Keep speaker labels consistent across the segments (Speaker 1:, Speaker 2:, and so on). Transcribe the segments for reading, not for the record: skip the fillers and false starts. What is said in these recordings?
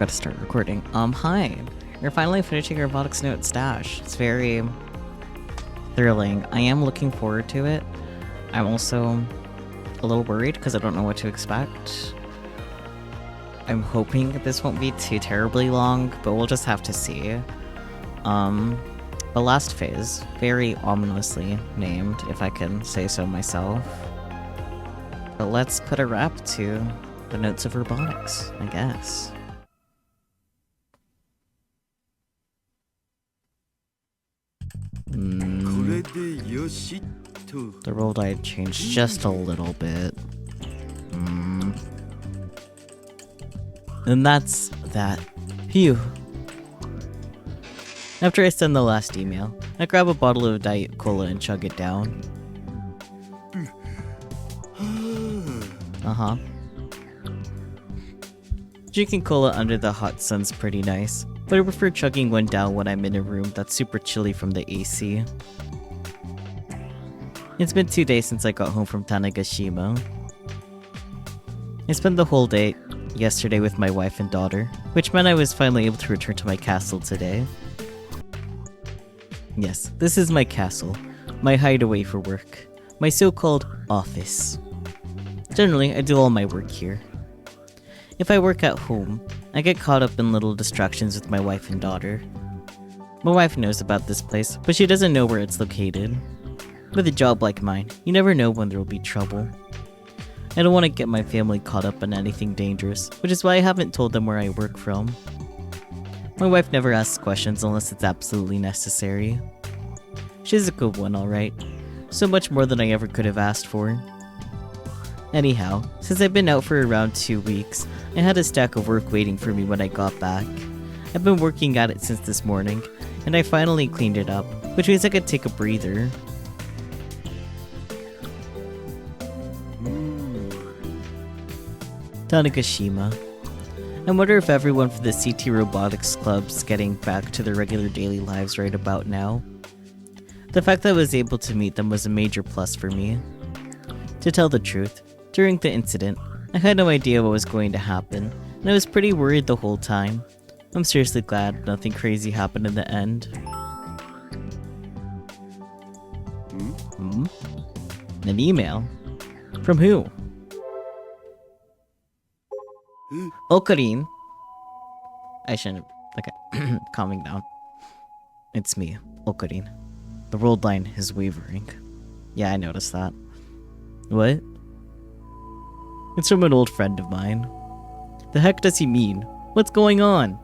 Speaker 1: forgot to start recording. Hi. You're finally finishing your Robotics notes DaSH. It's very thrilling. I am looking forward to it. I'm also a little worried because I don't know what to expect. I'm hoping this won't be too terribly long, but we'll just have to see. The last phase, very ominously named, if I can say so myself. But let's put a wrap to the notes of robotics, I guess. The roll die changed just a little bit. And that's that. Phew. After I send the last email, I grab a bottle of Diet Cola and chug it down. Drinking cola under the hot sun's pretty nice, but I prefer chugging one down when I'm in a room that's super chilly from the AC. It's been 2 days since I got home from Tanegashima. I spent the whole day yesterday with my wife and daughter, which meant I was finally able to return to my castle today. Yes, this is my castle, my hideaway for work, my so-called office. Generally, I do all my work here. If I work at home, I get caught up in little distractions with my wife and daughter. My wife knows about this place, but she doesn't know where it's located. With a job like mine, you never know when there will be trouble. I don't want to get my family caught up in anything dangerous, which is why I haven't told them where I work from. My wife never asks questions unless it's absolutely necessary. She's a good one, alright. So much more than I ever could have asked for. Anyhow, since I've been out for around 2 weeks, I had a stack of work waiting for me when I got back. I've been working at it since this morning, and I finally cleaned it up, which means I could take a breather. Tanegashima. I wonder if everyone from the CT Robotics Club's getting back to their regular daily lives right about now. The fact that I was able to meet them was a major plus for me. To tell the truth, during the incident, I had no idea what was going to happen, and I was pretty worried the whole time. I'm seriously glad nothing crazy happened in the end. An email? From who? Okarin. I shouldn't. Okay, calming down. It's me, Okarin. The world line is wavering. Yeah, I noticed that. What? It's from an old friend of mine. The heck does he mean? What's going on?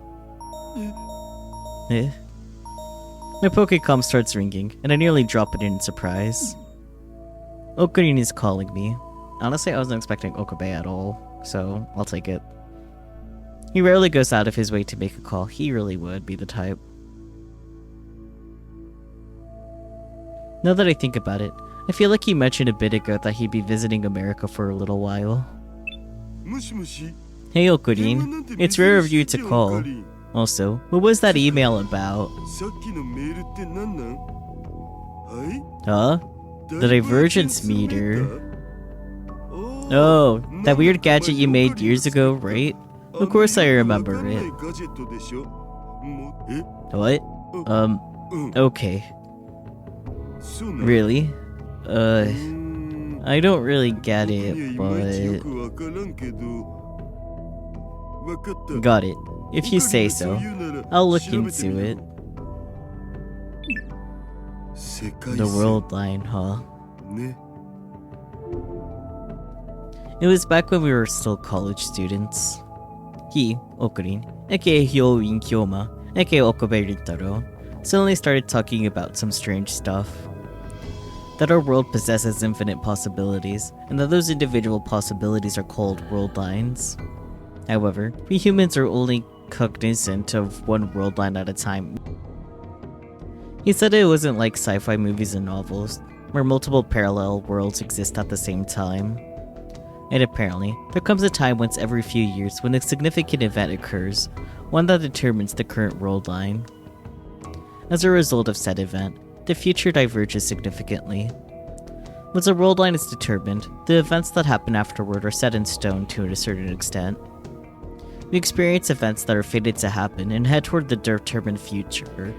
Speaker 1: My Pokécom starts ringing, and I nearly drop it in surprise. Okarin is calling me. Honestly, I wasn't expecting Okabe at all, so I'll take it. He rarely goes out of his way to make a call. He really would be the type. Now that I think about it, I feel like he mentioned a bit ago that he'd be visiting America for a little while. Hey Okarin, it's rare of you to call. Also, what was that email about? Huh? The divergence meter? Oh, that weird gadget you made years ago, right? Of course I remember it. What? Okay. Really? I don't really get it, but... Got it. If you say so, I'll look into it. The world line, huh? It was back when we were still college students. He, Okarin, aka Hyoin Kyoma, aka Okabe Rintaro, suddenly started talking about some strange stuff. That our world possesses infinite possibilities, and that those individual possibilities are called world lines. However, we humans are only cognizant of one world line at a time. He said it wasn't like sci-fi movies and novels, where multiple parallel worlds exist at the same time. And apparently, there comes a time once every few years when a significant event occurs, one that determines the current world line. As a result of said event, the future diverges significantly. Once a world line is determined, the events that happen afterward are set in stone to a certain extent. We experience events that are fated to happen and head toward the determined future.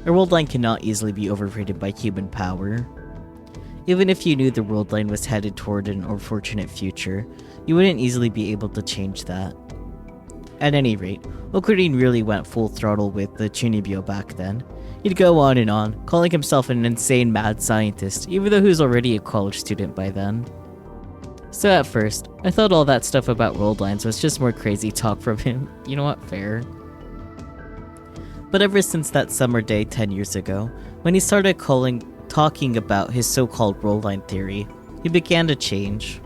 Speaker 1: A world line cannot easily be overridden by human power. Even if you knew the world line was headed toward an unfortunate future, you wouldn't easily be able to change that. At any rate, Okurin really went full throttle with the Chunibyo back then. He'd go on and on, calling himself an insane mad scientist, even though he was already a college student by then. So at first, I thought all that stuff about world lines was just more crazy talk from him. You know what, fair. But ever since that summer day 10 years ago, when he started talking about his so-called world line theory, he began to change.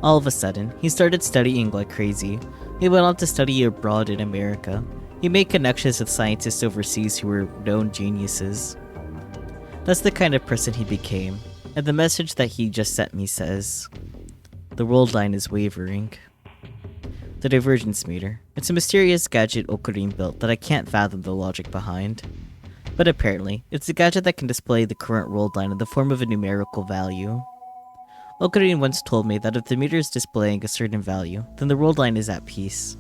Speaker 1: All of a sudden, he started studying like crazy. He went on to study abroad in America. He made connections with scientists overseas who were known geniuses. That's the kind of person he became, and the message that he just sent me says, "The world line is wavering." The divergence meter. It's a mysterious gadget Okurin built that I can't fathom the logic behind. But apparently, it's a gadget that can display the current world line in the form of a numerical value. Okurin once told me that if the meter is displaying a certain value, then the world line is at peace.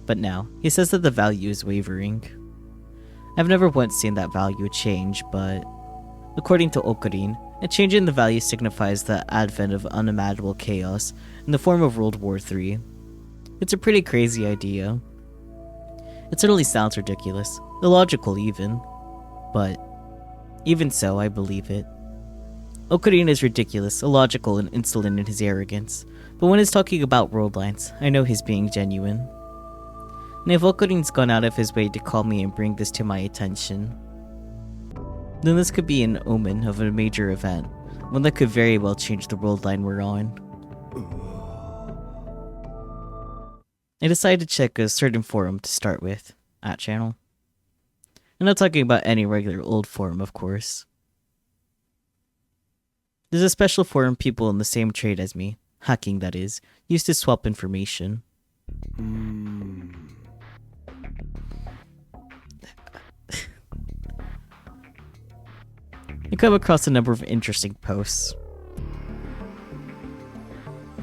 Speaker 1: But now, he says that the value is wavering. I've never once seen that value change, but according to Okurin, a change in the value signifies the advent of unimaginable chaos in the form of World War III. It's a pretty crazy idea. It certainly sounds ridiculous, illogical even, but even so, I believe it. Okurin is ridiculous, illogical, and insolent in his arrogance, but when he's talking about world lines, I know he's being genuine. And if Okurin's gone out of his way to call me and bring this to my attention, then this could be an omen of a major event, one that could very well change the world line we're on. I decided to check a certain forum to start with, @channel. I'm not talking about any regular old forum, of course. There's a special forum people in the same trade as me, hacking that is, used to swap information. I come across a number of interesting posts.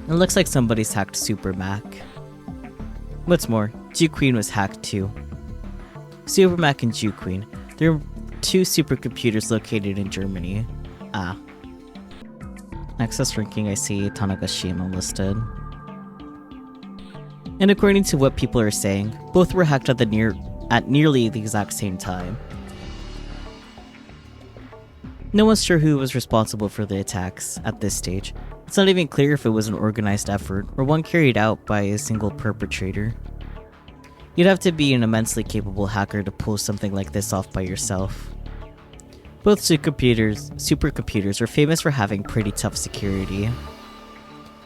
Speaker 1: It looks like somebody's hacked Super Mac. What's more, Queen was hacked too. Super Mac and Queen, they're two supercomputers located in Germany. Access ranking, I see Tanagashima listed. And according to what people are saying, both were hacked at nearly the exact same time. No one's sure who was responsible for the attacks at this stage. It's not even clear if it was an organized effort or one carried out by a single perpetrator. You'd have to be an immensely capable hacker to pull something like this off by yourself. Both supercomputers are famous for having pretty tough security.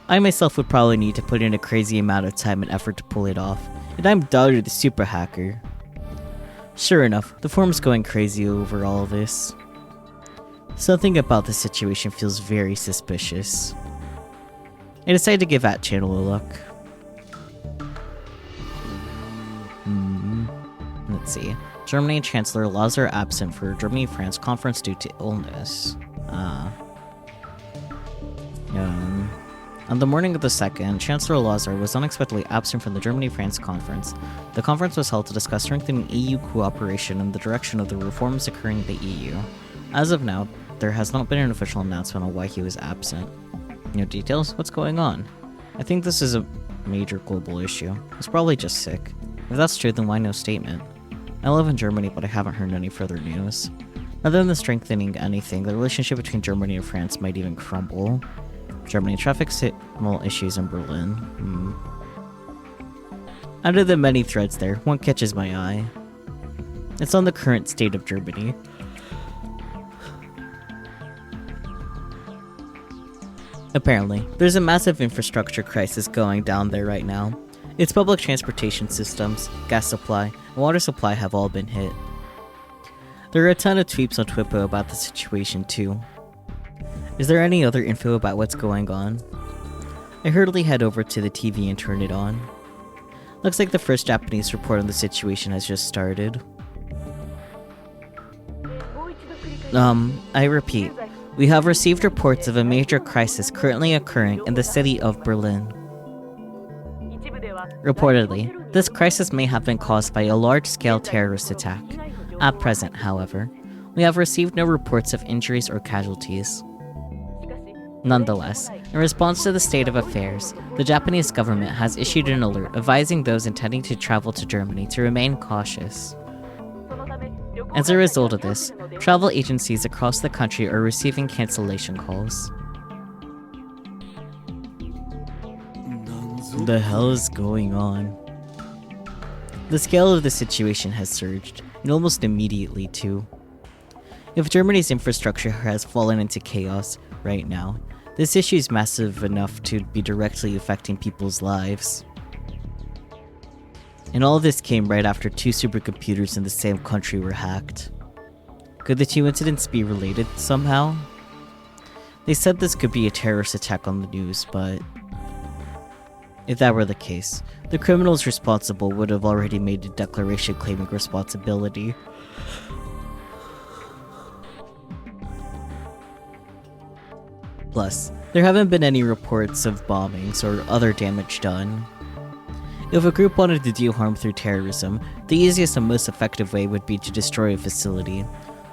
Speaker 1: I myself would probably need to put in a crazy amount of time and effort to pull it off, and I'm doubted the super hacker. Sure enough, the forum's going crazy over all of this. Something about the situation feels very suspicious. I decided to give @channel a look. Let's see. Germany Chancellor laws are absent for Germany-France conference due to illness. On the morning of the 2nd, Chancellor Lazar was unexpectedly absent from the Germany-France conference. The conference was held to discuss strengthening EU cooperation in the direction of the reforms occurring in the EU. As of now, there has not been an official announcement on why he was absent. No details? What's going on? I think this is a major global issue. He's probably just sick. If that's true, then why no statement? I live in Germany, but I haven't heard any further news. Other than strengthening anything, the relationship between Germany and France might even crumble. Germany traffic signal issues in Berlin. Out of the many threads there, one catches my eye. It's on the current state of Germany. Apparently, there's a massive infrastructure crisis going down there right now. Its public transportation systems, gas supply, and water supply have all been hit. There are a ton of tweets on Twitter about the situation too. Is there any other info about what's going on? I hurriedly head over to the TV and turn it on. Looks like the first Japanese report on the situation has just started. I repeat, we have received reports of a major crisis currently occurring in the city of Berlin. Reportedly, this crisis may have been caused by a large-scale terrorist attack. At present, however, we have received no reports of injuries or casualties. Nonetheless, in response to the state of affairs, the Japanese government has issued an alert advising those intending to travel to Germany to remain cautious. As a result of this, travel agencies across the country are receiving cancellation calls. The hell is going on? The scale of the situation has surged, and almost immediately too. If Germany's infrastructure has fallen into chaos right now, this issue is massive enough to be directly affecting people's lives. And all of this came right after 2 supercomputers in the same country were hacked. Could the 2 incidents be related somehow? They said this could be a terrorist attack on the news, but if that were the case, the criminals responsible would have already made a declaration claiming responsibility. Plus, there haven't been any reports of bombings or other damage done. If a group wanted to do harm through terrorism, the easiest and most effective way would be to destroy a facility.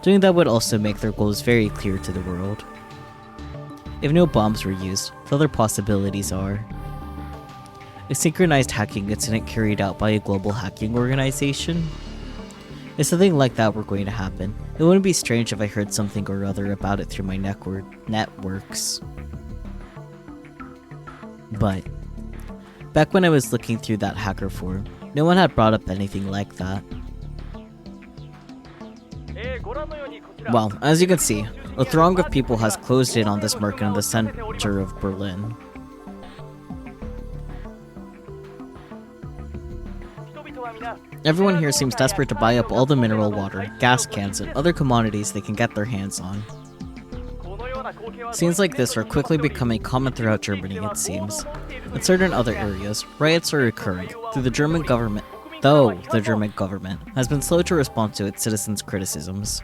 Speaker 1: Doing that would also make their goals very clear to the world. If no bombs were used, the other possibilities are a synchronized hacking incident carried out by a global hacking organization. If something like that were going to happen, it wouldn't be strange if I heard something or other about it through my networks. But back when I was looking through that hacker forum, no one had brought up anything like that. Well, as you can see, a throng of people has closed in on this market in the center of Berlin. Everyone here seems desperate to buy up all the mineral water, gas cans, and other commodities they can get their hands on. Scenes like this are quickly becoming common throughout Germany, it seems. In certain other areas, riots are occurring though the German government has been slow to respond to its citizens' criticisms.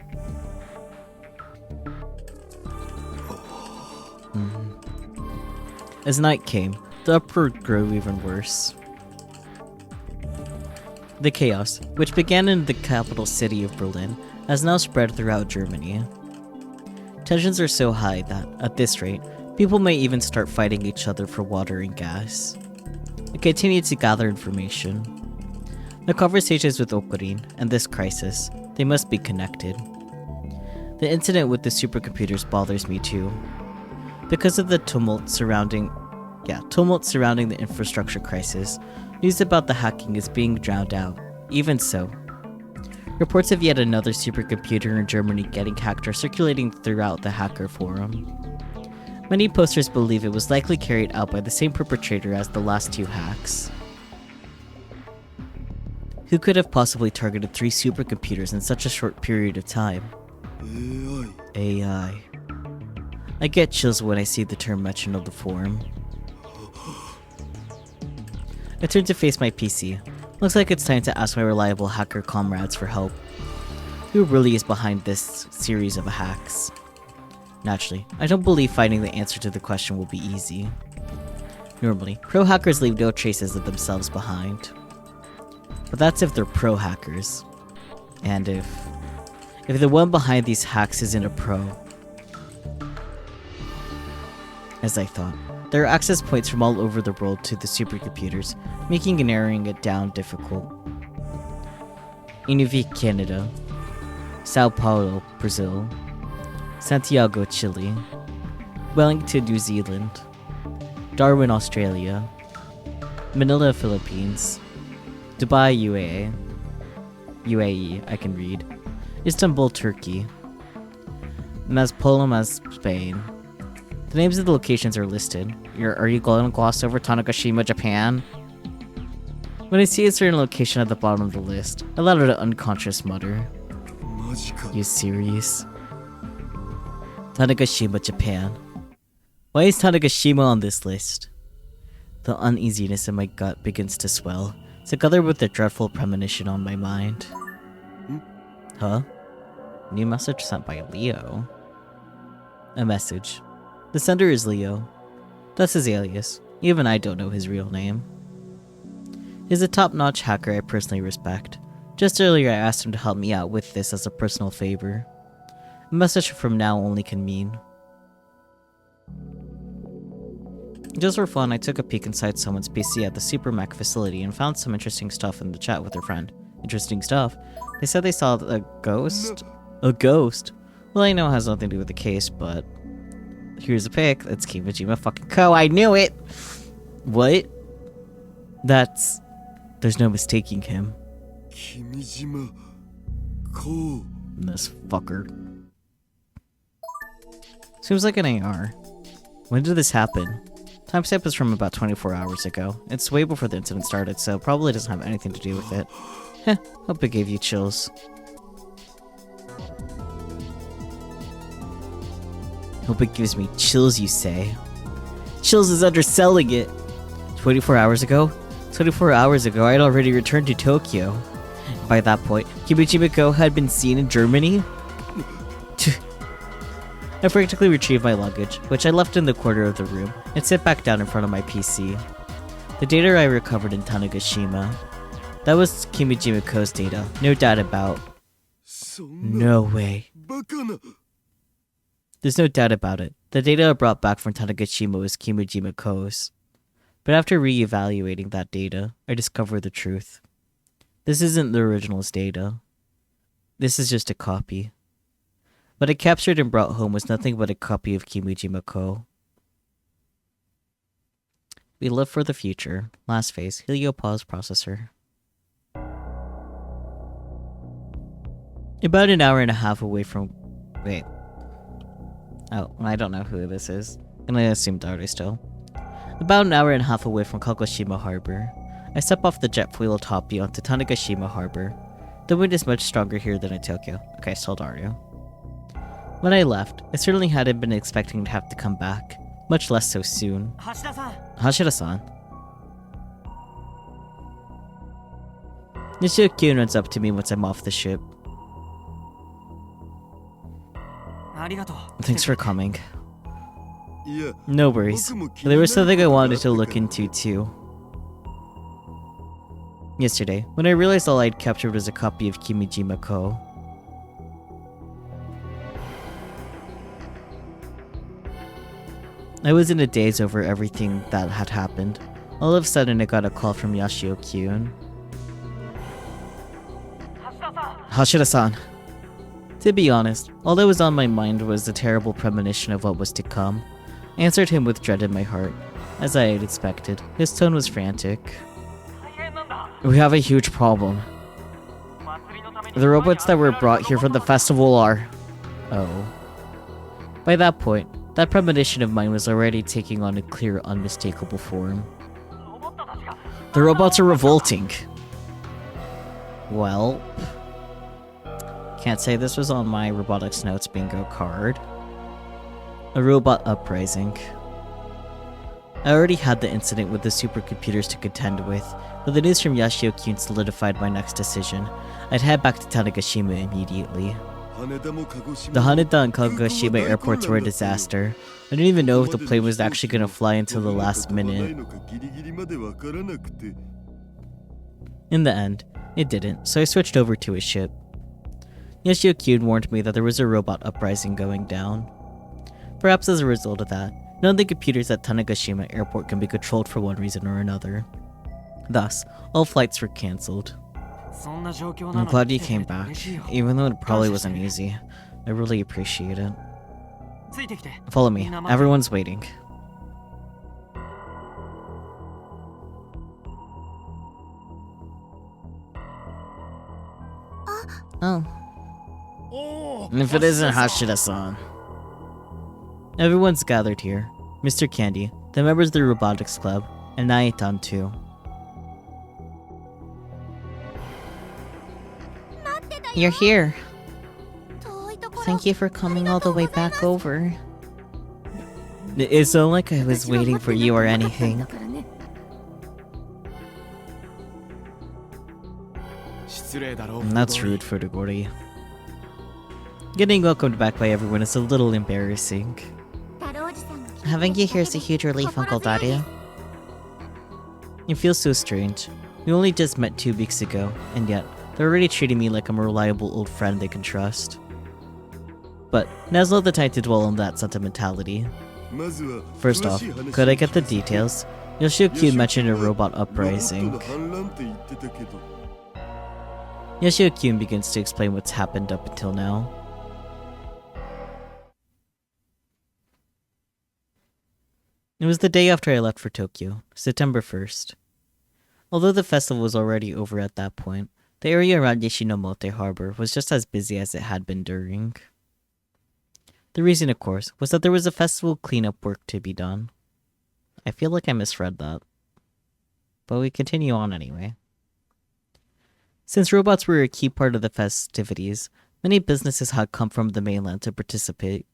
Speaker 1: As night came, the uproar grew even worse. The chaos, which began in the capital city of Berlin, has now spread throughout Germany. Tensions are so high that, at this rate, people may even start fighting each other for water and gas. I continue to gather information. The conversations with Okurin and this crisis, they must be connected. The incident with the supercomputers bothers me too. Because of the tumult surrounding the infrastructure crisis, news about the hacking is being drowned out. Even so, reports of yet another supercomputer in Germany getting hacked are circulating throughout the hacker forum. Many posters believe it was likely carried out by the same perpetrator as the last 2 hacks. Who could have possibly targeted 3 supercomputers in such a short period of time? AI. I get chills when I see the term mentioned on the forum. I turn to face my PC. Looks like it's time to ask my reliable hacker comrades for help. Who really is behind this series of hacks? Naturally, I don't believe finding the answer to the question will be easy. Normally, pro hackers leave no traces of themselves behind. But that's if they're pro hackers. And if the one behind these hacks isn't a pro. As I thought, there are access points from all over the world to the supercomputers, making and narrowing it down difficult. Inuvik, Canada. Sao Paulo, Brazil. Santiago, Chile. Wellington, New Zealand. Darwin, Australia. Manila, Philippines. Dubai, UAE, I can read. Istanbul, Turkey. Maspalomas, Spain. The names of the locations are listed. Are you going to gloss over Tanegashima, Japan? When I see a certain location at the bottom of the list, I let out an unconscious mutter. You serious? Tanegashima, Japan. Why is Tanegashima on this list? The uneasiness in my gut begins to swell, together with the dreadful premonition on my mind. Huh? New message sent by Leo. A message. The sender is Leo. That's his alias. Even I don't know his real name. He's a top-notch hacker I personally respect. Just earlier I asked him to help me out with this as a personal favor. A message from now only can mean. Just for fun, I took a peek inside someone's PC at the Supermac facility and found some interesting stuff in the chat with their friend. Interesting stuff? They said they saw a ghost? A ghost? Well, I know it has nothing to do with the case, but... Here's a pic. It's Kimijima fucking Ko. I knew it! What? That's... There's no mistaking him.
Speaker 2: Kimijima Ko.
Speaker 1: This fucker. Seems like an AR. When did this happen? Timestamp is from about 24 hours ago. It's way before the incident started, so probably doesn't have anything to do with it. Heh, hope it gave you chills. Hope it gives me chills, you say? Chills is underselling it! 24 hours ago? 24 hours ago, I'd already returned to Tokyo. By that point, Kimijima Ko had been seen in Germany? I practically retrieved my luggage, which I left in the corner of the room, and sit back down in front of my PC. The data I recovered in Tanegashima. That was Kimijima Ko's data, no doubt about. No way. There's no doubt about it. The data I brought back from Tanegashima was Kimijima Ko's. But after re-evaluating that data, I discovered the truth. This isn't the original's data. This is just a copy. What I captured and brought home was nothing but a copy of Kimijima Ko. We live for the future. Last phase, Heliopause processor. About an hour and a half away from... Wait. Oh, I don't know who this is. And I assume Dare still. About an hour and a half away from Kagoshima Harbor. I step off the jet fuel toppy onto Tanegashima Harbor. The wind is much stronger here than in Tokyo. Okay, still Dario. When I left, I certainly hadn't been expecting to have to come back, much less so soon. Hashira-san. Nishio-kyun runs up to me once I'm off the ship. Thanks for coming. No worries. There was something I wanted to look into too. Yesterday, when I realized all I'd captured was a copy of Kimijima Ko. I was in a daze over everything that had happened. All of a sudden, I got a call from Yashio-kyun. Hashira-san. To be honest, all that was on my mind was the terrible premonition of what was to come. I answered him with dread in my heart. As I had expected, his tone was frantic. We have a huge problem. The robots that were brought here for the festival are... Oh. By that point, that premonition of mine was already taking on a clear, unmistakable form. The robots are revolting. Well... Can't say this was on my robotics notes bingo card. A robot uprising. I already had the incident with the supercomputers to contend with, but the news from Yashio-kyun solidified my next decision. I'd head back to Tanegashima immediately. The Haneda and Kagoshima airports were a disaster. I didn't even know if the plane was actually going to fly until the last minute. In the end, it didn't, so I switched over to a ship. Yashio-kyun warned me that there was a robot uprising going down. Perhaps as a result of that, none of the computers at Tanegashima Airport can be controlled for one reason or another. Thus, all flights were cancelled. I'm glad you came back, even though it probably wasn't easy. I really appreciate it. Follow me, everyone's waiting. Oh. And if it isn't Hashira-san. Everyone's gathered here. Mr. Candy, the members of the Robotics Club, and Naitan too. You're here. Thank you for coming all the way back over. It's not like I was waiting for you or anything. That's rude, Furugori. Getting welcomed back by everyone is a little embarrassing. Having you here is a huge relief, Uncle Dario. It feels so strange. We only just met 2 weeks ago, and yet, they're already treating me like I'm a reliable old friend they can trust. But now's not the time to dwell on that sentimentality. First off, could I get the details? Yoshio-kun mentioned a robot uprising. Yoshio-kun begins to explain what's happened up until now. It was the day after I left for Tokyo, September 1st. Although the festival was already over at that point, the area around Nishinomote Harbor was just as busy as it had been during. The reason, of course, was that there was a festival cleanup work to be done. I feel like I misread that. But we continue on anyway. Since robots were a key part of the festivities, many businesses had come from the mainland to participate.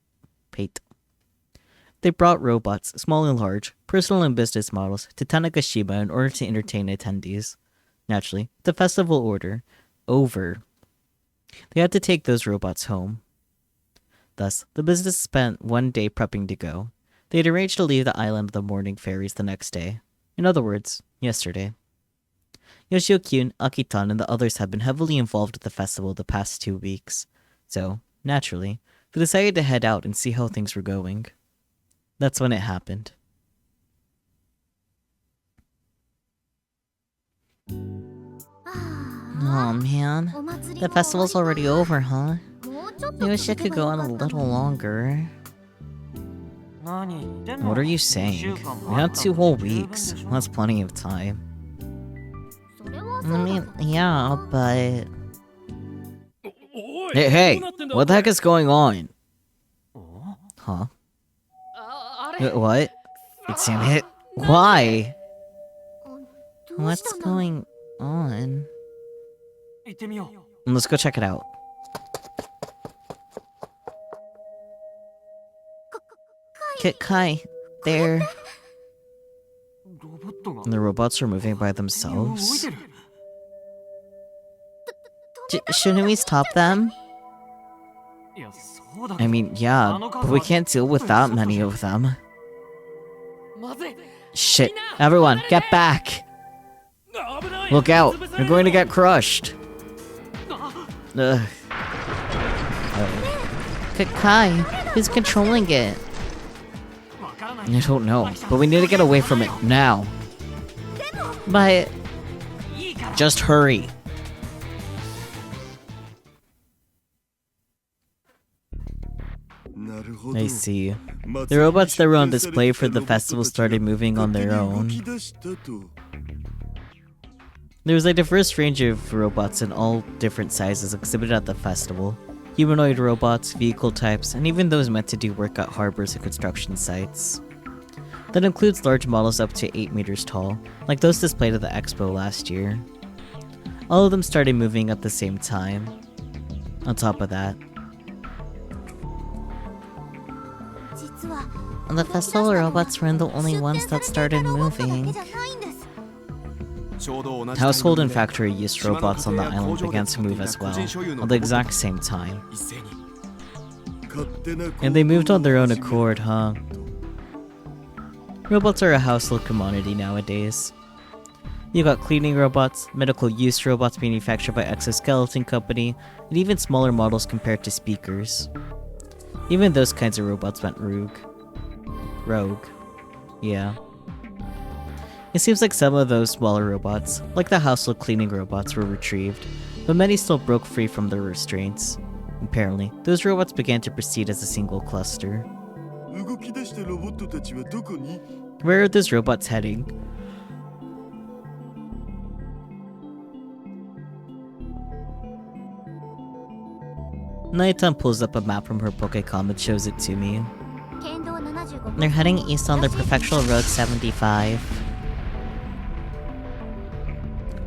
Speaker 1: They brought robots, small and large, personal and business models, to Tanegashima in order to entertain attendees. Naturally, the festival order over. They had to take those robots home. Thus, the business spent 1 day prepping to go. They had arranged to leave the island of the morning ferries the next day. In other words, yesterday. Yoshio-kun, Akitan, and the others had been heavily involved with the festival the past 2 weeks. So, naturally, they decided to head out and see how things were going. That's when it happened. Oh man, the festival's already over, huh? I wish I could go on a little longer. What are you saying? We had 2 whole weeks. That's plenty of time. I mean, yeah, but... Hey, what the heck is going on? Huh? What? It's in it? Why? What's going on? Let's go check it out. Kai, there. The robots are moving by themselves. Shouldn't we stop them? I mean, yeah, but we can't deal with that many of them. Shit, everyone, get back! Look out, you're going to get crushed. Kai, who's controlling it? I don't know, but we need to get away from it now. But... just hurry. I see. The robots that were on display for the festival started moving on their own. There was a diverse range of robots in all different sizes exhibited at the festival. Humanoid robots, vehicle types, and even those meant to do work at harbors and construction sites. That includes large models up to 8 meters tall, like those displayed at the expo last year. All of them started moving at the same time. On top of that, the festival robots weren't the only ones that started moving. Household and factory use robots on the island began to move as well, at the exact same time. And they moved on their own accord, huh? Robots are a household commodity nowadays. You got cleaning robots, medical use robots manufactured by Exoskeleton Company, and even smaller models compared to speakers. Even those kinds of robots went rogue. Yeah. It seems like some of those smaller robots, like the household cleaning robots, were retrieved, but many still broke free from their restraints. Apparently, those robots began to proceed as a single cluster. Where are those robots heading? Naitan pulls up a map from her Pokecom and shows it to me. They're heading east on the Prefectural Road 75.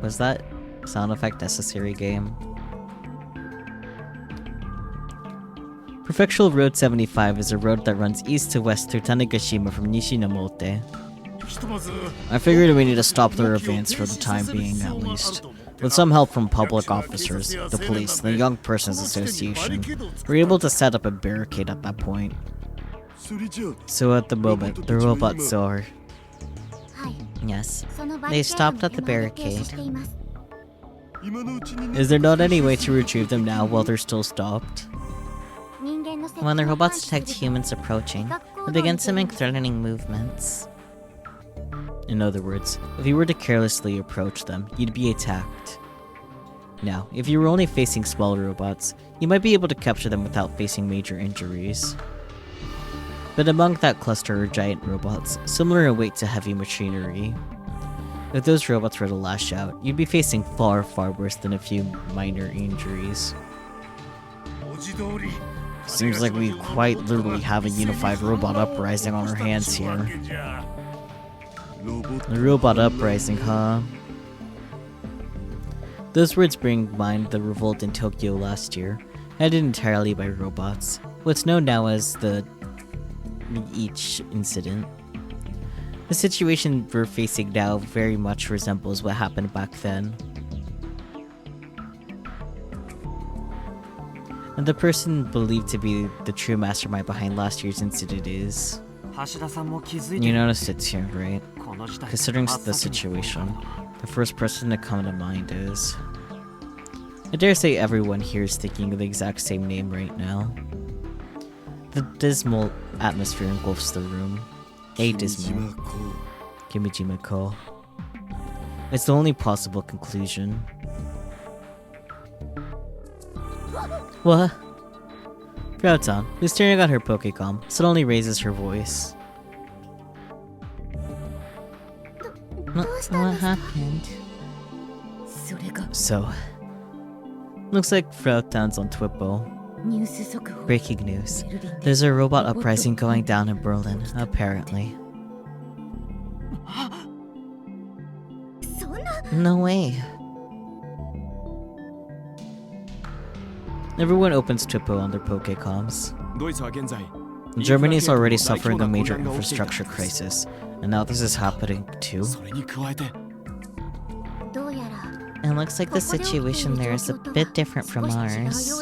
Speaker 1: Was that sound effect necessary, game? Prefectural Road 75 is a road that runs east to west through Tanegashima from Nishinomote. I figured we need to stop their advance for the time being, at least. With some help from public officers, the police, and the Young Persons Association, we're able to set up a barricade at that point. So at the moment, the robots are... Yes, they stopped at the barricade. Is there not any way to retrieve them now while they're still stopped? When the robots detect humans approaching, they begin to make threatening movements. In other words, if you were to carelessly approach them, you'd be attacked. Now, if you were only facing small robots, you might be able to capture them without facing major injuries. But among that cluster are giant robots, similar in weight to heavy machinery. If those robots were to lash out, you'd be facing far, far worse than a few minor injuries. Seems like we quite literally have a unified robot uprising on our hands here. A robot uprising, huh? Those words bring to mind the revolt in Tokyo last year, headed entirely by robots, what's known now as the each incident. The situation we're facing now very much resembles what happened back then. And the person believed to be the true mastermind behind last year's incident is... You noticed it too, right? Considering the situation, the first person to come to mind is... I dare say everyone here is thinking of the exact same name right now. The dismal atmosphere engulfs the room. Dismal. Kimijima Kou. It's the only possible conclusion. What? Proton, who's staring at her Pokecom, suddenly raises her voice. What happened? So, looks like Proton's on Twippo. Breaking news. There's a robot uprising going down in Berlin, apparently. No way. Everyone opens Twippo on their Pokecoms. Germany is already suffering a major infrastructure crisis, and now this is happening too. It looks like the situation there is a bit different from ours.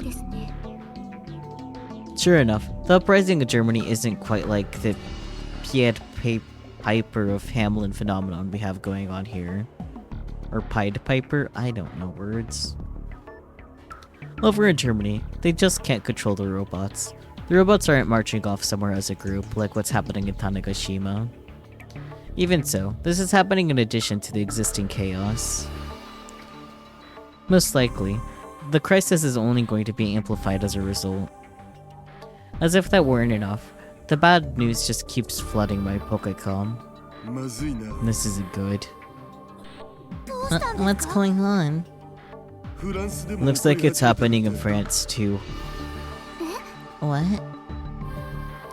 Speaker 1: Sure enough, the uprising of Germany isn't quite like the Pied Piper of Hamelin phenomenon we have going on here. Or Pied Piper? I don't know words. Over in Germany, they just can't control the robots. The robots aren't marching off somewhere as a group, like what's happening in Tanegashima. Even so, this is happening in addition to the existing chaos. Most likely, the crisis is only going to be amplified as a result. As if that weren't enough, the bad news just keeps flooding my Pokecom. This isn't good. What's going on? Looks like it's happening in France too. What?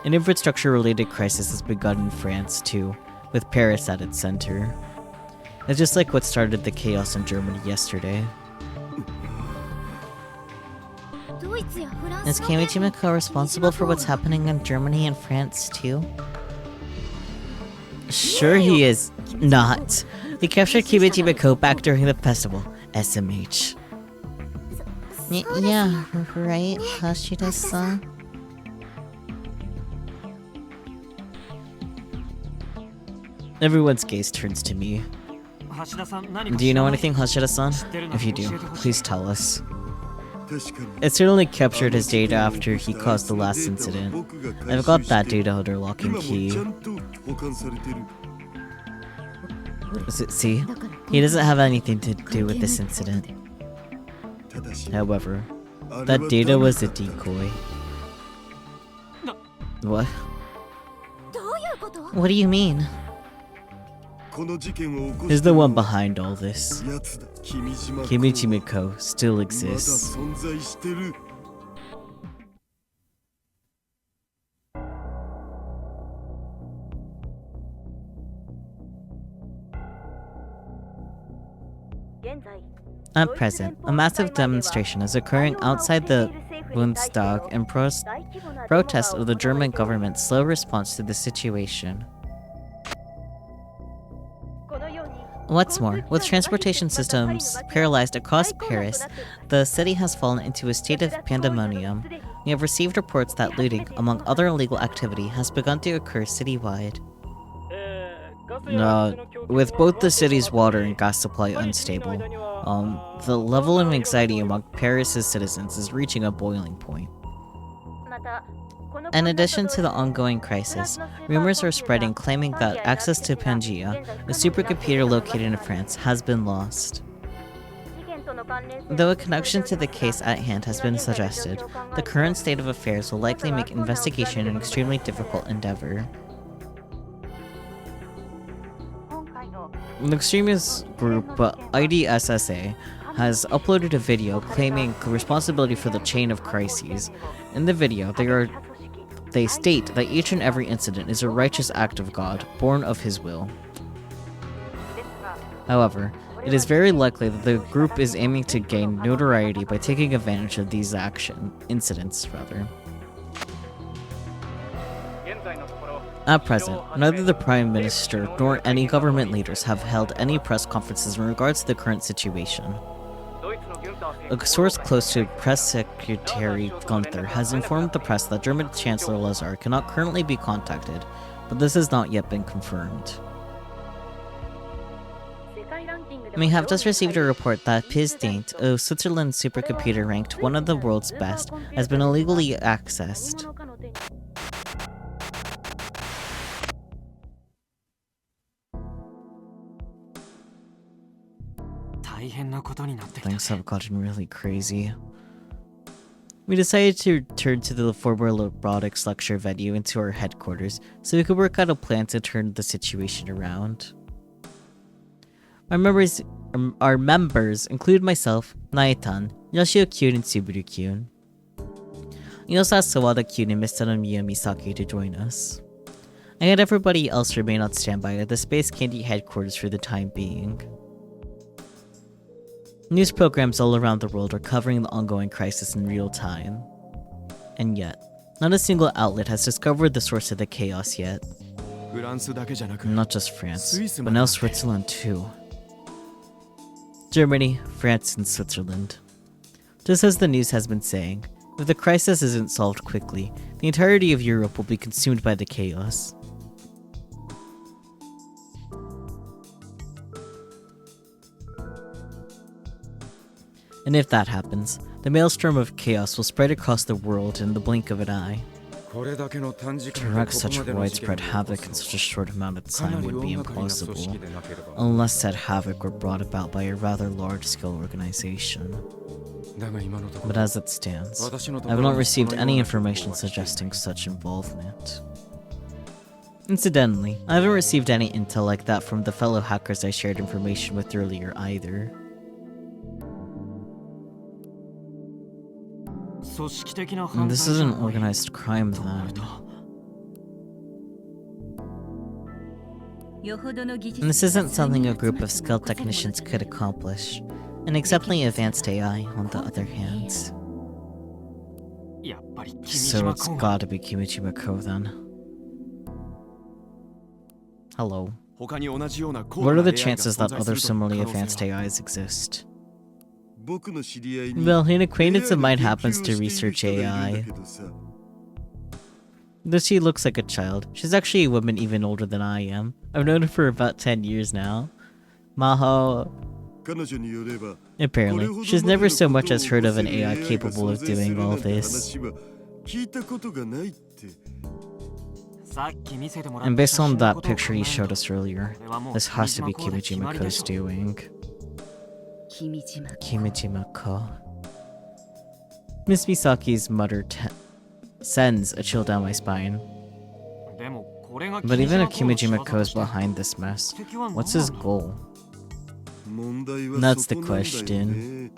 Speaker 1: An infrastructure-related crisis has begun in France too, with Paris at its center. It's just like what started the chaos in Germany yesterday. Is Kimijima Kou responsible for what's happening in Germany and France too? Sure he is not. They captured Kimijima Kou back during the festival, SMH. Yeah, right, Hashida-san? Everyone's gaze turns to me. Do you know anything, Hashida-san? If you do, please tell us. It certainly captured his data after he caused the last incident. I've got that data under lock and key. See, he doesn't have anything to do with this incident. However, that data was a decoy. What? What do you mean? He's the one behind all this. Kimijima Kou still exists. At present, a massive demonstration is occurring outside the Bundestag in protest of the German government's slow response to the situation. What's more, with transportation systems paralyzed across Paris, the city has fallen into a state of pandemonium. We have received reports that looting, among other illegal activity, has begun to occur citywide. with both the city's water and gas supply unstable, the level of anxiety among Paris's citizens is reaching a boiling point. In addition to the ongoing crisis, rumors are spreading claiming that access to Pangea, a supercomputer located in France, has been lost. Though a connection to the case at hand has been suggested, the current state of affairs will likely make investigation an extremely difficult endeavor. An extremist group, IDSSA, has uploaded a video claiming responsibility for the chain of crises. In the video, they state that each and every incident is a righteous act of God, born of His will. However, it is very likely that the group is aiming to gain notoriety by taking advantage of these incidents. At present, neither the Prime Minister nor any government leaders have held any press conferences in regards to the current situation. A source close to Press Secretary Gunther has informed the press that German Chancellor Lazar cannot currently be contacted, but this has not yet been confirmed. We have just received a report that PIS Daint, a Switzerland supercomputer ranked one of the world's best, has been illegally accessed. Things have gotten really crazy. We decided to return to the former robotics lecture venue into our headquarters so we could work out a plan to turn the situation around. Our members include myself, Naetan, Yoshio-kyun, and Subaru-kyun. We also asked Sawada-kyun and Mr. Nomiya Misaki to join us. I had everybody else remain on standby at the Space Candy headquarters for the time being. News programs all around the world are covering the ongoing crisis in real time. And yet, not a single outlet has discovered the source of the chaos yet. Not just France, but now Switzerland too. Germany, France, and Switzerland. Just as the news has been saying, if the crisis isn't solved quickly, the entirety of Europe will be consumed by the chaos. And if that happens, the maelstrom of chaos will spread across the world in the blink of an eye. To wreak such widespread havoc in such a short amount of time would be impossible, unless said havoc were brought about by a rather large-scale organization. But as it stands, I have not received any information suggesting such involvement. Incidentally, I haven't received any intel like that from the fellow hackers I shared information with earlier either. And this is an organized crime then. And this isn't something a group of skilled technicians could accomplish. An exceptionally advanced AI, on the other hand. So it's gotta be Kimijima Kou then. Hello. What are the chances that other similarly advanced AIs exist? Well, an acquaintance of mine happens to research AI. Though she looks like a child, she's actually a woman even older than I am. I've known her for about 10 years now. Maho. Apparently, she's never so much as heard of an AI capable of doing all this. And based on that picture he showed us earlier, this has to be Kimijima Kou's doing. Kimijima Kou. Miss Misaki's mutter sends a chill down my spine. But even if Kimijima Kou is behind this mess, what's his goal? That's the question.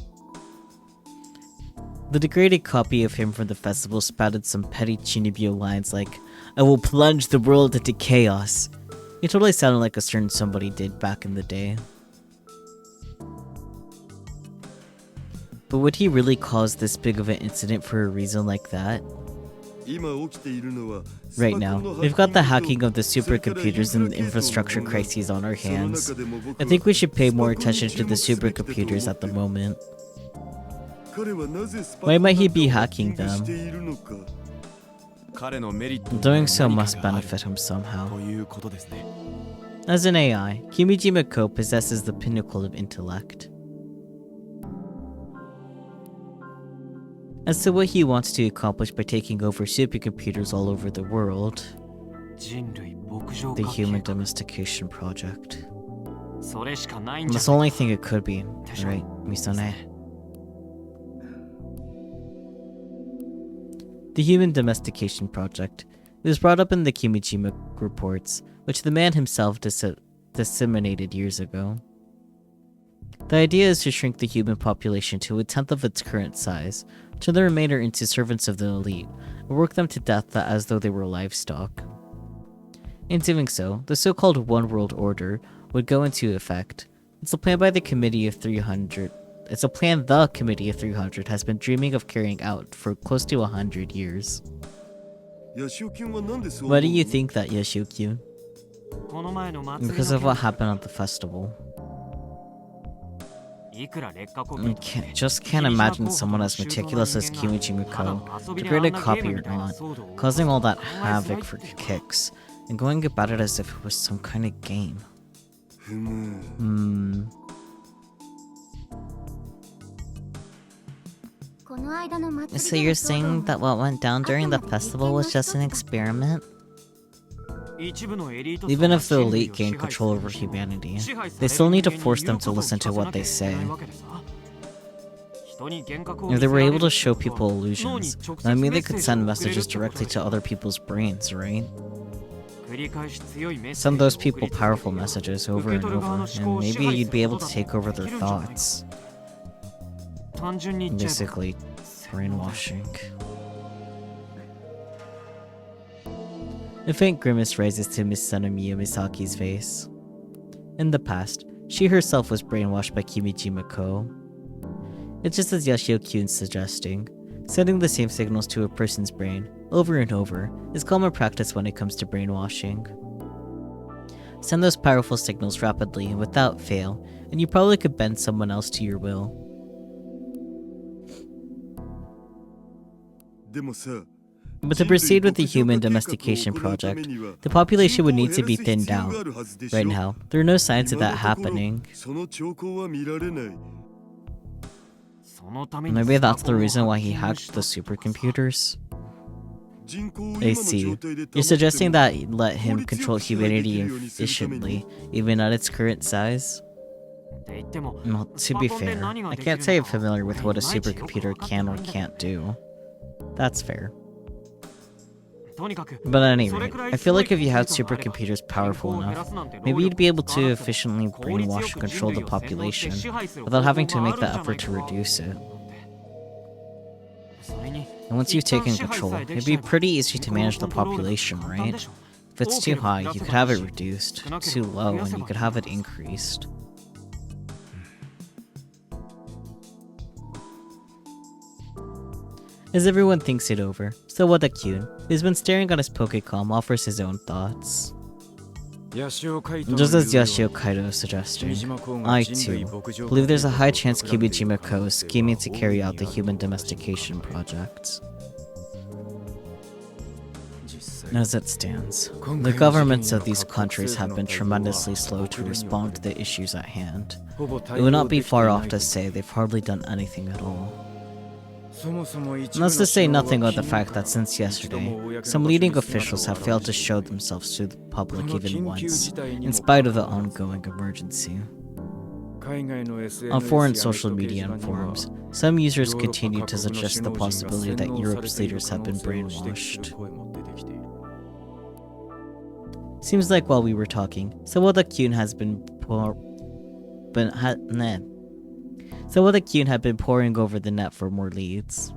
Speaker 1: The degraded copy of him from the festival spouted some petty Chinibyo lines like, "I will plunge the world into chaos." He totally sounded like a certain somebody did back in the day. But would he really cause this big of an incident for a reason like that? Right now, we've got the hacking of the supercomputers and the infrastructure crises on our hands. I think we should pay more attention to the supercomputers at the moment. Why might he be hacking them? Doing so must benefit him somehow. As an AI, Kimijima Ko possesses the pinnacle of intellect. As to what he wants to accomplish by taking over supercomputers all over the world, the Human Domestication Project. That's the only thing it could be, right, Misane? The Human Domestication Project was brought up in the Kimijima reports, which the man himself disseminated years ago. The idea is to shrink the human population to a tenth of its current size, turn the remainder into servants of the elite, and work them to death as though they were livestock. In doing so, the so-called One World Order would go into effect. It's a plan by the Committee of 300. It's a plan the Committee of 300 has been dreaming of carrying out for close to 100 years. Why do you think that, Yashio-kyun? Because of what happened at the festival. I can't imagine someone as meticulous as Kimijima Ko, the great copy or not, causing all that havoc for kicks, and going about it as if it was some kind of game. So you're saying that what went down during the festival was just an experiment? Even if the elite gain control over humanity, they still need to force them to listen to what they say. If they were able to show people illusions, that means they could send messages directly to other people's brains, right? Send those people powerful messages over and over, and maybe you'd be able to take over their thoughts. Basically, brainwashing. A faint grimace rises to Miss Sanomiya Misaki's face. In the past, she herself was brainwashed by Kimijima Ko. It's just as Yashio-kyun's suggesting. Sending the same signals to a person's brain, over and over, is common practice when it comes to brainwashing. Send those powerful signals rapidly and without fail, and you probably could bend someone else to your will. But to proceed with the Human Domestication Project, the population would need to be thinned out. Right now, there are no signs of that happening. Maybe that's the reason why he hacked the supercomputers? I see. You're suggesting that let him control humanity efficiently, even at its current size? Well, to be fair, I can't say I'm familiar with what a supercomputer can or can't do. That's fair. But at any rate, I feel like if you had supercomputers powerful enough, maybe you'd be able to efficiently brainwash and control the population without having to make the effort to reduce it. And once you've taken control, it'd be pretty easy to manage the population, right? If it's too high, you could have it reduced. Too low, and you could have it increased. As everyone thinks it over, Sawada-kyun, who's been staring at his Pokecom, offers his own thoughts. Just as Yashio Kaido is suggesting, I too believe there's a high chance Kimijima Ko is scheming to carry out the Human Domestication Project. As it stands, the governments of these countries have been tremendously slow to respond to the issues at hand. It would not be far off to say they've hardly done anything at all. That's to say nothing of the fact that since yesterday, some leading officials have failed to show themselves to the public even once, in spite of the ongoing emergency. On foreign social media and forums, some users continue to suggest the possibility that Europe's leaders have been brainwashed. Seems like while we were talking, Sawada-kyun had been poring over the net for more leads.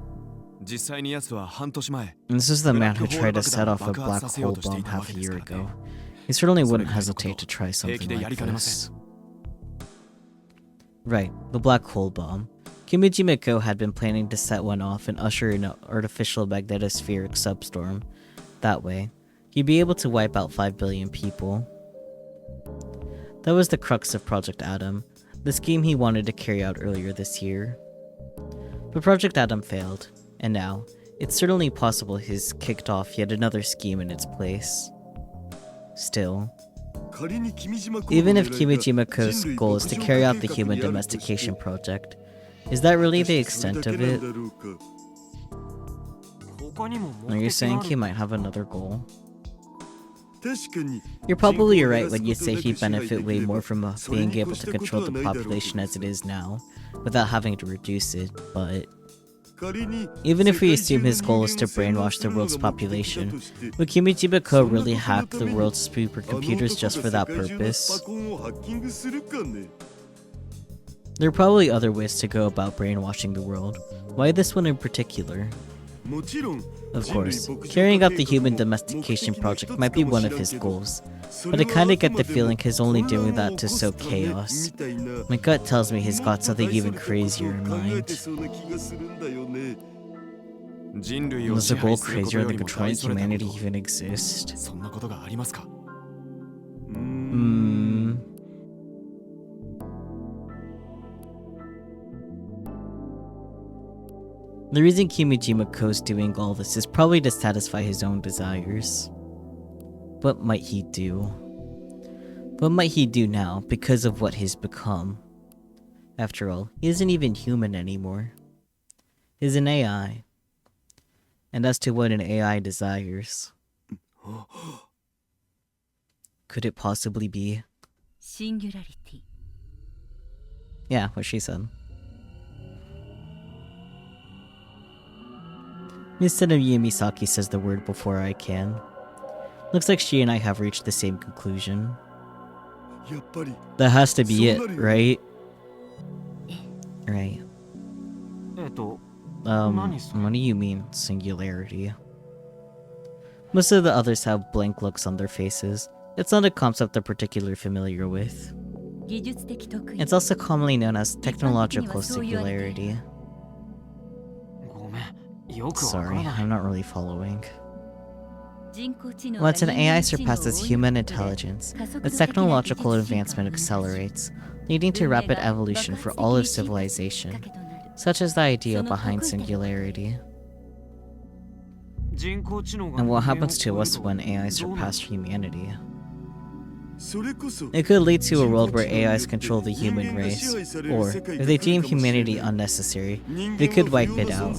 Speaker 1: And this is the man who tried to set off a black hole bomb half a year ago. He certainly wouldn't hesitate to try something like this. Right, the black hole bomb. Kimijima Ko had been planning to set one off and usher in an artificial magnetospheric substorm. That way, he'd be able to wipe out 5 billion people. That was the crux of Project Adam, the scheme he wanted to carry out earlier this year. But Project Adam failed, and now, it's certainly possible he's kicked off yet another scheme in its place. Still, Even if Kimijima Kou's goal is to carry out the human domestication project, is that really the extent of it? Are you saying he might have another goal? You're probably right when you say he'd benefit way more from being able to control the population as it is now, without having to reduce it, but... even if we assume his goal is to brainwash the world's population, would Kimijima Kou really hack the world's supercomputers just for that purpose? There are probably other ways to go about brainwashing the world. Why this one in particular? Of course, carrying out the human domestication project might be one of his goals, but I kinda get the feeling he's only doing that to sow chaos. My gut tells me he's got something even crazier in mind. Does a goal crazier than controlling humanity even exist? The reason Kimijima Kou's doing all this is probably to satisfy his own desires. What might he do? What might he do now because of what he's become? After all, he isn't even human anymore. He's an AI. And as to what an AI desires, could it possibly be?
Speaker 3: Singularity.
Speaker 1: Yeah, what she said. Instead of Misaki says the word before I can. Looks like she and I have reached the same conclusion. That has to be it, right? Right. What do you mean, singularity? Most of the others have blank looks on their faces. It's not a concept they're particularly familiar with. It's also commonly known as technological singularity. Sorry, I'm not really following. Once an AI surpasses human intelligence, its technological advancement accelerates, leading to rapid evolution for all of civilization, such as the idea behind singularity. And what happens to us when AI surpass humanity? It could lead to a world where AIs control the human race, or, if they deem humanity unnecessary, they could wipe it out.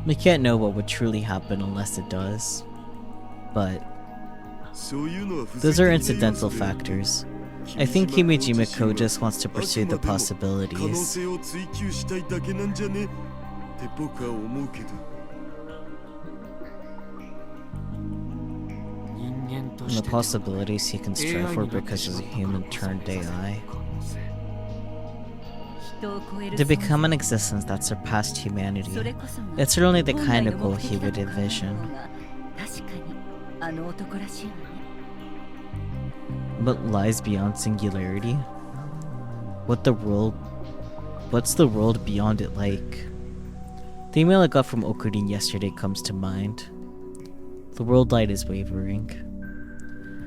Speaker 1: We can't know what would truly happen unless it does. But those are incidental factors. I think Kimijima Kou just wants to pursue the possibilities. And the possibilities he can strive for because he's a human turned AI. To become an existence that surpassed humanity, it's certainly the kind of goal he would envision. But lies beyond singularity? What's the world beyond it like? The email I got from Okurin yesterday comes to mind. The world light is wavering.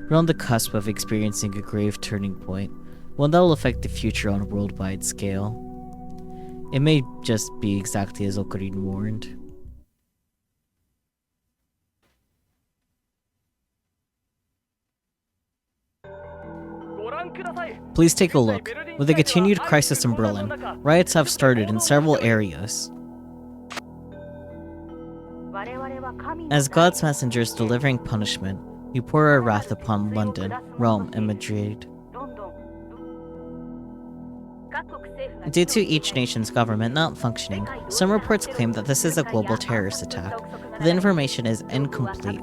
Speaker 1: We're on the cusp of experiencing a grave turning point, one that will affect the future on a worldwide scale. It may just be exactly as Okurin warned. Please take a look. With the continued crisis in Berlin, riots have started in several areas. As God's messengers delivering punishment, we pour our wrath upon London, Rome, and Madrid. Due to each nation's government not functioning, some reports claim that this is a global terrorist attack. The information is incomplete.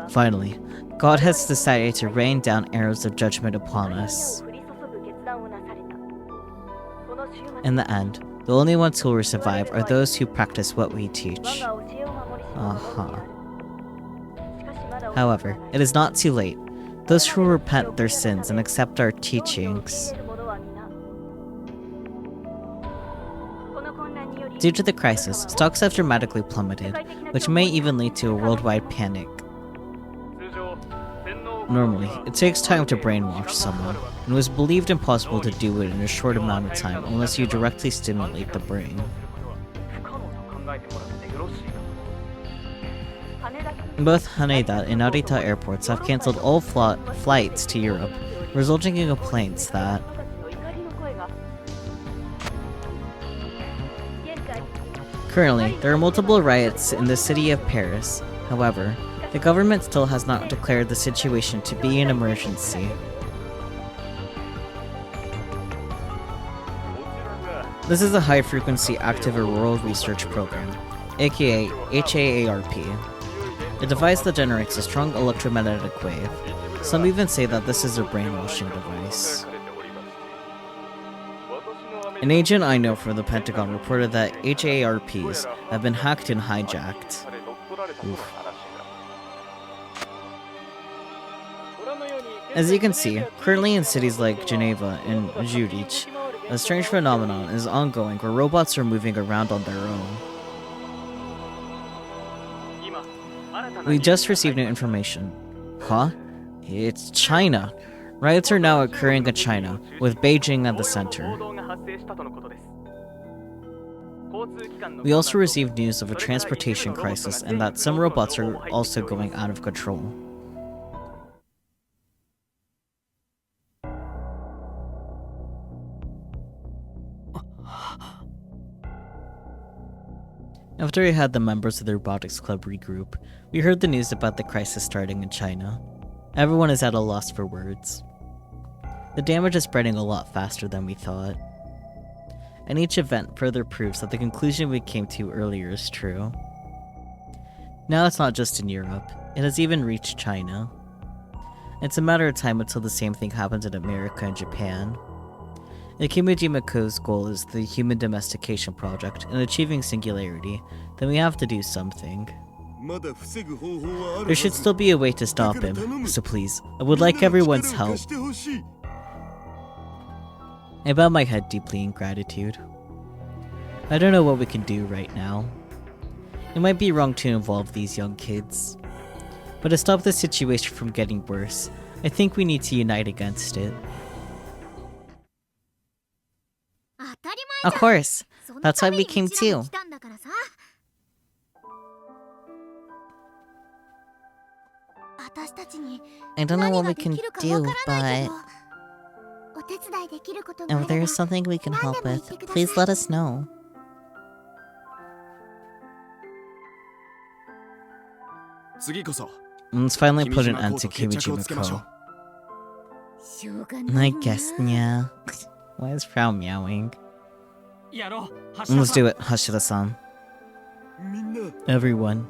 Speaker 1: Finally, God has decided to rain down arrows of judgment upon us. In the end, the only ones who will survive are those who practice what we teach. However, it is not too late. Those who repent their sins and accept our teachings. Due to the crisis, stocks have dramatically plummeted, which may even lead to a worldwide panic. Normally, it takes time to brainwash someone, and it was believed impossible to do it in a short amount of time unless you directly stimulate the brain. Both Haneda and Narita airports have cancelled all flights to Europe, resulting in complaints that currently, there are multiple riots in the city of Paris. However, the government still has not declared the situation to be an emergency. This is a high-frequency active auroral research program, aka HAARP, a device that generates a strong electromagnetic wave. Some even say that this is a brainwashing device. An agent I know from the Pentagon reported that HAARPs have been hacked and hijacked. Oof. As you can see, currently in cities like Geneva and Zurich, a strange phenomenon is ongoing where robots are moving around on their own. We just received new information. Huh? It's China. Riots are now occurring in China, with Beijing at the center. We also received news of a transportation crisis and that some robots are also going out of control. After we had the members of the Robotics Club regroup, we heard the news about the crisis starting in China. Everyone is at a loss for words. The damage is spreading a lot faster than we thought. And each event further proves that the conclusion we came to earlier is true. Now it's not just in Europe, it has even reached China. It's a matter of time until the same thing happens in America and Japan. If Kimijima Kou's goal is the human domestication project and achieving singularity, then we have to do something. There should still be a way to stop him, so please, I would like everyone's help. I bow my head deeply in gratitude. I don't know what we can do right now. It might be wrong to involve these young kids. But to stop the situation from getting worse, I think we need to unite against it. Of course, that's why we came too. I don't know what we can do, but if there is something we can help with, please let us know. Let's finally put an end to Kimijima Kou. I guess, yeah. Why is Frau meowing? Let's do it, Hashira-san. Everyone.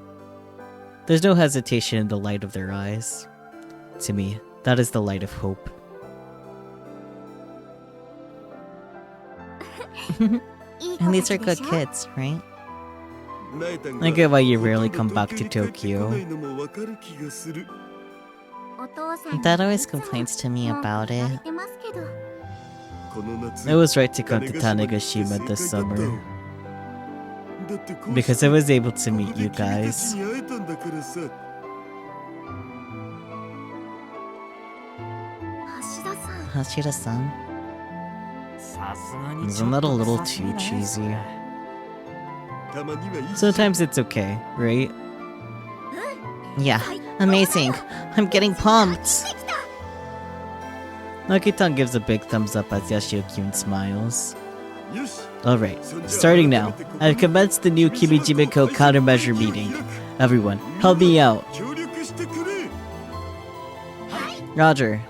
Speaker 1: There's no hesitation in the light of their eyes. To me, that is the light of hope. And these are good kids, right? I get why you rarely come back to Tokyo. Dad always complains to me about it. I was right to come to Tanegashima this summer. Because I was able to meet you guys. Hashira-san? Isn't that a little too cheesy? Sometimes it's okay, right? Yeah, amazing. I'm getting pumped. Nakitan gives a big thumbs up as Yashio-kyun smiles. Alright, starting now. I've commenced the new Kimijima Kou countermeasure meeting. Everyone, help me out. Roger.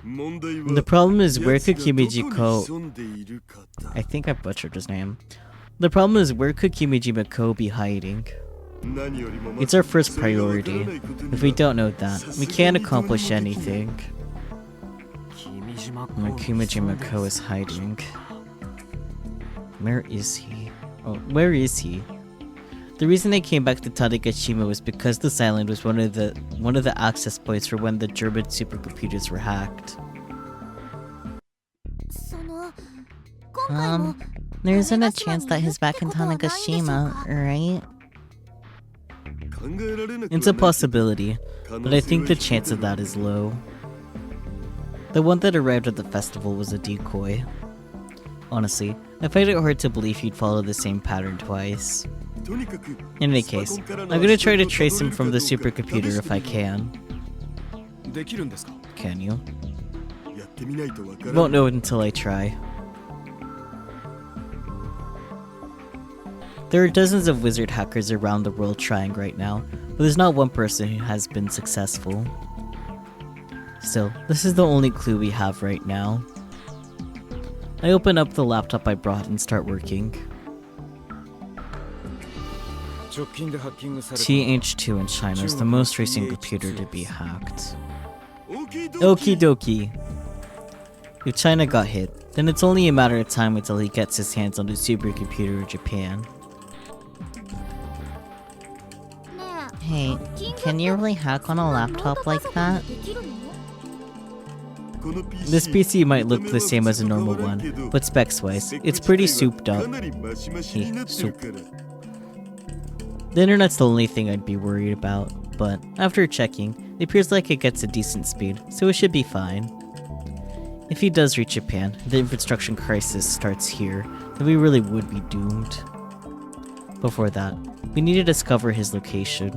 Speaker 1: The problem is where could Kimijima Kou... I think I butchered his name. The problem is where could Kimijima Kou be hiding? It's our first priority. If we don't know that, we can't accomplish anything. Where Kimijima Kou is hiding. Where is he? Oh, where is he? The reason I came back to Tanegashima was because this island was one of the access points for when the German supercomputers were hacked. There isn't a chance that he's back in Tanegashima, right? It's a possibility, but I think the chance of that is low. The one that arrived at the festival was a decoy. Honestly, I find it hard to believe he'd follow the same pattern twice.
Speaker 2: とにかく
Speaker 1: In any case, I'm gonna try to trace him from the supercomputer if I can.
Speaker 2: できるんですか
Speaker 1: Can you?
Speaker 2: やってみないとわからん
Speaker 1: Won't know until I try. There are dozens of wizard hackers around the world trying right now, but there's not one person who has been successful. Still, this is the only clue we have right now. I open up the laptop I brought and start working.
Speaker 2: 直近でハッキングされた
Speaker 1: TH2 in China is the most recent computer to be hacked.
Speaker 2: オーケー
Speaker 1: Okie dokie. If China got hit, then it's only a matter of time until he gets his hands on the supercomputer in Japan. Hey, can you really hack on a laptop like that?
Speaker 2: この
Speaker 1: This PC might look the same as a normal one, but specs-wise, it's pretty souped up.
Speaker 2: かなりマシマシになってるから
Speaker 1: The internet's the only thing I'd be worried about, but after checking, it appears like it gets a decent speed, so it should be fine. If he does reach Japan, the infrastructure crisis starts here, then we really would be doomed. Before that, we need to discover his location.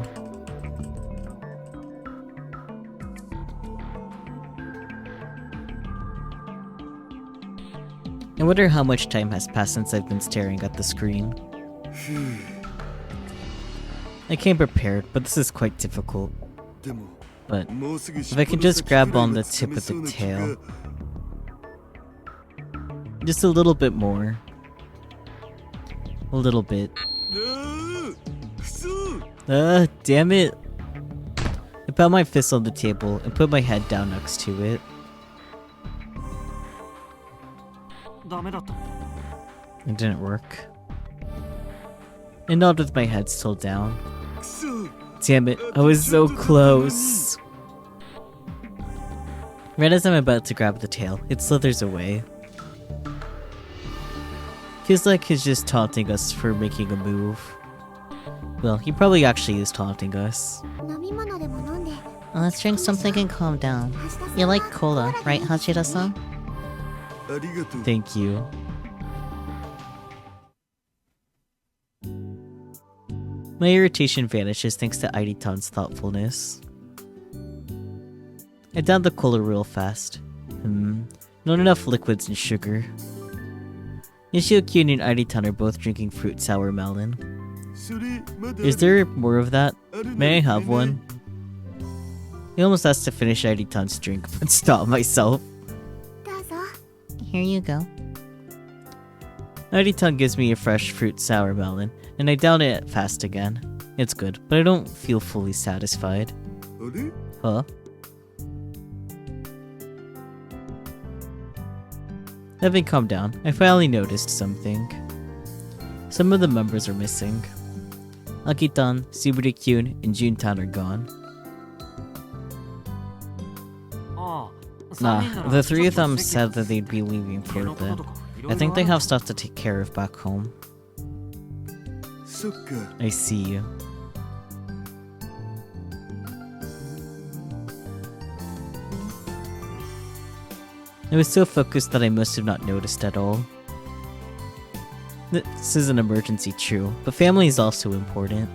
Speaker 1: I wonder how much time has passed since I've been staring at the screen. I came prepared, but this is quite difficult.
Speaker 2: でも
Speaker 1: But
Speaker 2: もうすぐ
Speaker 1: if I can just grab on the tip of the tail, just a little bit more. A little bit.
Speaker 2: くそ
Speaker 1: Damn it. I pound my fist on the table and put my head down next to it.
Speaker 4: ダメだった。
Speaker 1: It didn't work. I nod with my head still down.
Speaker 2: くそ
Speaker 1: Damn it, I was so close. Right as I'm about to grab the tail, it slithers away. Feels like he's just taunting us for making a move. Well, he probably actually is taunting us. Let's drink something and calm down. You like cola, right, Hachida-san?
Speaker 2: ありがとう
Speaker 1: Thank you. My irritation vanishes thanks to Aiditan's thoughtfulness. I downed the cola real fast. Not enough liquids and sugar. Nishio-kyun and Aiditan are both drinking fruit sour melon.
Speaker 2: それまだ
Speaker 1: Is there more of that?
Speaker 2: あるの
Speaker 1: May I have
Speaker 2: ね
Speaker 1: one? I almost asked to finish Aiditan's drink, but stopped myself. Here you go. Aiditan gives me a fresh fruit sour melon, and I down it fast again. It's good, but I don't feel fully satisfied.
Speaker 2: あれ
Speaker 1: Huh? Having calmed down, I finally noticed something. Some of the members are missing. Akitan, Suburi-kyun, and Juntan are gone.
Speaker 4: ああ。
Speaker 1: Nah, the three of them said that they'd be leaving for a bit. I think they have stuff to take care of back home.
Speaker 2: そっか
Speaker 1: I see you. I was so focused that I must have not noticed at all. This is an emergency, true, but family is also important.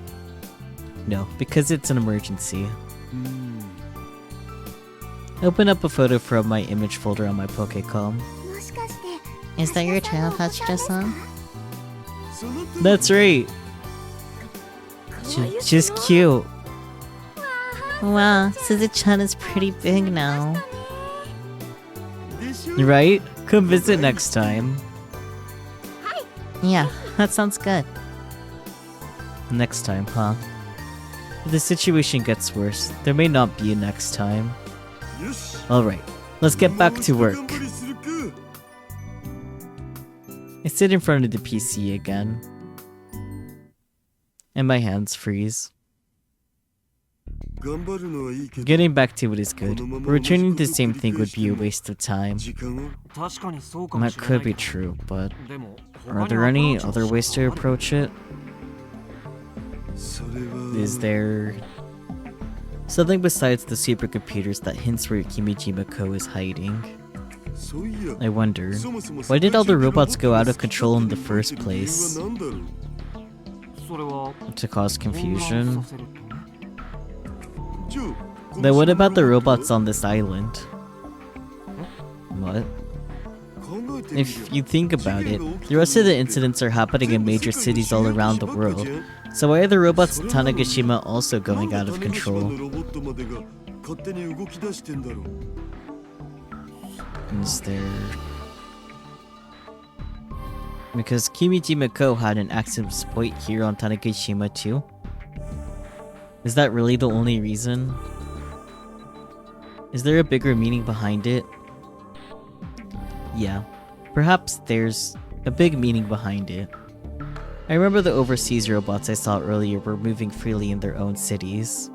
Speaker 1: No, because it's an emergency.
Speaker 2: うーん
Speaker 1: Open up a photo from my image folder on my Pokécom. Is that your child, Hachida-san?
Speaker 2: そのと
Speaker 1: That's right! She's cute. Wow, Suzu-chan is pretty big now.
Speaker 2: でしょ
Speaker 1: Right? Come visit next time. Yeah, that sounds good. Next time, huh? If the situation gets worse, there may not be a next time.
Speaker 2: よし
Speaker 1: Alright, let's get back to
Speaker 2: もう
Speaker 1: work.
Speaker 2: 一頑張りするか
Speaker 1: I sit in front of the PC again. And my hands freeze.
Speaker 2: 頑張るのはいいけど
Speaker 1: Getting back to it is good, but returning to the same thing would be a waste of time.
Speaker 2: 時間を
Speaker 4: 確かにそうかも
Speaker 1: That
Speaker 4: しれない
Speaker 1: could be
Speaker 4: け
Speaker 1: true, but
Speaker 4: ど。でも、
Speaker 1: are there any other ways to approach it?
Speaker 2: それは
Speaker 1: Is there something besides the supercomputers that hints where Kimijima Kou is hiding? I wonder, why did all the robots go out of control in the first place?
Speaker 4: それは
Speaker 1: To cause
Speaker 4: 混乱
Speaker 1: confusion?
Speaker 4: させるとね
Speaker 1: Then what about the robots on this island? What? If you think about it, the rest of the incidents are happening in major cities all around the world. So why are the robots in Tanegashima also going out of control? Is there... Because Kimijima Kou had an access point here on Tanegashima too? Is that really the only reason? Is there a bigger meaning behind it? Yeah, perhaps there's a big meaning behind it. I remember the overseas robots I saw earlier were moving freely in their own cities.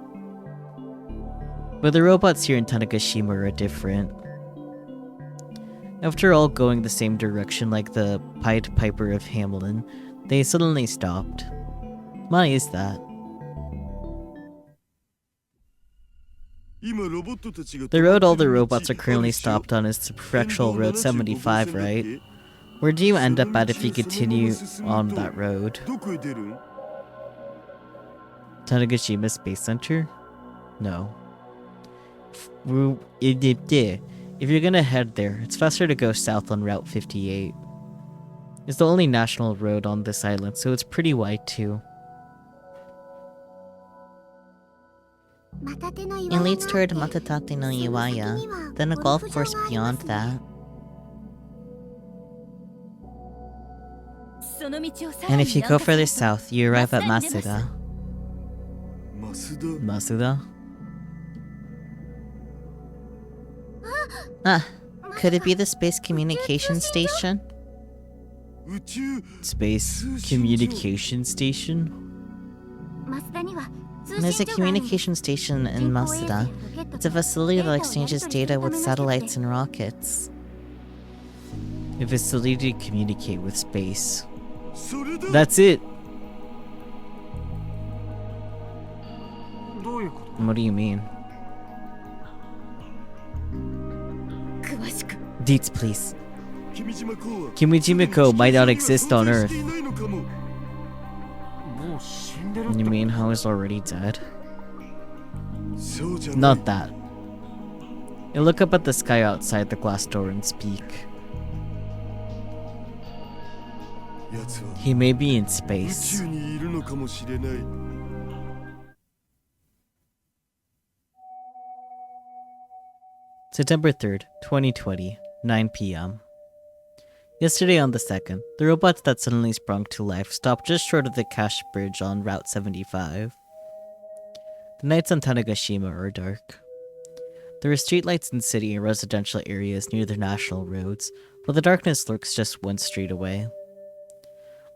Speaker 1: But the robots here in Tanegashima are different. After all going the same direction like the Pied Piper of Hamelin, they suddenly stopped. Why is that? The road all the robots are currently stopped on is the Prefectural Road 75, right? Where do you end up at if you continue on that road? Tanegashima Space Center? No. If you're gonna head there, it's faster to go south on Route 58. It's the only national road on this island, so it's pretty wide too. It leads toward Matatate no Iwaya, then a golf course beyond that. And if you go further south, you arrive at Masuda. Masuda? Ah, could it be the Space Communication Station? Space Communication Station? There's a communication station in Masuda. It's a facility that exchanges data with satellites and rockets. A facility to communicate with space. That's it!
Speaker 4: どういうこと
Speaker 1: What do you mean? Deets, please. Kimijima Kou might not exist on Earth.
Speaker 4: もう死んでる
Speaker 1: You mean how it's already dead? Not that. You look up at the sky outside the glass door and speak. He may be in space. September 3rd, 2020, 9 p.m. Yesterday on the 2nd, the robots that suddenly sprung to life stopped just short of the cash bridge on Route 75. The nights on Tanegashima are dark. There are streetlights in city and residential areas near the national roads, but the darkness lurks just one street away.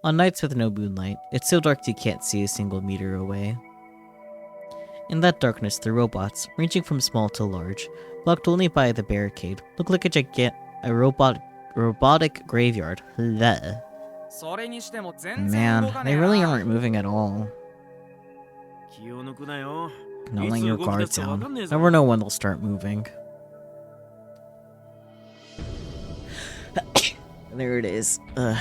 Speaker 1: On nights with no moonlight, it's so dark you can't see a single meter away. In that darkness, the robots, ranging from small to large, blocked only by the barricade, look like a robotic graveyard. Bleh.
Speaker 4: それにしても全然
Speaker 1: Man,
Speaker 4: 動かね
Speaker 1: they
Speaker 4: えな
Speaker 1: really aren't moving at all.
Speaker 2: 気を抜くなよ
Speaker 1: Not
Speaker 2: い
Speaker 1: letting
Speaker 2: つ
Speaker 1: your
Speaker 2: 動き出
Speaker 1: guard
Speaker 2: すかわか
Speaker 1: down.
Speaker 2: んねえぞ
Speaker 1: Never know when they'll start moving. There it is. Ugh.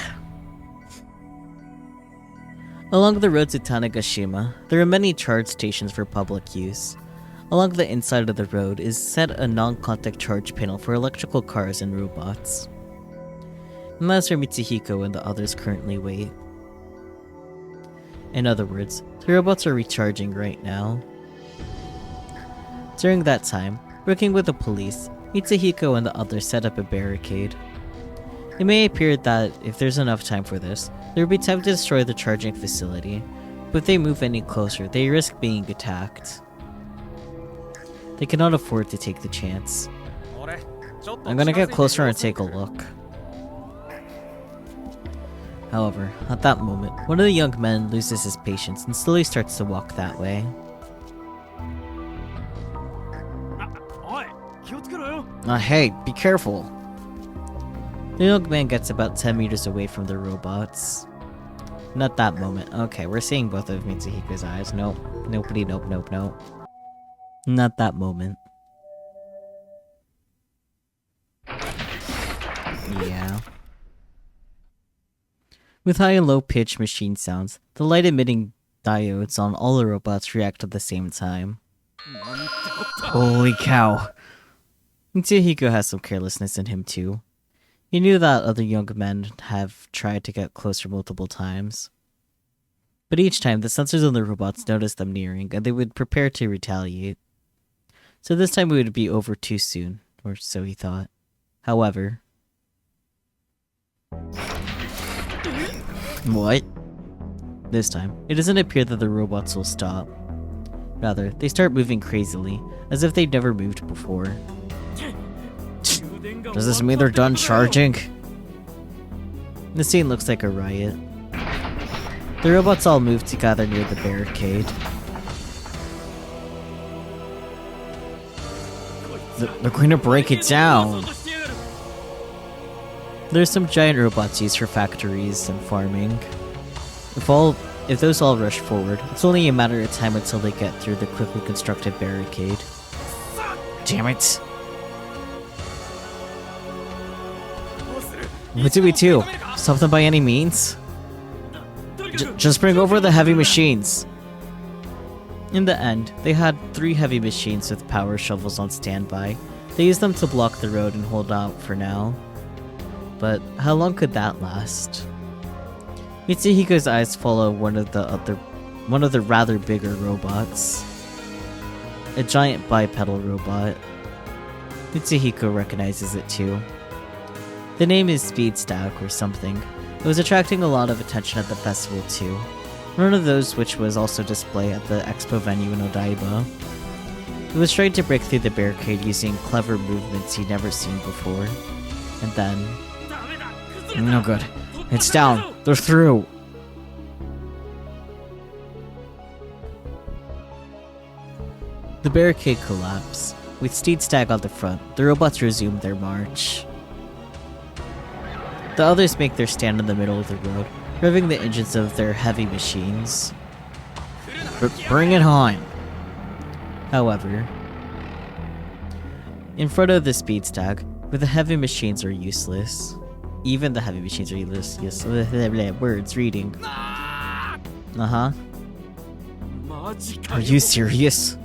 Speaker 1: Along the road to Tanegashima, there are many charge stations for public use. Along the inside of the road is set a non-contact charge panel for electrical cars and robots. And that's where Mitsuhiko and the others currently wait. In other words, the robots are recharging right now. During that time, working with the police, Mitsuhiko and the others set up a barricade. It may appear that if there's enough time for this, there will be time to destroy the charging facility, but if they move any closer, they risk being attacked. They cannot afford to take the chance.
Speaker 4: 俺ちょっと
Speaker 1: I'm gonna get
Speaker 4: 近づいて
Speaker 1: closer
Speaker 4: 様
Speaker 1: and
Speaker 4: 子を
Speaker 1: take a look. However, at that moment, one of the young men loses his patience and slowly starts to walk that way.
Speaker 2: おい気をつけろよ
Speaker 1: Hey, be careful! The young man gets about 10 meters away from the robots. Not that moment. Okay, we're seeing both of Mitsuhiko's eyes. Nope. Nobody, nope, nope, nope. Not that moment. Yeah. With high and low pitch machine sounds, the light emitting diodes on all the robots react at the same time. Holy cow. Mitsuhiko has some carelessness in him too. He knew that other young men have tried to get closer multiple times. But each time, the sensors on the robots noticed them nearing, and they would prepare to retaliate. So this time it would be over too soon, or so he thought. However... What? This time, it doesn't appear that the robots will stop. Rather, they start moving crazily, as if they'd never moved before. Does this mean they're done charging? The scene looks like a riot. The robots all move to gather near the barricade. They're going to break it down! There's some giant robots used for factories and farming. If those all rush forward, it's only a matter of time until they get through the quickly constructed barricade. Damn it! What do we do? Stop them by any means? Just bring over the heavy machines! In the end, they had 3 heavy machines with power shovels on standby. They used them to block the road and hold out for now. But how long could that last? Mitsuhiko's eyes follow one of the rather bigger robots. A giant bipedal robot. Mitsuhiko recognizes it too. The name is Speed Stack or something. It was attracting a lot of attention at the festival too. One of those which was also displayed at the expo venue in Odaiba. It was trying to break through the barricade using clever movements he'd never seen before. And then... No good. It's down. They're through. The barricade collapsed. With Steed Stag on the front, the robots resumed their march. The others make their stand in the middle of the road, revving the engines of their heavy machines. Bring it on! However, in front of the Speed Stag, where the heavy machines are useless. Even the heavy machines are useless. Words reading. Uh-huh. Are you serious?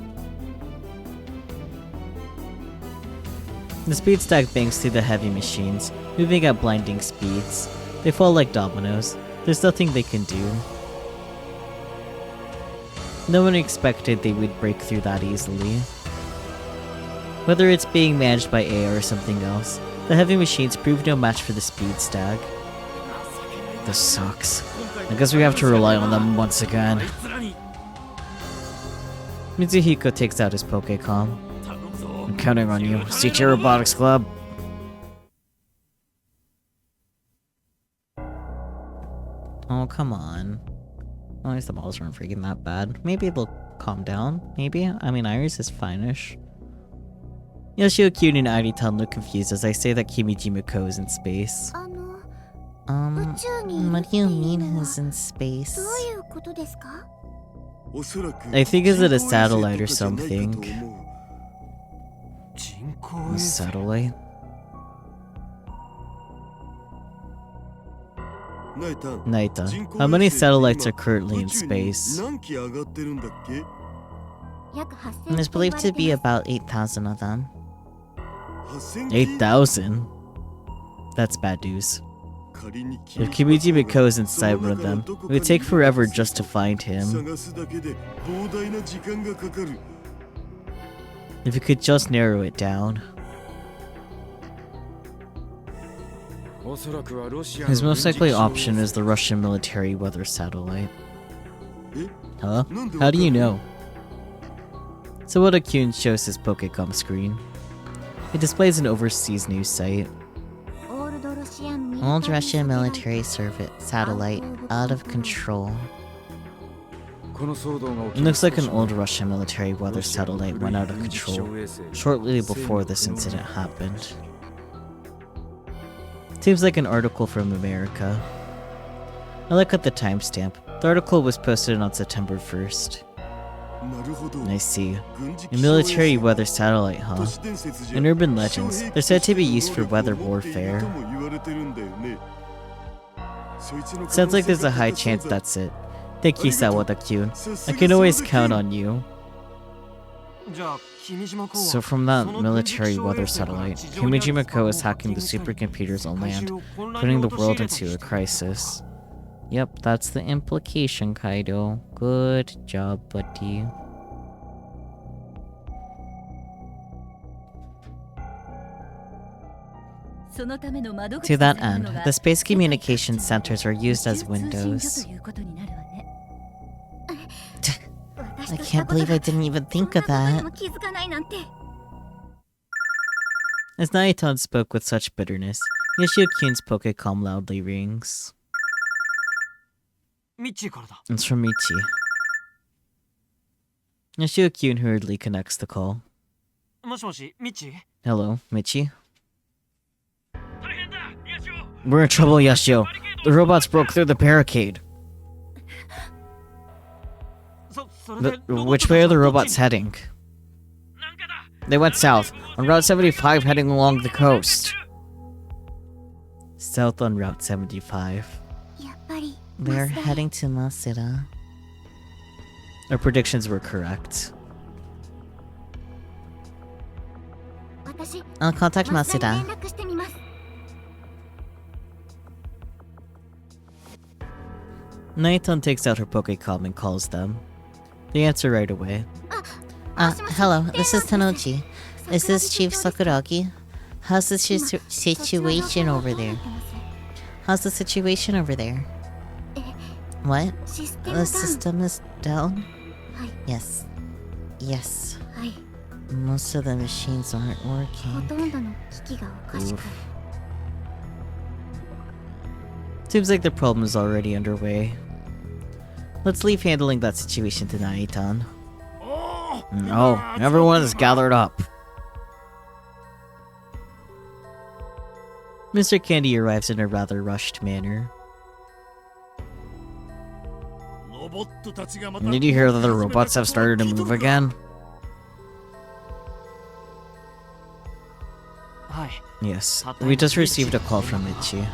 Speaker 1: The Speed Stag bangs through the heavy machines, moving at blinding speeds. They fall like dominoes. There's nothing they can do. No one expected they would break through that easily. Whether it's being managed by AI or something else, the heavy machines proved no match for the Speed Stag. This sucks. I guess we have to rely on them once again. Mitsuhiko takes out his Pokécom. I'm counting on you. CT Robotics Club. Oh, come on. At least the balls weren't freaking that bad. Maybe they'll calm down. Maybe? I mean, Iris is fine-ish. Yoshio, Kyun, and Aritan look confused as I say that Kimijima Ko is in space. What do you mean he's in space? I think is it a satellite or something? A satellite? Naita, how many satellites are currently in space? There's believed to be about 8,000 of them. 8,000? That's bad news. If Kimijima Ko is inside one of them, it would take forever just to find him. If you could just narrow it down. His most likely option is the Russian military weather satellite. Huh? How do you know? Sawada Kyun shows his Pokécom screen. It displays an overseas news site. Old Russian military satellite out of control. It looks like an old Russian military weather satellite went out of control shortly before this incident happened. Seems like an article from America. I look at the timestamp. The article was posted on September 1st. I see. A military weather satellite, huh? In urban legends, they're said to be used for weather warfare. Sounds like there's a high chance that's it. Thank you, Sawada-kyun. I can always count on you. So from that military weather satellite, Kimijima Kou is hacking the supercomputers on land, putting the world into a crisis. Yep, that's the implication, Kaido. Good job, buddy. To that end, the space communication centers are used as windows. I can't believe I didn't even think of that. As Naiton spoke with such bitterness, Yoshio-kyun's Pokécom loudly rings. It's from Michi. Yoshio-kyun hurriedly connects the call. Hello, Michi? We're in trouble, Yoshio. The robots broke through the barricade. Which way are the robots heading? They went south, on Route 75 heading along the coast. South on Route 75. They're heading to Maseda. Our predictions were correct. I'll contact Maseda. Naiton takes out her Pokécom and calls them. They answer right away. Hello, this is Tanochi. Is this Chief Sakuragi? How's the situation over there? How's the situation over there? What? The system is down? Yes. Yes. Most of the machines aren't working. Oof. Seems like the problem is already underway. Let's leave handling that situation to Naiton. No, everyone is gathered up. Mr. Candy arrives in a rather rushed manner. Did you hear that the robots have started to move again? Yes, we just received a call from Michi.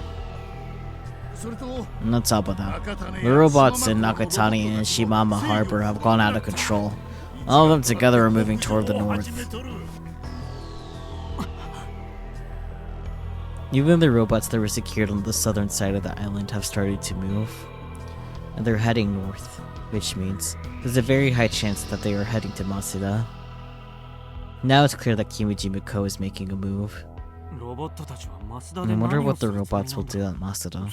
Speaker 1: On top of that, the robots in Nakatani and Shimama Harbor have gone out of control. All of them together are moving toward the north. Even the robots that were secured on the southern side of the island have started to move. And they're heading north, which means there's a very high chance that they are heading to Maseda. Now it's clear that Kimijima Kou is making a move. I wonder what the robots will do at Maseda.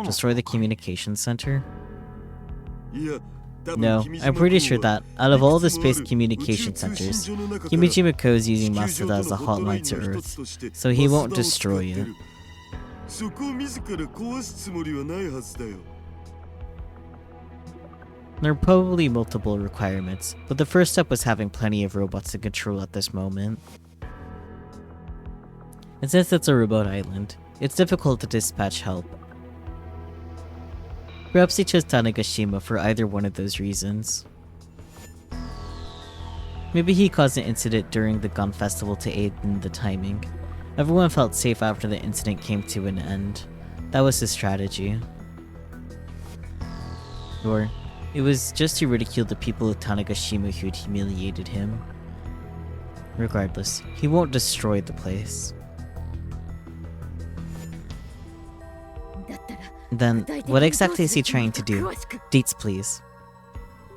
Speaker 1: Destroy the communication center? No, I'm pretty sure that, out of all the space communication centers, Kimijima Kou is using Maseda as a hotline to Earth, so he won't destroy it. There are probably multiple requirements, but the first step was having plenty of robots to control at this moment. And since it's a remote island, it's difficult to dispatch help. Perhaps he chose Tanegashima for either one of those reasons. Maybe he caused an incident during the Gun Festival to aid in the timing. Everyone felt safe after the incident came to an end. That was his strategy. Or it was just to ridicule the people of Tanegashima who'd humiliated him. Regardless, he won't destroy the place. Then, what exactly is he trying to do? Dates, please.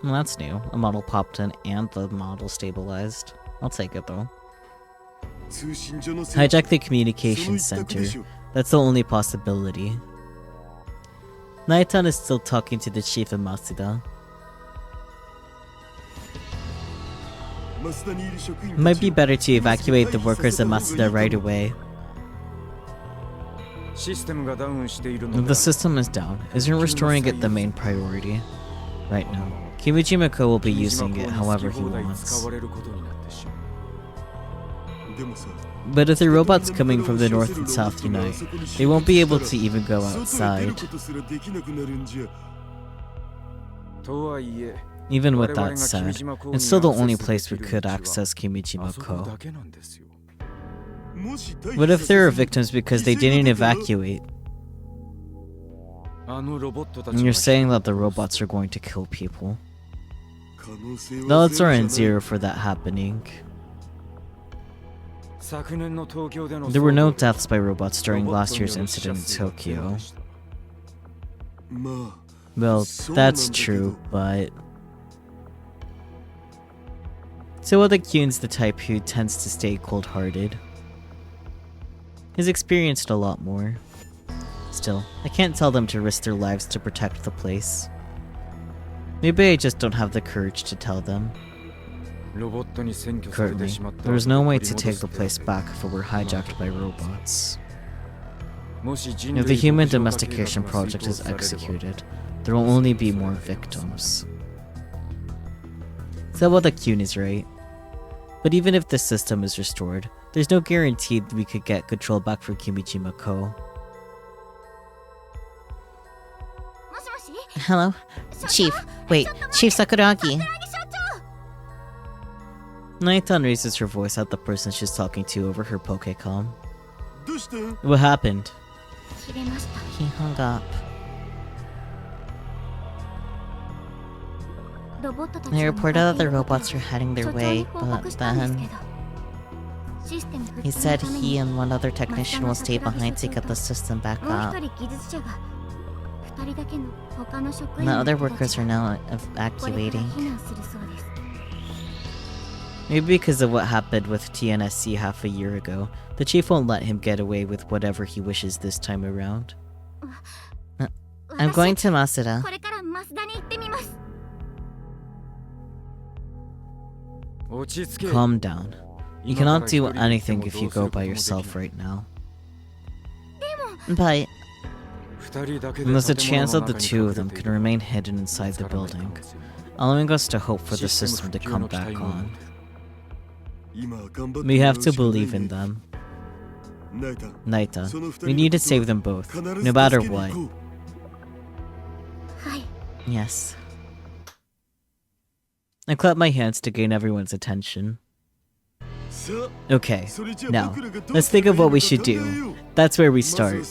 Speaker 1: Well, that's new. A model popped in and the model stabilized. I'll take it though. Hijack the communications center. That's the only possibility. Naiton is still talking to the chief of Maseda. It might be better to evacuate the workers of Maseda right away. The system is down. Isn't restoring it the main priority? Right now, Kimijima Kou will be using it however he wants. But if the robots coming from the north and south unite, they won't be able to even go outside. Even with that said, it's still the only place we could access Kimijima Kou. What if there are victims because they didn't evacuate? And you're saying that the robots are going to kill people. The odds are in zero for that happening. There were no deaths by robots during last year's incident in Tokyo. Well, that's true, but... Sawada Kyun's the type who tends to stay cold-hearted. He's experienced a lot more. Still, I can't tell them to risk their lives to protect the place. Maybe I just don't have the courage to tell them. Currently, there is no way to take the place back if it were hijacked by robots. If the human domestication project is executed, there will only be more victims. Sawada Kyun is right. But even if this system is restored, there's no guarantee that we could get control back for Kimijima Kou. Hello? Chief, wait, Chief Sakuragi. Naitan raises her voice at the person she's talking to over her Pokécom. What happened? He hung up. They reported that the robots were heading their way, but then... He said he and one other technician will stay behind to get the system back up. The other workers are now evacuating. Maybe because of what happened with TNSC half a year ago, the chief won't let him get away with whatever he wishes this time around. I'm going to Masuda. Calm down. You cannot do anything if you go by yourself right now. But... there's a chance that the two of them can remain hidden inside the building, allowing us to hope for the system to come back on. We have to believe in them. Naita, we need to save them both, no matter what. Yes. I clap my hands to gain everyone's attention. Okay, now, let's think of what we should do. That's where we start.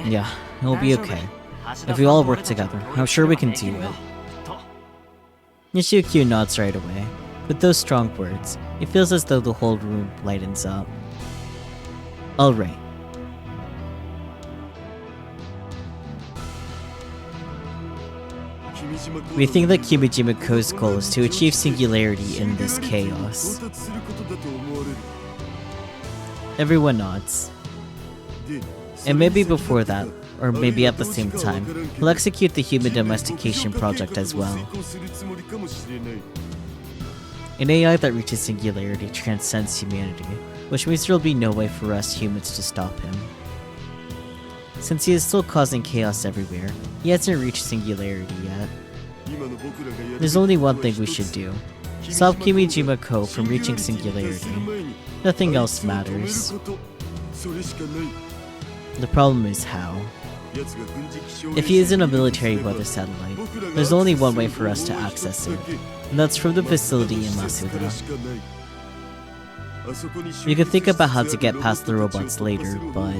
Speaker 1: Yeah, it'll be okay. If we all work together, I'm sure we can do it. Nishio nods right away. With those strong words, it feels as though the whole room lightens up. Alright. We think that Kimijima Kou's goal is to achieve singularity in this chaos. Everyone nods. And maybe before that, or maybe at the same time, he'll execute the human domestication project as well. An AI that reaches singularity transcends humanity, which means there will be no way for us humans to stop him. Since he is still causing chaos everywhere, he hasn't reached singularity yet. There's only one thing we should do. Stop Kimijima Kou from reaching singularity. Nothing else matters. The problem is how. If he is in a military weather satellite, there's only one way for us to access it, and that's from the facility in Masuda. We could think about how to get past the robots later, but...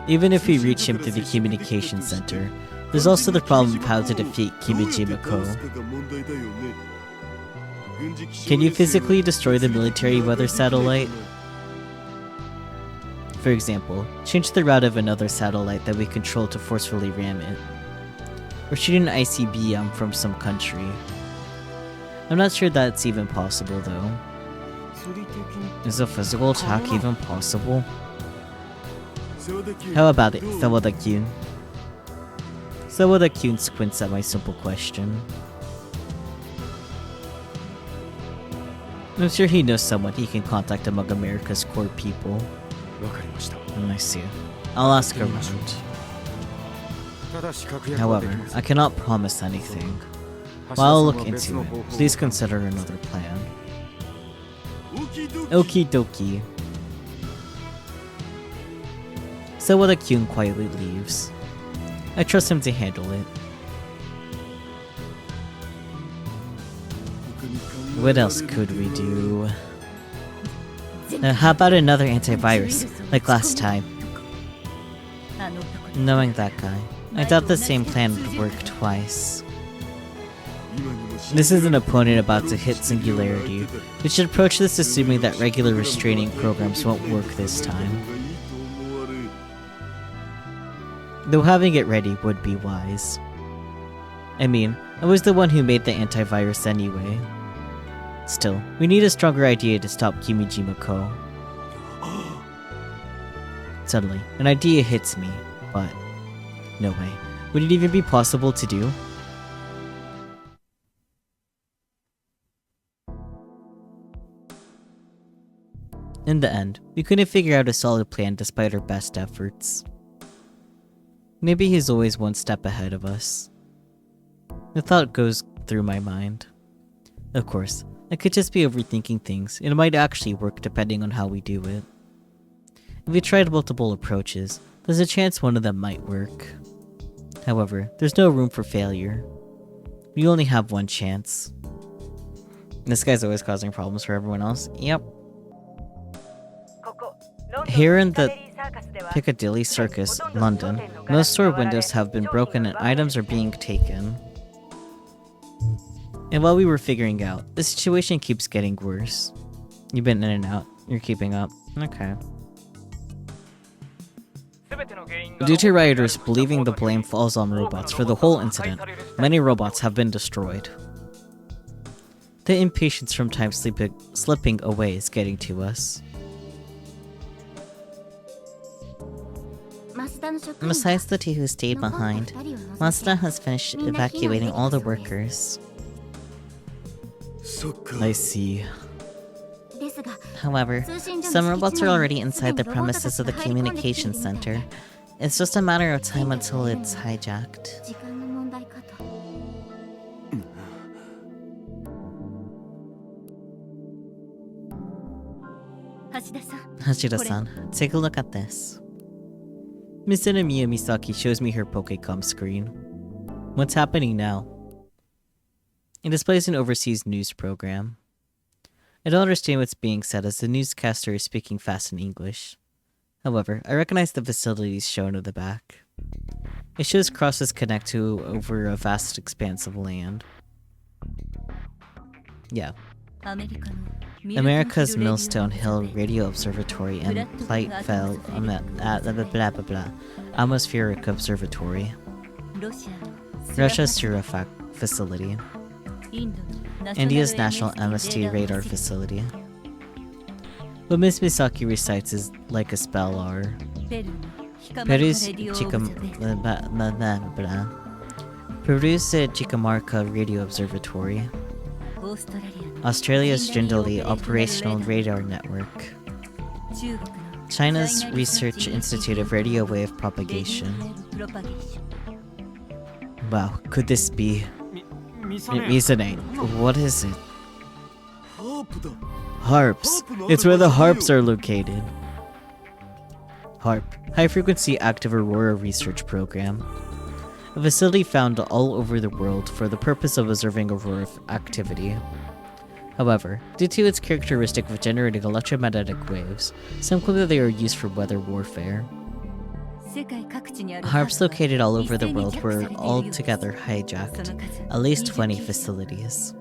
Speaker 1: even if we reach him through the communication center, there's also the problem of how to defeat Kimijima Kou. Can you physically destroy the military weather satellite? For example, change the route of another satellite that we control to forcefully ram it. Or shoot an ICBM from some country. I'm not sure that's even possible though. Is a physical attack even possible? How about it, Sawada Kyun? Sawada Kyun squints at my simple question. I'm sure he knows someone he can contact among America's core people. I see. I'll ask around. However, I cannot promise anything. While I'll look into it, please consider another plan. Okie dokie. Sawada Kyun quietly leaves. I trust him to handle it. What else could we do? How about another antivirus, like last time? Knowing that guy, I doubt the same plan would work twice. This is an opponent about to hit Singularity. We should approach this assuming that regular restraining programs won't work this time. Though having it ready would be wise. I mean, I was the one who made the antivirus anyway. Still, we need a stronger idea to stop Kimijima Kou. Suddenly, an idea hits me, but no way. Would it even be possible to do? In the end, we couldn't figure out a solid plan despite our best efforts. Maybe he's always one step ahead of us. The thought goes through my mind. Of course, I could just be overthinking things, and it might actually work depending on how we do it. If we tried multiple approaches, there's a chance one of them might work. However, there's no room for failure. We only have one chance. This guy's always causing problems for everyone else. Yep. Here in the Piccadilly Circus, London, most store windows have been broken and items are being taken. And while we were figuring out, the situation keeps getting worse. You've been in and out. You're keeping up. Okay. Due to rioters believing the blame falls on robots for the whole incident, many robots have been destroyed. The impatience from time slipping away is getting to us. Besides the two who stayed behind, Mazda has finished evacuating all the workers. I see. However, some robots are already inside the premises of the communication center. It's just a matter of time until it's hijacked. Hashida-san, take a look at this. Miss Inamiya Misaki shows me her Pokecom screen. What's happening now? It displays an overseas news program. I don't understand what's being said as the newscaster is speaking fast in English. However, I recognize the facilities shown at the back. It shows crosses connect to over a vast expanse of land. Yeah. America's Millstone Hill Radio Observatory and Plightfell Atmospheric Observatory. Russia's Surafak Facility. India's National Amnesty Radar Facility. What Miss Misaki recites is like a spell are Peru's Chikamarka Radio Observatory. Australia's Jindali Operational Radar Network. China's Research Institute of Radio Wave Propagation. Wow, could this be? Mizane, what is it? Harps! It's where the harps are located. HARP, High Frequency Active Aurora Research Program. A facility found all over the world for the purpose of observing aurora activity. However, due to its characteristic of generating electromagnetic waves, some claim that they are used for weather warfare. HARPs located all over the world were altogether hijacked, at least 20 facilities.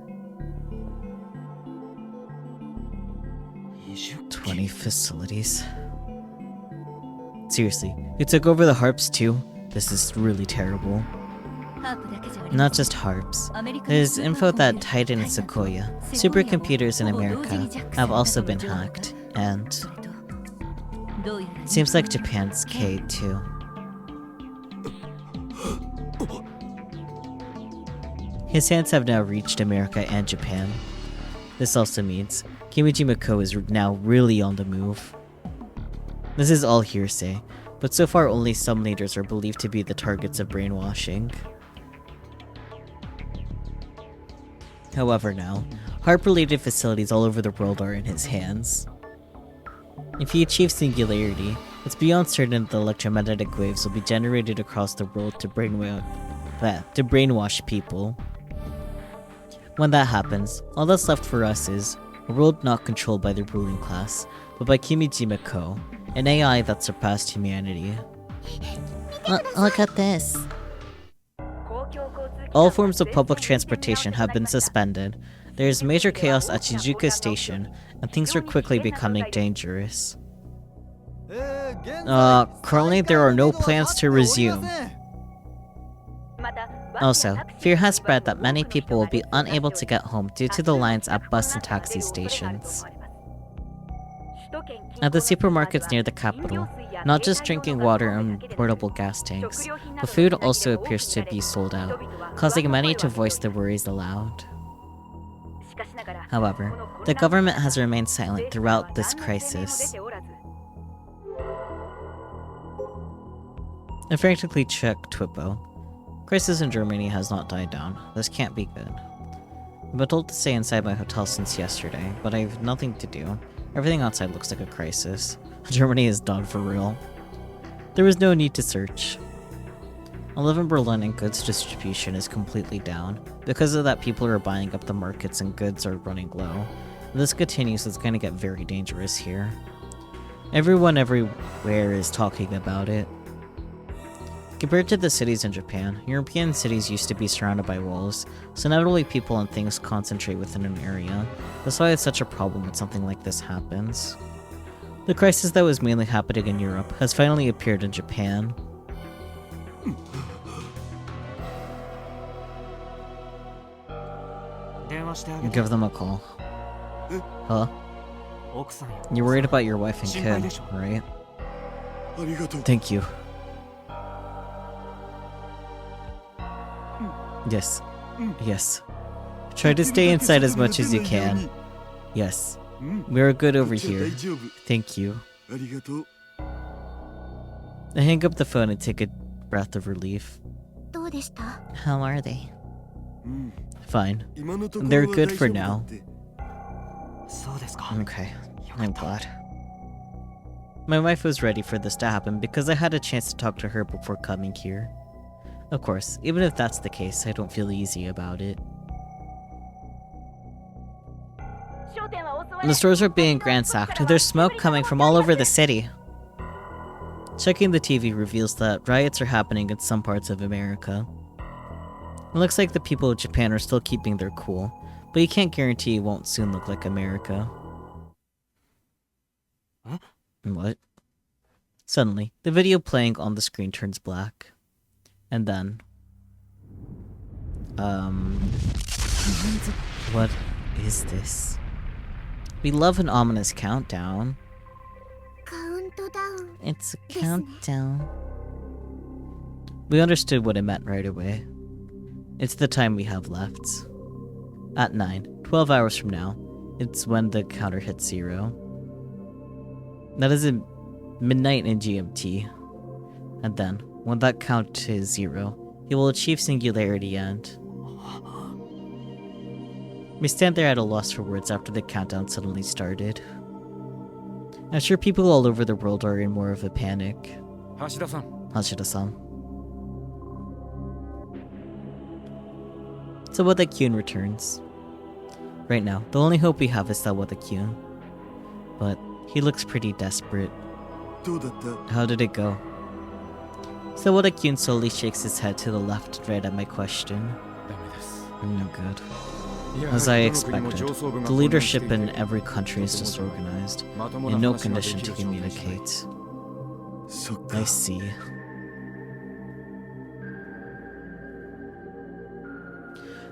Speaker 1: 20 facilities. Seriously, you took over the HARPs too? This is really terrible. Not just HARPs. There's info that Titan and Sequoia, supercomputers in America, have also been hacked, and seems like Japan's K too. His hands have now reached America and Japan. This also means Kimijima Kou is now really on the move. This is all hearsay, but so far only some leaders are believed to be the targets of brainwashing. However now, HARP-related facilities all over the world are in his hands. If he achieves singularity, It's beyond certain that the electromagnetic waves will be generated across the world to brainwash people. When that happens, all that's left for us is a world not controlled by the ruling class, but by Kimijima Ko, an AI that surpassed humanity. Look at this. All forms of public transportation have been suspended. There is major chaos at Shinjuku Station, and things are quickly becoming dangerous. Currently there are no plans to resume. Also, fear has spread that many people will be unable to get home due to the lines at bus and taxi stations. At the supermarkets near the capital, not just drinking water and portable gas tanks, but food also appears to be sold out, causing many to voice their worries aloud. However, the government has remained silent throughout this crisis. I frantically checked Twipo. Crisis in Germany has not died down. This can't be good. I've been told to stay inside my hotel since yesterday, but I have nothing to do. Everything outside looks like a crisis. Germany is done for real. There was no need to search. I live in Berlin and goods distribution is completely down. Because of that, people are buying up the markets and goods are running low. If this continues, it's gonna get very dangerous here. Everyone everywhere is talking about it. Compared to the cities in Japan, European cities used to be surrounded by walls, so not only people and things concentrate within an area. That's why it's such a problem when something like this happens. The crisis that was mainly happening in Europe has finally appeared in Japan. Give them a call. Huh? You're worried about your wife and kid, right? Thank you. Yes. Yes. Try to stay inside as much as you can. Yes. We are good over here. Thank you. I hang up the phone and take a breath of relief. How are they? Fine. They're good for now. Okay. I'm glad. My wife was ready for this to happen because I had a chance to talk to her before coming here. Of course, even if that's the case, I don't feel easy about it. The stores are being ransacked. There's smoke coming from all over the city. Checking the TV reveals that riots are happening in some parts of America. It looks like the people of Japan are still keeping their cool, but you can't guarantee it won't soon look like America.
Speaker 4: Huh?
Speaker 1: What? Suddenly, the video playing on the screen turns black. And then... What is this? We love an ominous countdown. It's a countdown. We understood what it meant right away. It's the time we have left. At 9, 12 hours from now, it's when the counter hits 0. That is at midnight in GMT. And then, when that count is 0, he will achieve singularity and... We stand there at a loss for words after the countdown suddenly started. I'm sure people all over the world are in more of a panic.
Speaker 4: Hashida-san.
Speaker 1: Hashida-san. Sawada-kyun returns. Right now, the only hope we have is Sawada-kyun. But he looks pretty desperate. How did it go? Sawada-kyun slowly shakes his head to the left and right at my question. I'm no good. As I expected, the leadership in every country is disorganized, in no condition to communicate. I see.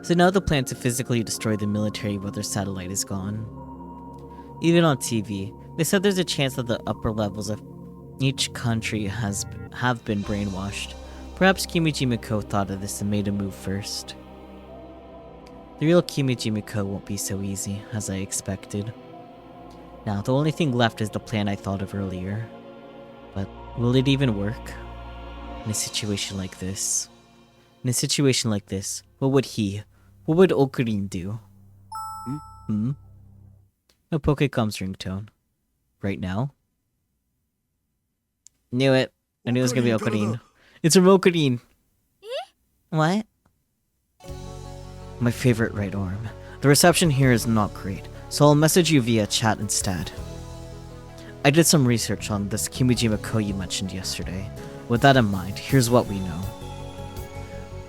Speaker 1: So now the plan to physically destroy the military weather satellite is gone. Even on TV, they said there's a chance that the upper levels of each country have been brainwashed. Perhaps Kimijima Ko thought of this and made a move first. The real Kimijima Ko won't be so easy, as I expected. Now, the only thing left is the plan I thought of earlier. But will it even work? In a situation like this? In a situation like this, what would Okurin do? A Pokecom's ringtone. Right now? Knew it. I knew it was gonna be Okarin. It's from Okarin. What? My favorite right arm. The reception here is not great, so I'll message you via chat instead. I did some research on this Kimijima Kou you mentioned yesterday. With that in mind, here's what we know.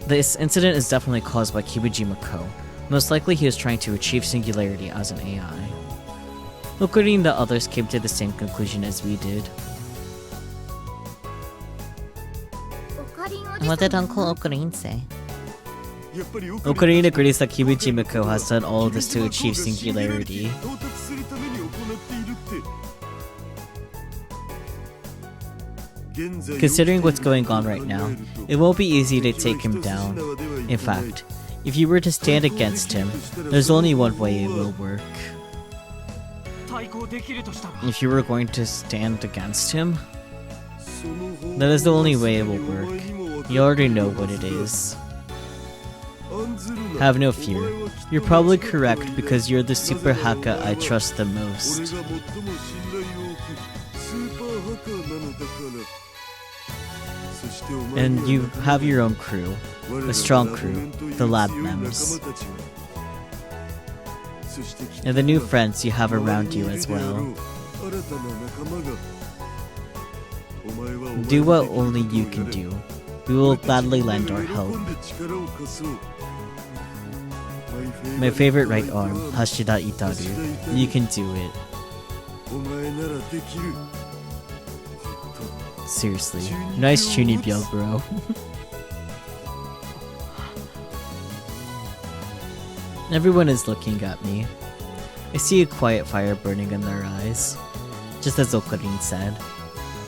Speaker 1: This incident is definitely caused by Kimijima Kou. Most likely he was trying to achieve singularity as an AI. Okarin and the others came to the same conclusion as we did. What did Uncle Okarin say? Okarin agrees that Kimijima Kou has done all of this to achieve singularity. Considering what's going on right now, it won't be easy to take him down. In fact, if you were to stand against him, there's only one way it will work. If you were going to stand against him, that is the only way it will work. You already know what it is. Have no fear. You're probably correct because you're the super haka I trust the most. And you have your own crew, a strong crew, the lab members. And the new friends you have around you as well. Do what only you can do. We will gladly lend our help. My favorite right arm, Hashida Itaru. You can do it. Seriously, nice chunibyo, bro. Everyone is looking at me. I see a quiet fire burning in their eyes. Just as Okarin said,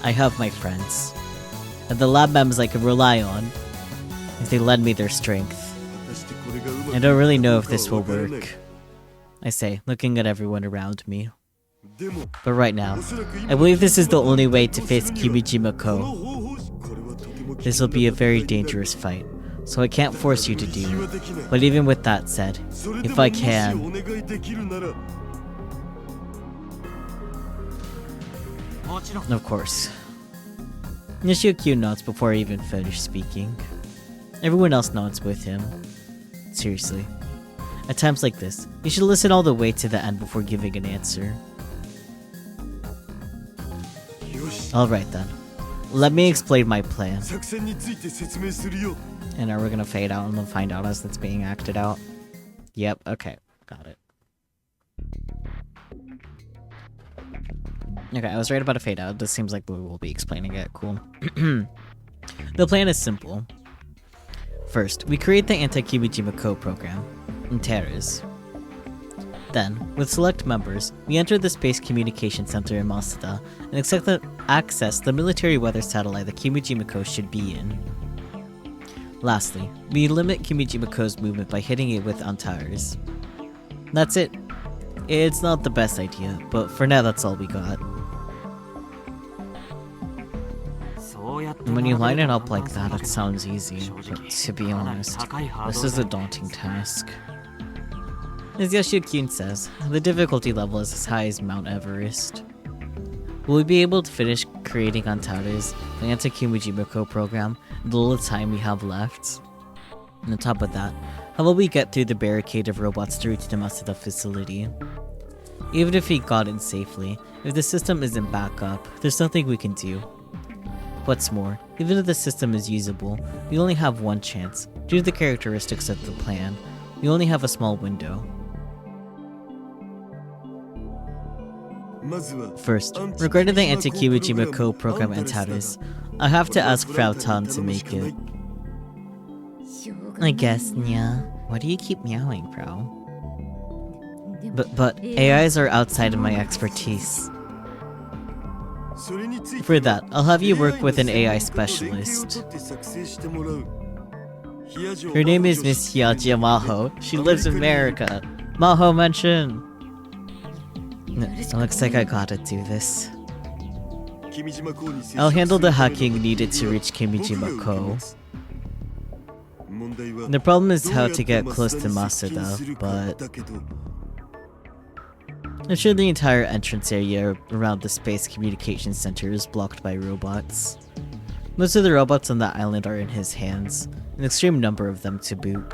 Speaker 1: I have my friends. And the lab members I can rely on, if they lend me their strength. I don't really know if this will work, I say, looking at everyone around me. But right now, I believe this is the only way to face Kimijima Kou. This will be a very dangerous fight, so I can't force you to do it. But even with that said, if I can... Of course. Nishio nods before I even finish speaking. Everyone else nods with him. Seriously. At times like this, you should listen all the way to the end before giving an answer. Alright then. Let me explain my plan. And are we gonna fade out and then find out as it's being acted out? Yep, okay. Got it. Okay, I was right about a fade out. This seems like we will be explaining it. Cool. The plan is simple. First, we create the anti-Kimijima Kou program, Antares. Then, with select members, we enter the Space Communication Center in Masada and access the military weather satellite that Kimijima Kou should be in. Lastly, we limit Kimijima Kou's movement by hitting it with Antares. That's it. It's not the best idea, but for now that's all we got. When you line it up like that, it sounds easy, but to be honest, this is a daunting task. As Yoshio-kun says, the difficulty level is as high as Mount Everest. Will we be able to finish creating Antares, the anti-Kimijima Kou program, in the little time we have left? And on top of that, how will we get through the barricade of robots to reach the Masada facility? Even if we got in safely, if the system isn't back up, there's nothing we can do. What's more, even if the system is usable, we only have one chance. Due to the characteristics of the plan, we only have a small window. First, regarding the anti-Kimijima Kou program Antares, I have to ask Frau Tan to make it. I guess, yeah. Why do you keep meowing, Frau? But AIs are outside of my expertise. For that, I'll have you work with an AI specialist. Her name is Miss Hiyaji Maho. She lives in America. Maho mention! It looks like I gotta do this. I'll handle the hacking needed to reach Kimijima Kou. The problem is how to get close to Masada, but... I'm sure the entire entrance area around the Space Communications Center is blocked by robots. Most of the robots on the island are in his hands, an extreme number of them to boot.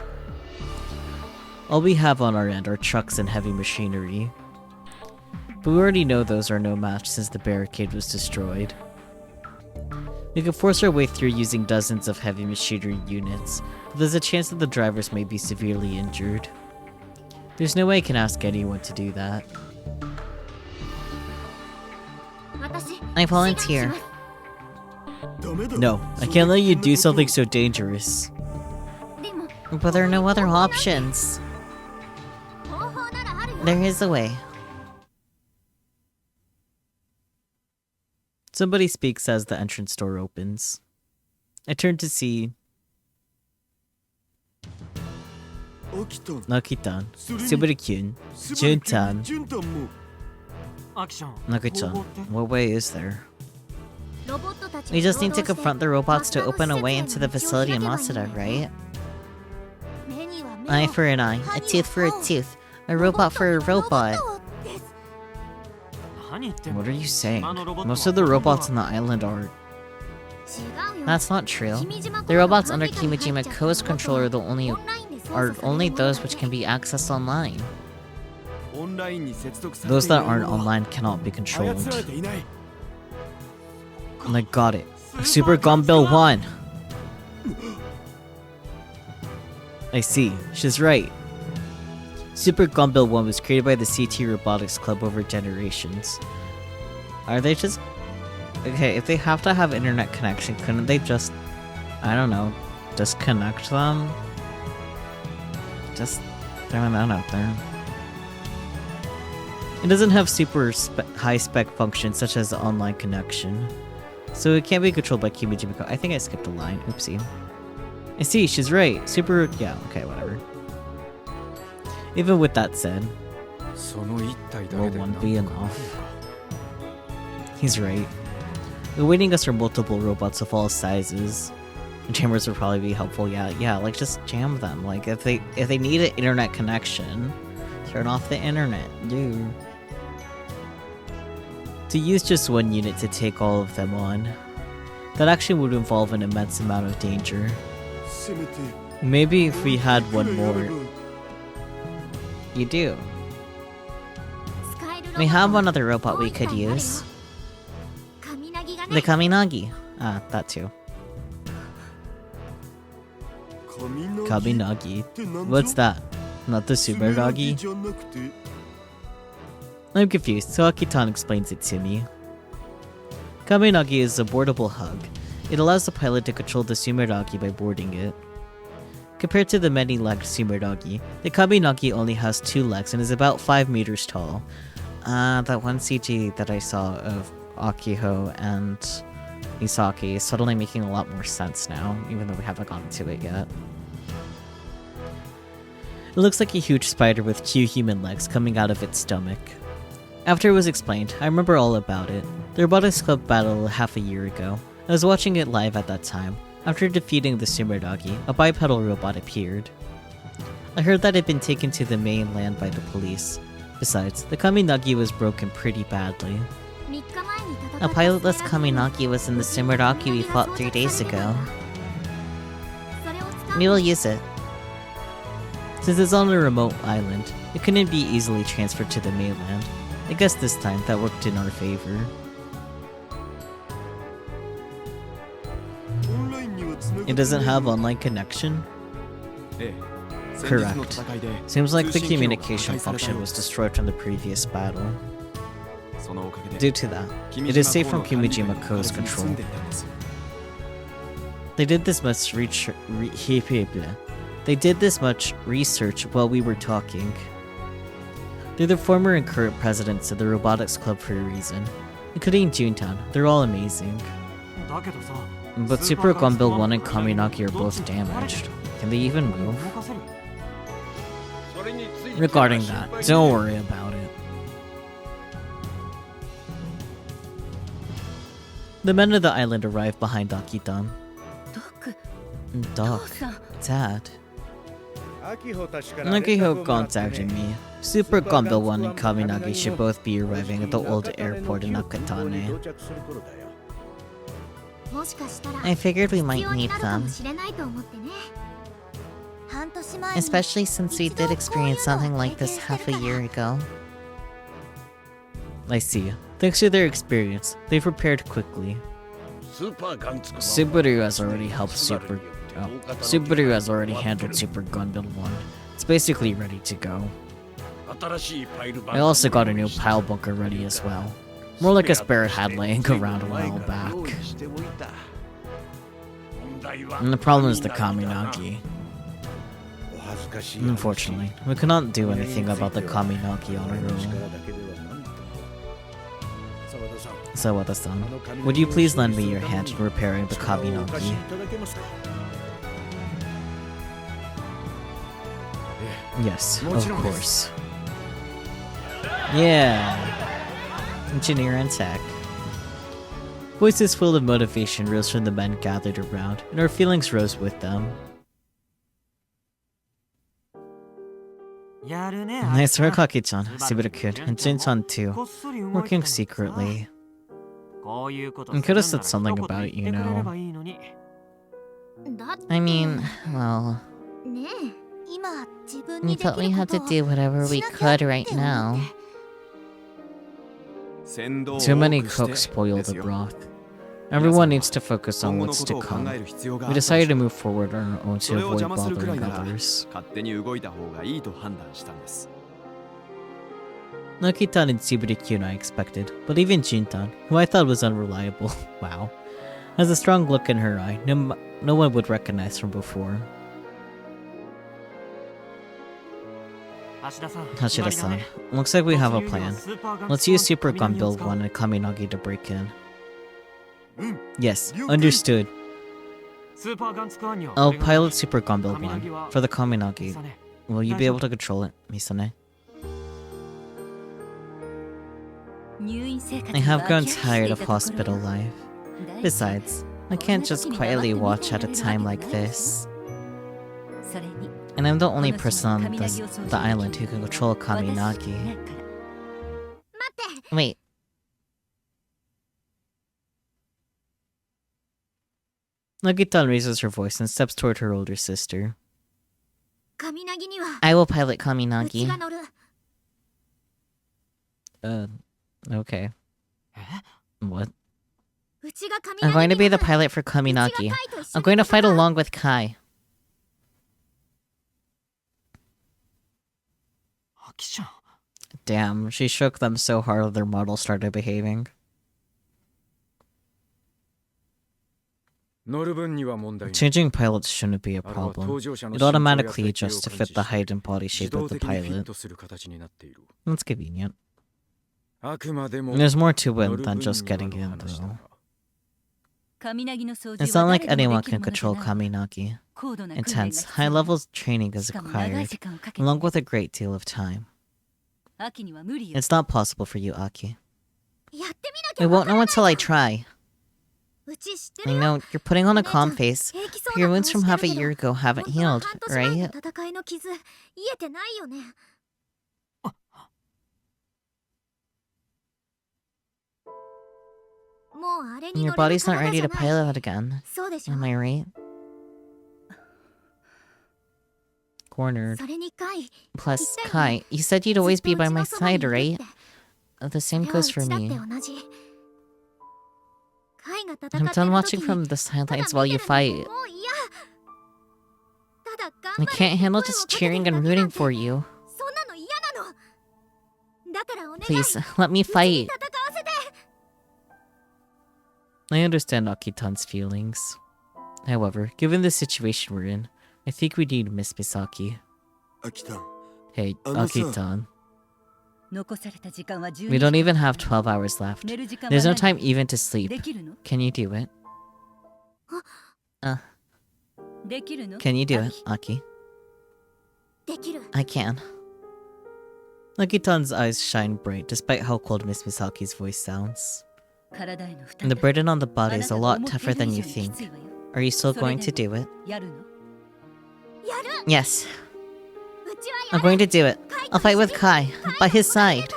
Speaker 1: All we have on our end are trucks and heavy machinery. But we already know those are no match since the barricade was destroyed. We could force our way through using dozens of heavy machinery units, but there's a chance that the drivers may be severely injured. There's no way I can ask anyone to do that. I volunteer. No, I can't let you do something so dangerous. But there are no other options. There is a way. Somebody speaks as the entrance door opens. I turn to see Nakitan, Subari-kyun, Juntan. Nakitan, what way is there? We just need to confront the robots to open a way into the facility in Masada, right? Eye for an eye, a tooth for a tooth, a robot for a robot. What are you saying? Most of the robots on the island are... That's not true. The robots under Kimijima Kou's control are only those which can be accessed online. Those that aren't online cannot be controlled. And I got it. Super Gumbill 1! I see, she's right. Super Gumbill 1 was created by the CT Robotics Club over generations. Are they just... Okay, if they have to have internet connection, couldn't they just... I don't know, disconnect them? Just throwing that out there. It doesn't have super high-spec functions such as the online connection, so it can't be controlled by Kimijima Kou. I think I skipped a line. Oopsie. I see, she's right. Super... Yeah, okay, whatever. Even with that said, will one be enough? He's right. Awaiting us are multiple robots of all sizes. Jammers would probably be helpful. Yeah, like just jam them. Like if they need an internet connection, turn off the internet, dude. To use just one unit to take all of them on, that actually would involve an immense amount of danger. Maybe if we had one more. You do. We have one other robot we could use. The Kaminagi. Ah, that too. Kaminagi? What's that? Not the Sumeragi? I'm confused, so Akitan explains it to me. Kaminagi is a boardable hug. It allows the pilot to control the Sumeragi by boarding it. Compared to the many-legged Sumeragi, the Kaminagi only has 2 legs and is about 5 meters tall. That one CG that I saw of Akiho and Isaki is suddenly making a lot more sense now, even though we haven't gotten to it yet. It looks like a huge spider with 2 human legs coming out of its stomach. After it was explained, I remember all about it. The Robotics Club battle half a year ago. I was watching it live at that time. After defeating the Sumeragi, a bipedal robot appeared. I heard that it had been taken to the mainland by the police. Besides, the Kaminagi was broken pretty badly. A pilotless Kaminagi was in the Sumeragi we fought 3 days ago. We will use it. Since it's on a remote island, it couldn't be easily transferred to the mainland. I guess this time that worked in our favor. It doesn't have online connection? Correct. Seems like the communication function was destroyed from the previous battle. Due to that, it is safe from Kimijima Kou's control. They did this much research while we were talking. They're the former and current presidents of the Robotics Club for a reason, including Juntan. They're all amazing. But Super Gumbill 1 and Kaminagi are both damaged. Can they even move? Regarding that, don't worry about it. The men of the island arrive behind Akitan. Doc. Dad. Nakiho contacted me. Super Combo 1 and Kaminagi should both be arriving at the old airport in Nakatane. I figured we might meet them. Especially since we did experience something like this half a year ago. I see. Thanks to their experience, they prepared quickly. Subaru has already helped Subaru has already handled Super Gunbuild 1. It's basically ready to go. I also got a new pile bunker ready as well. More like a spare had laying around a while back. And the problem is the Kaminagi. Unfortunately, we cannot do anything about the Kaminagi on our own. Sawada-san, would you please lend me your hand in repairing the Kaminagi? Yes, of course. Yeah! Engineer and tech. Voices full of motivation rose from the men gathered around, and our feelings rose with them. Nice work, Aki-chan, Subaru-kun, and Jin-chan too. Working secretly. I could have said something about it, you know. I mean, well... we thought we had to do whatever we could right now. Too many cooks spoil the broth. Everyone needs to focus on what's to come. We decided to move forward on our own to avoid bothering others. Nakitan and Subaru-kun I expected, but even Jintan, who I thought was unreliable, wow, has a strong look in her eye no one would recognize from before. Hashida-san, looks like we have a plan. Let's use Super Gun Build 1 and Kaminagi to break in. Yes, understood. I'll pilot Super Gun Build 1 for the Kaminagi. Will you be able to control it, Misane? I have grown tired of hospital life. Besides, I can't just quietly watch at a time like this. And I'm the only person on the island who can control Kaminagi. Wait. Nagitan raises her voice and steps toward her older sister. I will pilot Kaminagi. Okay. What? I'm going to be the pilot for Kaminagi. I'm going to fight along with Kai. Damn, she shook them so hard that their model started behaving. Changing pilots shouldn't be a problem. It automatically adjusts to fit the height and body shape of the pilot. That's convenient. There's more to it than just getting in, though. It's not like anyone can control Kaminagi. Intense, high-level training is required, along with a great deal of time. It's not possible for you, Aki. I won't know until I try. I know, you're putting on a calm face, but your wounds from half a year ago haven't healed, right? Your body's not ready to pilot again. Am I right? Cornered. Plus, Kai, you said you'd always be by my side, right? The same goes for me. I'm done watching from the sidelines while you fight. I can't handle just cheering and rooting for you. Please, let me fight. I understand Akitan's feelings. However, given the situation we're in, I think we need Miss Misaki. Hey, Akitan. We don't even have 12 hours left. There's no time even to sleep. Can you do it? Can you do it, Aki? I can. Akitan's eyes shine bright despite how cold Miss Misaki's voice sounds. And the burden on the body is a lot tougher than you think. Are you still going to do it? Yes. I'm going to do it. I'll fight with Kai, by his side.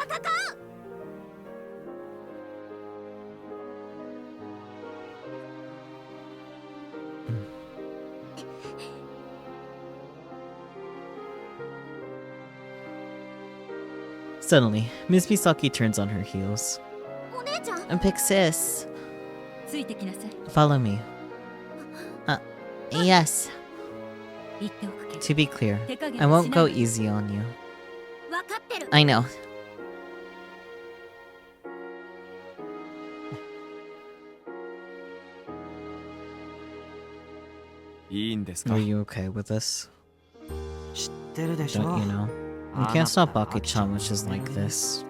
Speaker 1: Suddenly, Miss Misaki turns on her heels. And pick sis.
Speaker 3: ついてきなさい。
Speaker 1: Follow me. Yes.
Speaker 3: 言っておくけど。
Speaker 1: To be clear, I won't go easy on you.
Speaker 3: わかってる。
Speaker 1: I know. Are you okay with this?
Speaker 2: 知ってるでしょ
Speaker 1: Don't you know? You can't stop Baki-chan when she's like this.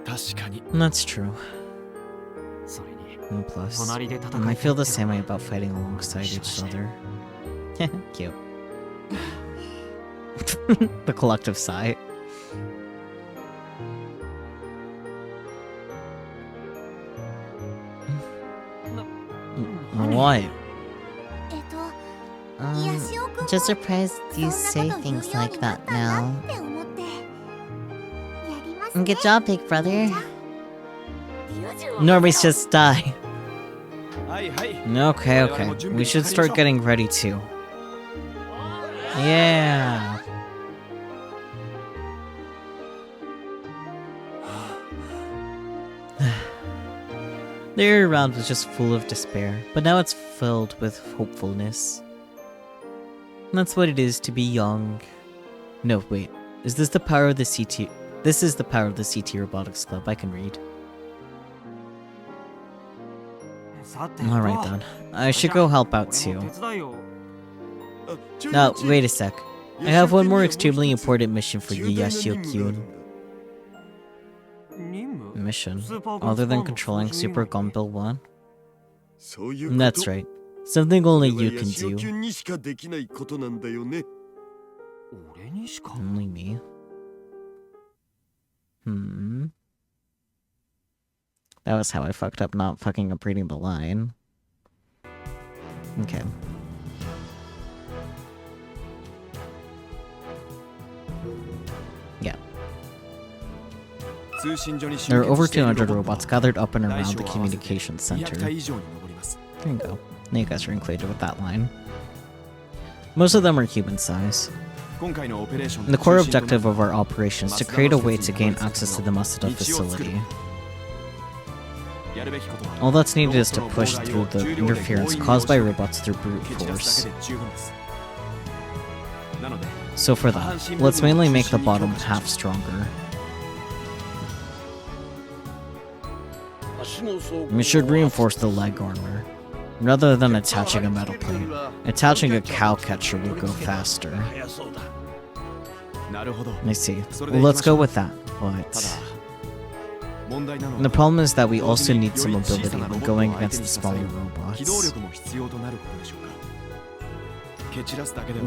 Speaker 2: 確かに
Speaker 1: And that's true.
Speaker 2: それに
Speaker 1: And plus,
Speaker 2: 隣で戦
Speaker 1: I
Speaker 2: い
Speaker 1: feel the same way about fighting alongside each other. Cute. The collective sigh. What? Just surprised you say things like that now. Good job, big brother. Normies just die. Okay, okay. We should start getting ready too. Yeah. The air around was just full of despair, but now it's filled with hopefulness. That's what it is to be young. No, wait. Is this the power of the CT? This is the power of the CT Robotics Club. I can read. Alright then. I should go help out too. No, wait a sec. I have one more extremely important mission for you, Yashio-kyun. Mission? Other than controlling Super Gunbill 1? That's right. Something only you can do. Only me? That was how I fucked up not fucking up reading the line. Okay. Yeah. There are over 200 robots gathered up and around the communications center. There you go. Now you guys are included with that line. Most of them are human size. And the core objective of our operation is to create a way to gain access to the Masuda facility. All that's needed is to push through the interference caused by robots through brute force. So for that, let's mainly make the bottom half stronger. We should reinforce the leg armor. Rather than attaching a metal plate, attaching a cow catcher will go faster. I see. Well, let's go with that, but... the problem is that we also need some mobility when going against the smaller robots.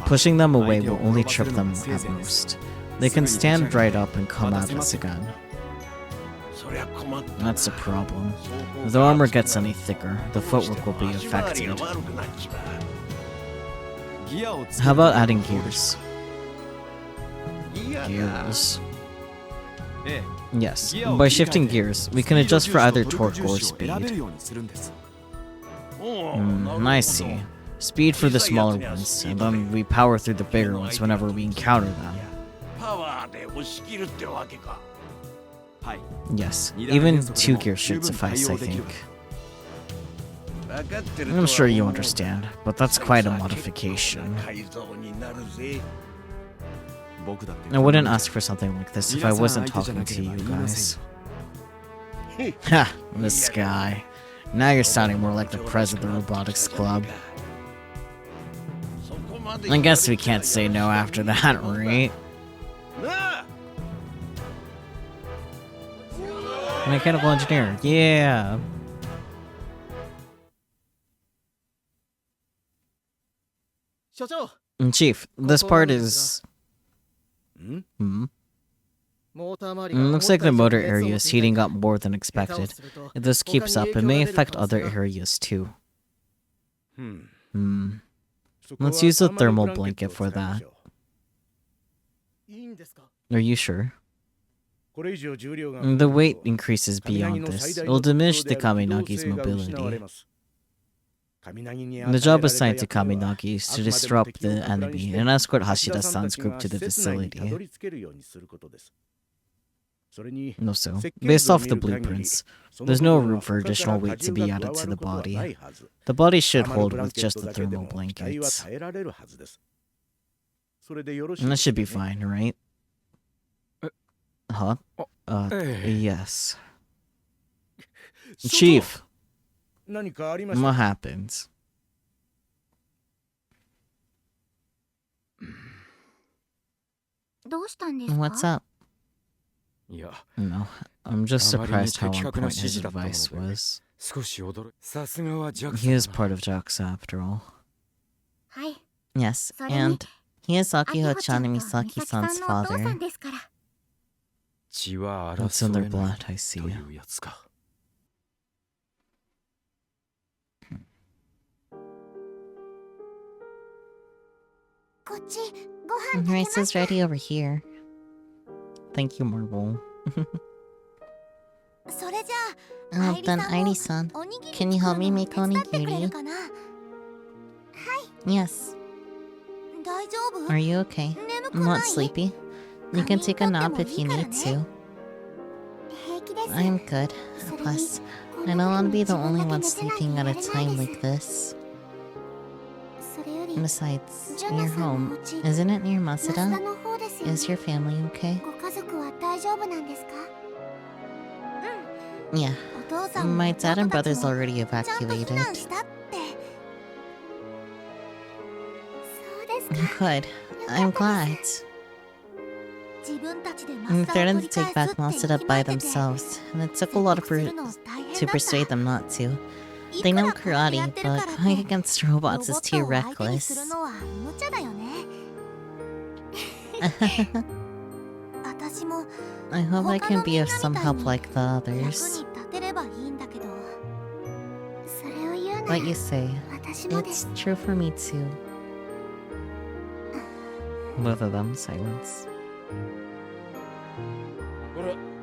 Speaker 1: Pushing them away will only trip them at most. They can stand right up and come at us again. That's the problem. If the armor gets any thicker, the footwork will be affected. How about adding gears? Gears. Yes, by shifting gears, we can adjust for either torque or speed. I see. Speed for the smaller ones, and then we power through the bigger ones whenever we encounter them. Yes, even 2 gears should suffice, I think. I'm sure you understand, but that's quite a modification. I wouldn't ask for something like this if I wasn't talking to you guys. Ha! This guy. Now you're sounding more like the president of the Robotics Club. I guess we can't say no after that, right? Mechanical engineer, yeah! Chief, this part is... Looks like the motor area is heating up more than expected. If this keeps up, it may affect other areas too. Let's use the thermal blanket for that. Are you sure? The weight increases beyond this. It will diminish the Kaminagi's mobility. The job assigned to Kaminagi is to disrupt the enemy and escort Hashida-san's group to the facility. No, so, based off the blueprints, there's no room for additional weight to be added to the body. The body should hold with just the thermal blankets. And that should be fine, right? Huh? Yes. Chief! What happened? What's up? No, I'm just surprised how on point his advice was. He is part of JAXA after all. Yes, and he is Akiho-chan and Misaki-san's father. What's in their blood, I see. Rice is ready over here. Thank you, Marble. Oh, then Airi-san, can you help me make onigiri? Yes. Are you okay? I'm not sleepy. You can take a nap if you need to. I'm good. Plus, I don't want to be the only one sleeping at a time like this. Besides, you're home. Isn't it near Masuda? Is your family okay? Yeah. My dad and brother's already evacuated. Good. I'm glad. They threatened to take back Masuda by themselves, and it took a lot of to persuade them not to. They know karate, but going against robots is too reckless. I hope I can be of some help like the others. What you say, it's true for me too. Both of them, silence.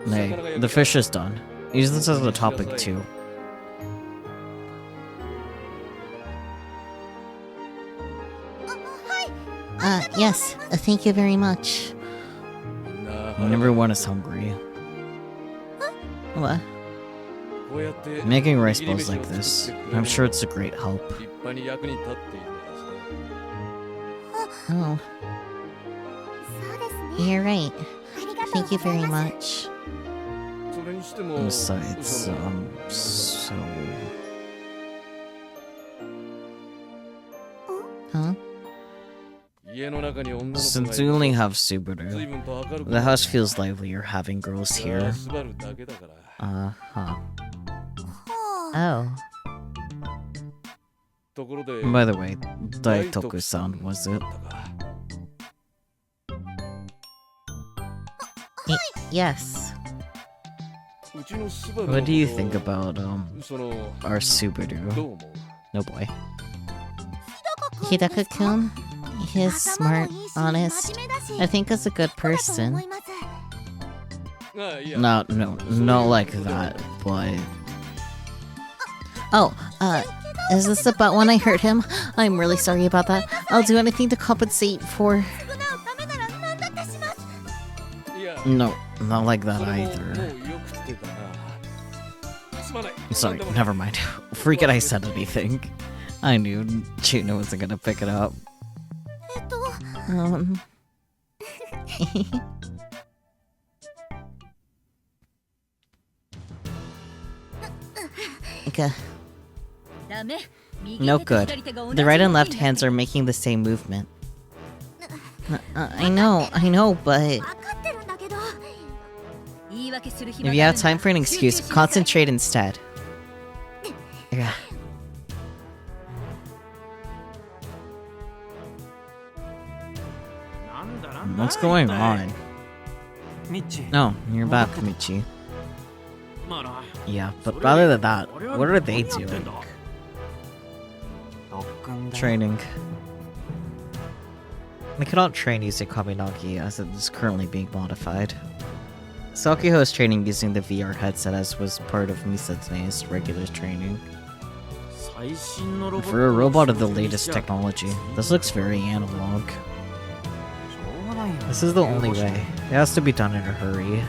Speaker 1: Nay, the fish is done. Use this as a topic too. Yes, thank you very much. Everyone is hungry. What? Making rice balls like this, I'm sure it's a great help. Oh. You're right. Thank you very much. Besides, so... Huh? Since we only have Subaru, the house feels livelier having girls here. Uh-huh. Oh. By the way, Daitoku-san, was it? Yes. What do you think about, our Subaru? No boy. Hidaka-kun? He's smart, honest. I think he's a good person. No, not like that, but... Oh, is this about when I hurt him? I'm really sorry about that. I'll do anything to compensate for... No, not like that either. Sorry, never mind. Forget I said anything. I knew Chino wasn't gonna pick it up. Okay. No good. The right and left hands are making the same movement. I know, but... If you have time for an excuse, concentrate instead. Yeah. What's going on? No, you're back, Michi. Yeah, but rather than that, what are they doing? Training. I cannot train using Kaminagi as it is currently being modified. Sakiho is training using the VR headset as was part of Misatsune's regular training. For a robot of the latest technology, this looks very analog. This is the only way. It has to be done in a hurry.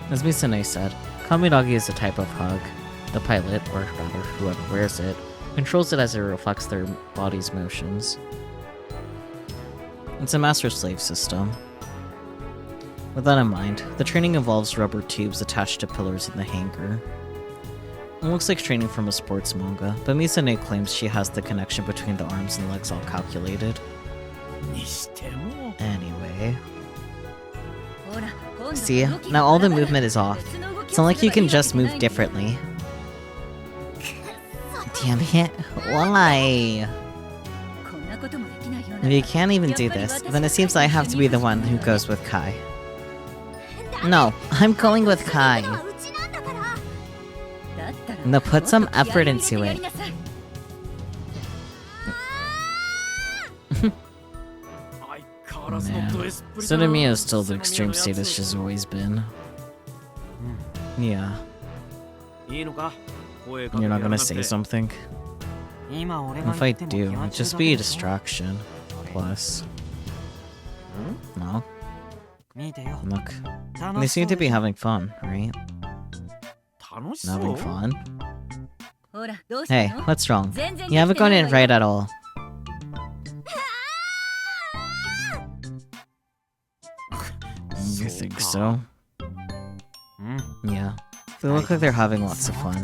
Speaker 1: As Misane said, Kaminagi is a type of hug. The pilot, or rather whoever wears it, controls it as it reflects their body's motions. It's a master-slave system. With that in mind, the training involves rubber tubes attached to pillars in the hangar. It looks like training from a sports manga, but Misane claims she has the connection between the arms and legs all calculated. Anyway. See, now all the movement is off. It's not like you can just move differently. Damn it, why? If you can't even do this, then it seems I have to be the one who goes with Kai. No, I'm going with Kai. Now put some effort into it. Man. Sonomiya is still the extreme status she's always been. Yeah. You're not gonna say something? If I do, it'd just be a distraction. Plus. No? Look. They seem to be having fun, right? Having fun? Hey, what's wrong? You haven't gone in right at all. You think so? Yeah. They look like they're having lots of fun.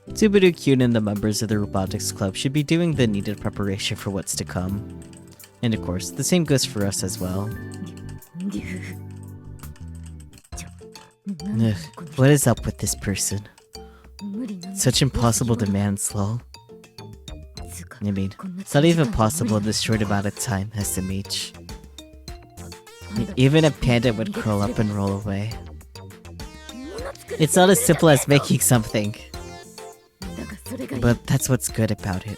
Speaker 1: Subaru-kun and the members of the Robotics Club should be doing the needed preparation for what's to come. And of course, the same goes for us as well. Ugh, what is up with this person? Such impossible demands, lol. I mean, it's not even possible in this short amount of time, SMH. Even a panda would curl up and roll away. It's not as simple as making something. But that's what's good about it.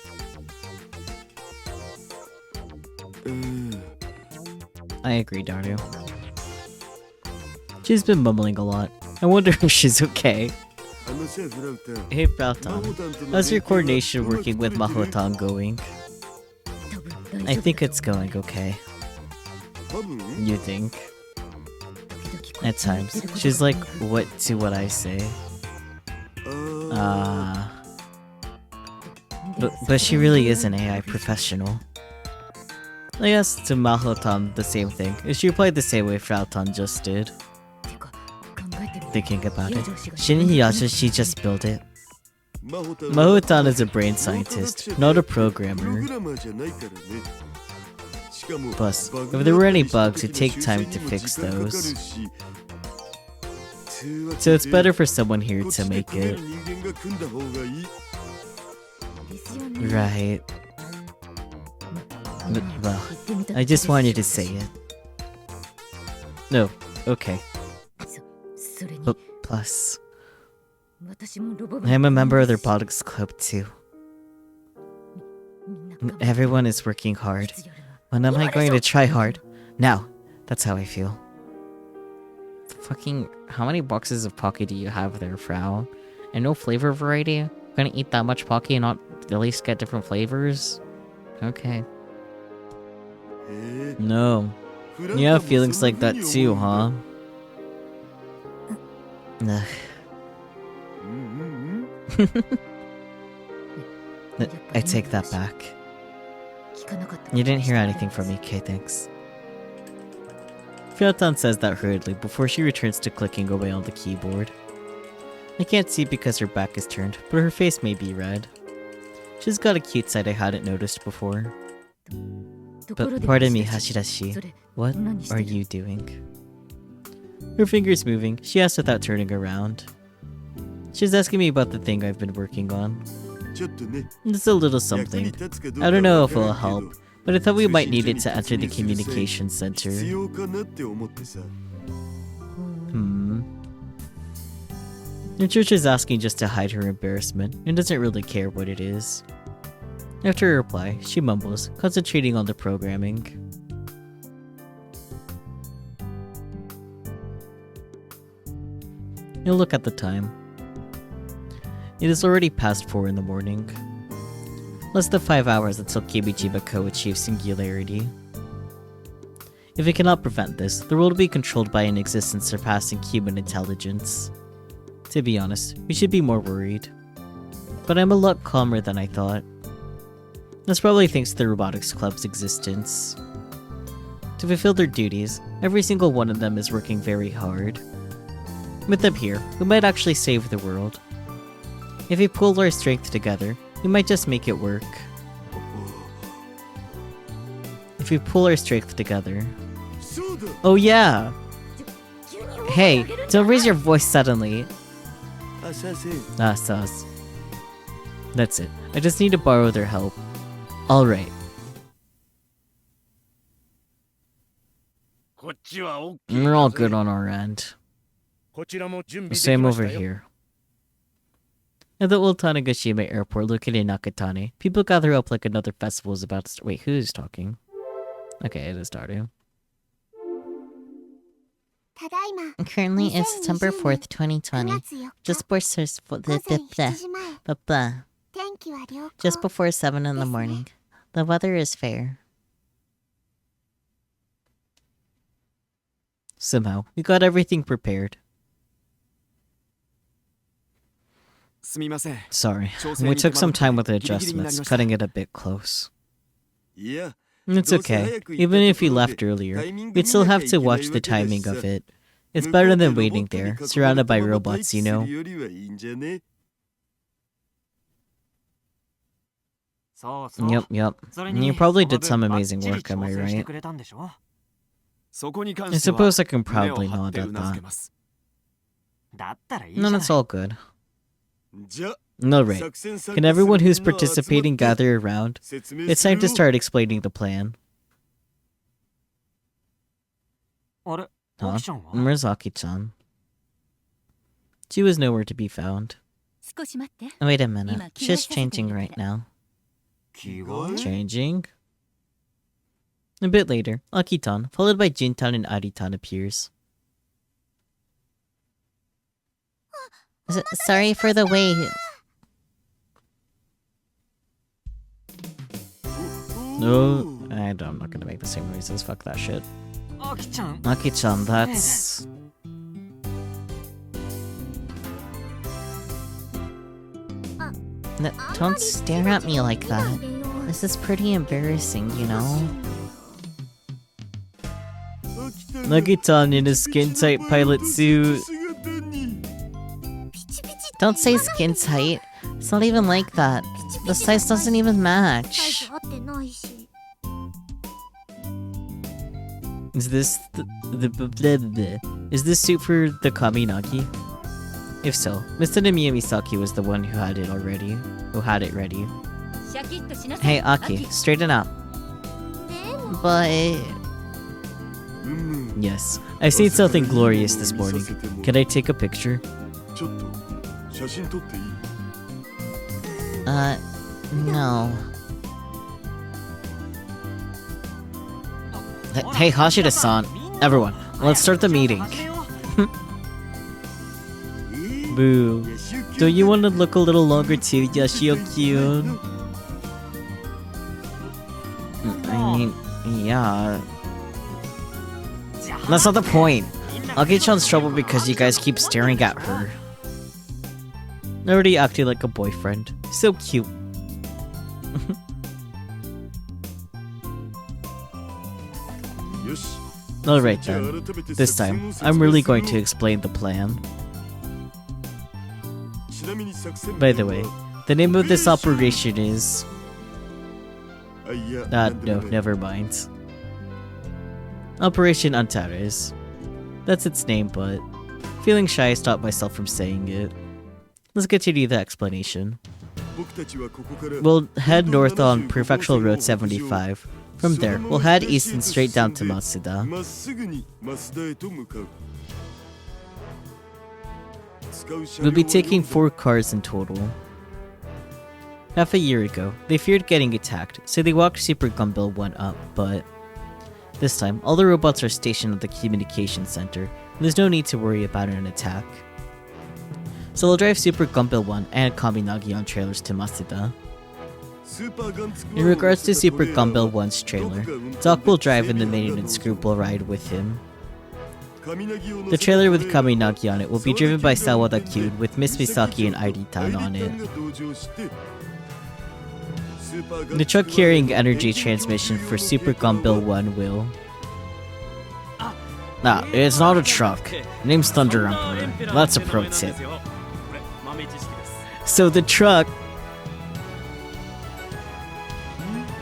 Speaker 1: I agree, Daru. She's been mumbling a lot. I wonder if she's okay. Hey, Brauton. How's your coordination working with Mahotan going? I think it's going okay. You think? At times. She's like, what to what I say? But she really is an AI professional. I guess to Mahotan the same thing. She replied the same way Frauton just did. Thinking about it, shouldn't she just build it? Mahotan is a brain scientist, not a programmer. Plus, if there were any bugs, it'd take time to fix those. So it's better for someone here to make it. Right. But, well, I just wanted to say it. No, okay. But plus, I'm a member of the Robotics Club too. Everyone is working hard. When am I going to try hard? Now, that's how I feel. Fucking, how many boxes of Pocky do you have there, Frau? And no flavor variety? Gonna eat that much Pocky and not at least get different flavors? Okay. No. You have feelings like that too, huh? Ugh. I take that back. You didn't hear anything from me, okay, thanks. Frauton says that hurriedly before she returns to clicking away on the keyboard. I can't see because her back is turned, but her face may be red. She's got a cute side I hadn't noticed before. But pardon me, Hashirashi. What are you doing? Her fingers moving, she asked without turning around. She's asking me about the thing I've been working on. It's a little something. I don't know if it'll help, but I thought we might need it to enter the communication center. And Church is asking just to hide her embarrassment and doesn't really care what it is. After a reply, she mumbles, concentrating on the programming. You'll look at the time. It is already past 4 in the morning. Less than 5 hours until Kimijima Kou achieves singularity. If it cannot prevent this, the world will be controlled by an existence surpassing human intelligence. To be honest, we should be more worried. But I'm a lot calmer than I thought. That's probably thanks to the Robotics Club's existence. To fulfill their duties, every single one of them is working very hard. With them here, we might actually save the world. If we pull our strength together, we might just make it work. If we pull our strength together... Oh yeah! Hey, don't raise your voice suddenly. Ah, sus. That's it. I just need to borrow their help. Alright. We're all good on our end. Same over here. At the old Tanegashima airport located in Nakatane, people gather up like another festival is about to start. Wait, who's talking? Okay, it is starting.
Speaker 5: Currently, it's September 4th, 2020. Just before just before 7 in the morning. The weather is fair.
Speaker 1: Somehow, we got everything prepared. Sorry, we took some time with the adjustments, cutting it a bit close. It's okay. Even if we left earlier, we'd still have to watch the timing of it. It's better than waiting there, surrounded by robots, you know? Yup. You probably did some amazing work, am I right? I suppose I can proudly nod at that. No, that's all good. No, right. Can everyone who's participating gather around? It's time to start explaining the plan. Huh? Murasaki-chan. She was nowhere to be found. Wait a minute. She's changing right now. Changing? A bit later, Akitan, followed by Jintan and Aritan, appears.
Speaker 5: Sorry for the wait.
Speaker 1: No, I'm not gonna make the same noises. Fuck that shit. Aki-chan, that's...
Speaker 5: Don't stare at me like that. This is pretty embarrassing, you know?
Speaker 1: Nagi-tan in his skin-tight pilot suit.
Speaker 5: Don't say skin tight. It's not even like that. The size doesn't even match.
Speaker 1: Is this Is this suit for the Kaminagi? If so, Mr. Miyamisaki was the one who had it ready. Hey Aki, straighten up.
Speaker 5: But...
Speaker 1: Yes, I've seen something glorious this morning. Can I take a picture?
Speaker 5: No.
Speaker 1: Hey Hashida-san, everyone, let's start the meeting. Boo. Don't you want to look a little longer too, Yoshio-kyun? I mean, yeah. That's not the point. Aki-chan's trouble because you guys keep staring at her. Already acting like a boyfriend. So cute. Alright then. This time, I'm really going to explain the plan. By the way, the name of this operation is... no, never mind. Operation Antares. That's its name, but... feeling shy, I stopped myself from saying it. Let's continue the explanation. We'll head north on Prefectural Road 75. From there, we'll head east and straight down to Matsuda. We'll be taking 4 cars in total. Half a year ago, they feared getting attacked, so they walked Super Gumball 1 up, but this time, all the robots are stationed at the communication center, and there's no need to worry about an attack. So we'll drive Super Gumball 1 and Kaminagi on trailers to Masuda. In regards to Super Gumball 1's trailer, Doc will drive and the maintenance group will ride with him. The trailer with Kaminagi on it will be driven by Sawada Kyun with Miss Misaki and Airitan on it. The truck carrying energy transmission for Super Gumball 1 will... Nah, it's not a truck. Name's Thunder Emperor. That's a pro tip. So the truck...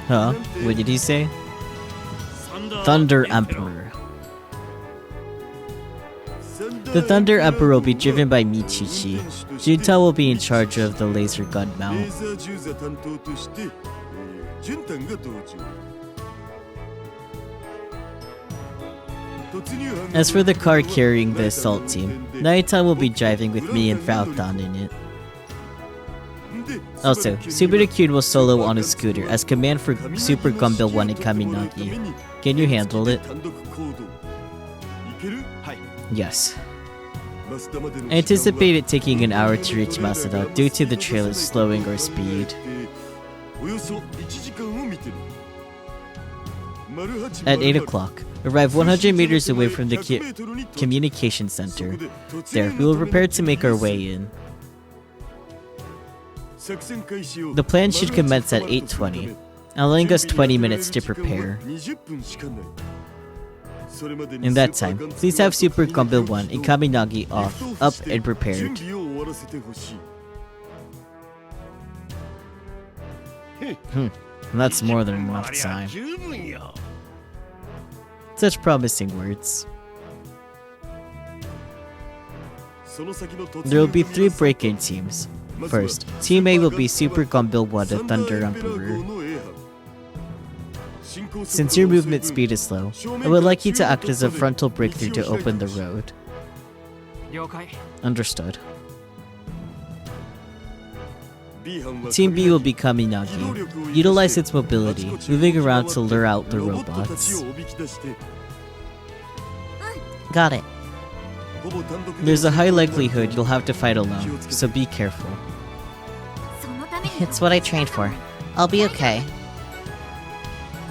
Speaker 1: Huh? What did he say? Thunder Emperor. The Thunder Emperor will be driven by Michichi. Junta will be in charge of the laser gun mount. As for the car carrying the assault team, Naita will be driving with me and Frautan in it. Also, Super Kyun will solo on a scooter as command for Super Gumball 1 and Kaminagi. Can you handle it? Yes. I anticipate it taking an hour to reach Masuda due to the trailer slowing our speed. At 8 o'clock, arrive 100 meters away from the communication center. There, we will prepare to make our way in. The plan should commence at 8:20, allowing us 20 minutes to prepare. In that time, please have Super Gumball 1 and Kaminagi up and prepared. That's more than enough time. Such promising words. There will be 3 break-in teams. First, Team A will be Super Gumball 1 and Thunder Emperor. Since your movement speed is slow, I would like you to act as a frontal breakthrough to open the road. Understood. Team B will be Kaminagi. Utilize its mobility, moving around to lure out the robots.
Speaker 5: Got it.
Speaker 1: There's a high likelihood you'll have to fight alone, so be careful.
Speaker 5: It's what I trained for. I'll be okay.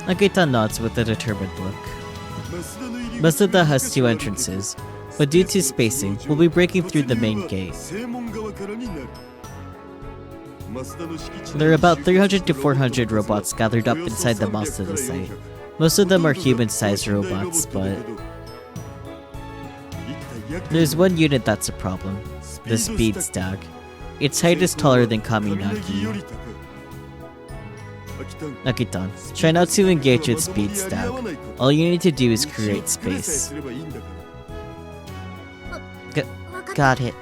Speaker 1: Nagita nods with a determined look. Masuda has 2 entrances, but due to spacing, we'll be breaking through the main gate. There are about 300 to 400 robots gathered up inside the Masuda site. Most of them are human-sized robots, but... there's one unit that's a problem. The Speed Stag. Its height is taller than Kaminagi. Nakitan, try not to engage with Speed Stag. All you need to do is create space.
Speaker 5: Got it.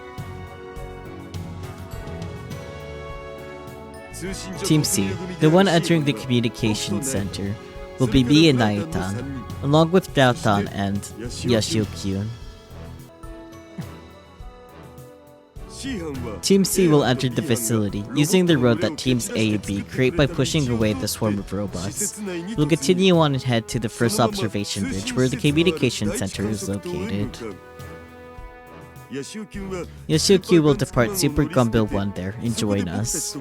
Speaker 1: Team C, the one entering the communication center, will be me and Naitan, along with Daotan and Yashio-kyun. Team C will enter the facility, using the road that Teams A and B create by pushing away the swarm of robots. We'll continue on and head to the first observation bridge where the communication center is located. Yashio-kyun will depart Super Gumball 1 there and join us.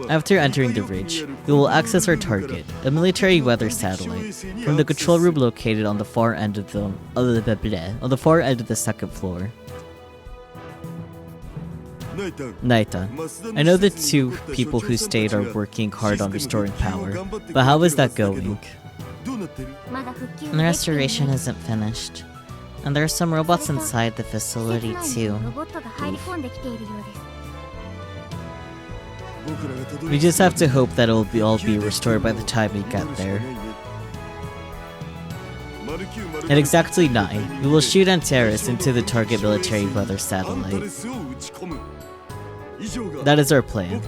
Speaker 1: After entering the ridge, we will access our target, a military weather satellite, from the control room located on the far end of the second floor. Naita, I know the 2 people who stayed are working hard on restoring power, but how is that going?
Speaker 5: The restoration isn't finished. And there are some robots inside the facility too.
Speaker 1: We just have to hope that it will all be restored by the time we get there. At exactly 9, we will shoot Antares into the target military weather satellite. That is our plan.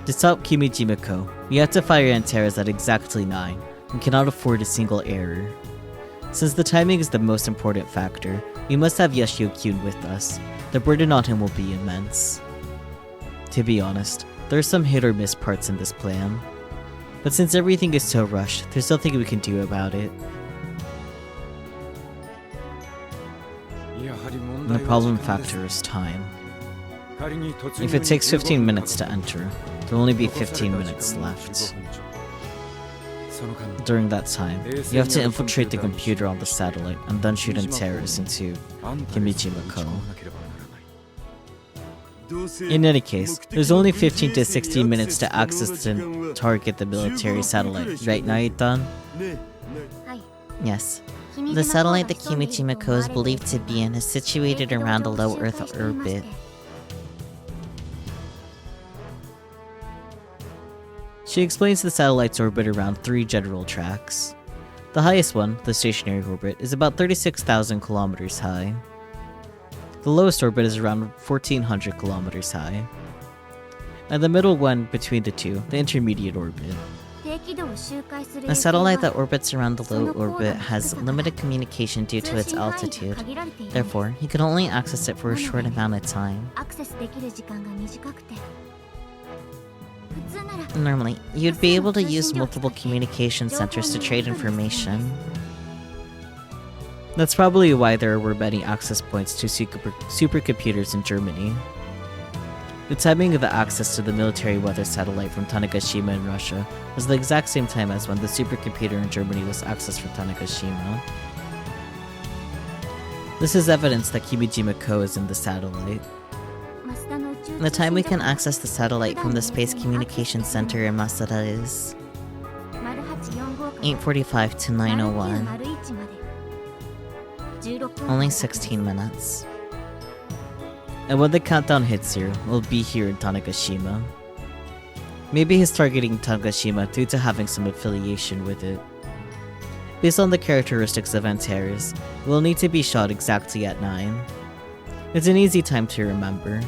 Speaker 1: To stop Kimijima Kou, we have to fire Antares at exactly 9, and cannot afford a single error. Since the timing is the most important factor, we must have Yashio-kyun with us. The burden on him will be immense. To be honest, there are some hit or miss parts in this plan. But since everything is so rushed, there's nothing we can do about it. And the problem factor is time. If it takes 15 minutes to enter, there will only be 15 minutes left. During that time, you have to infiltrate the computer on the satellite and then shoot in terrorists into Kimijima Kou. In any case, there's only 15 to 16 minutes to access and target the military satellite, right, Naitan?
Speaker 5: Yes. The satellite that Kimijima Kou is believed to be in is situated around a low Earth orbit.
Speaker 1: She explains the satellite's orbit around 3 general tracks. The highest one, the stationary orbit, is about 36,000 kilometers high. The lowest orbit is around 1,400 kilometers high. And the middle one between the two, the intermediate orbit.
Speaker 5: A satellite that orbits around the low orbit has limited communication due to its altitude. Therefore, you can only access it for a short amount of time. Normally, you'd be able to use multiple communication centers to trade information.
Speaker 1: That's probably why there were many access points to supercomputers in Germany. The timing of the access to the military weather satellite from Tanegashima in Russia was the exact same time as when the supercomputer in Germany was accessed from Tanegashima. This is evidence that Kimijima Kou is in the satellite.
Speaker 5: The time we can access the satellite from the Space Communication Center in Masada is 8:45 to 9:01. Only 16 minutes.
Speaker 1: And when the countdown hits here, we'll be here in Tanegashima. Maybe he's targeting Tanegashima due to having some affiliation with it. Based on the characteristics of Antares, we'll need to be shot exactly at 9. It's an easy time to remember.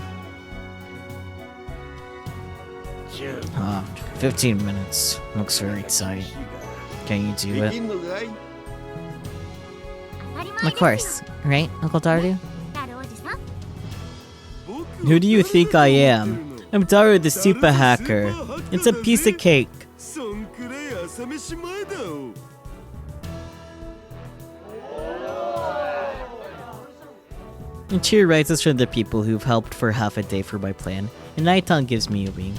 Speaker 1: 15 minutes. Looks very tight. Can you do it?
Speaker 5: Of course, right, Uncle Daru?
Speaker 1: Who do you think I am? I'm Daru the super hacker. It's a piece of cake. A cheer rises from the people who've helped for half a day for my plan, and Naitan gives me a wink.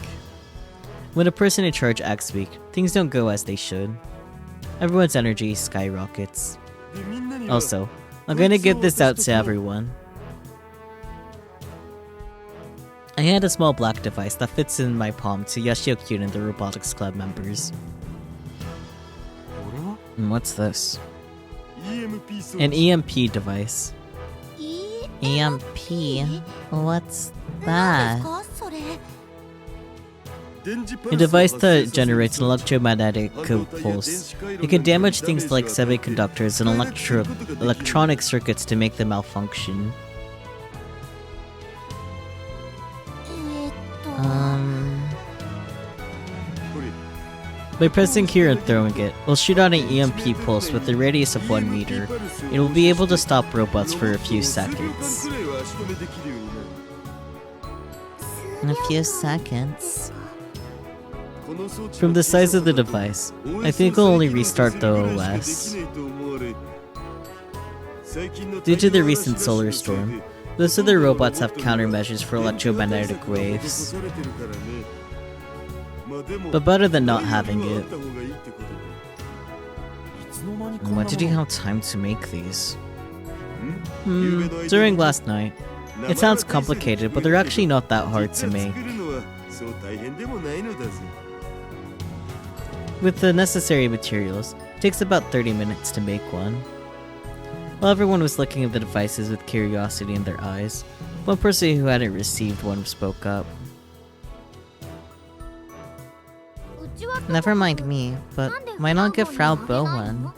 Speaker 1: When a person in charge acts weak, things don't go as they should. Everyone's energy skyrockets. Also, I'm gonna get this out to everyone. I hand a small black device that fits in my palm to Yashio-kyun and the Robotics Club members. And what's this? An EMP device.
Speaker 5: EMP? What's that?
Speaker 1: A device that generates an electromagnetic pulse. It can damage things like semiconductors and electronic circuits to make them malfunction. By pressing here and throwing it, we'll shoot out an EMP pulse with a radius of 1 meter. It will be able to stop robots for a few seconds.
Speaker 5: In a few seconds.
Speaker 1: From the size of the device, I think we'll only restart the OS. Due to the recent solar storm, most of the robots have countermeasures for electromagnetic waves. But better than not having it. When did you have time to make these? During last night. It sounds complicated, but they're actually not that hard to make. With the necessary materials, it takes about 30 minutes to make one. While everyone was looking at the devices with curiosity in their eyes, one person who hadn't received one spoke up.
Speaker 5: Never mind me, but why not give Frau Bo one?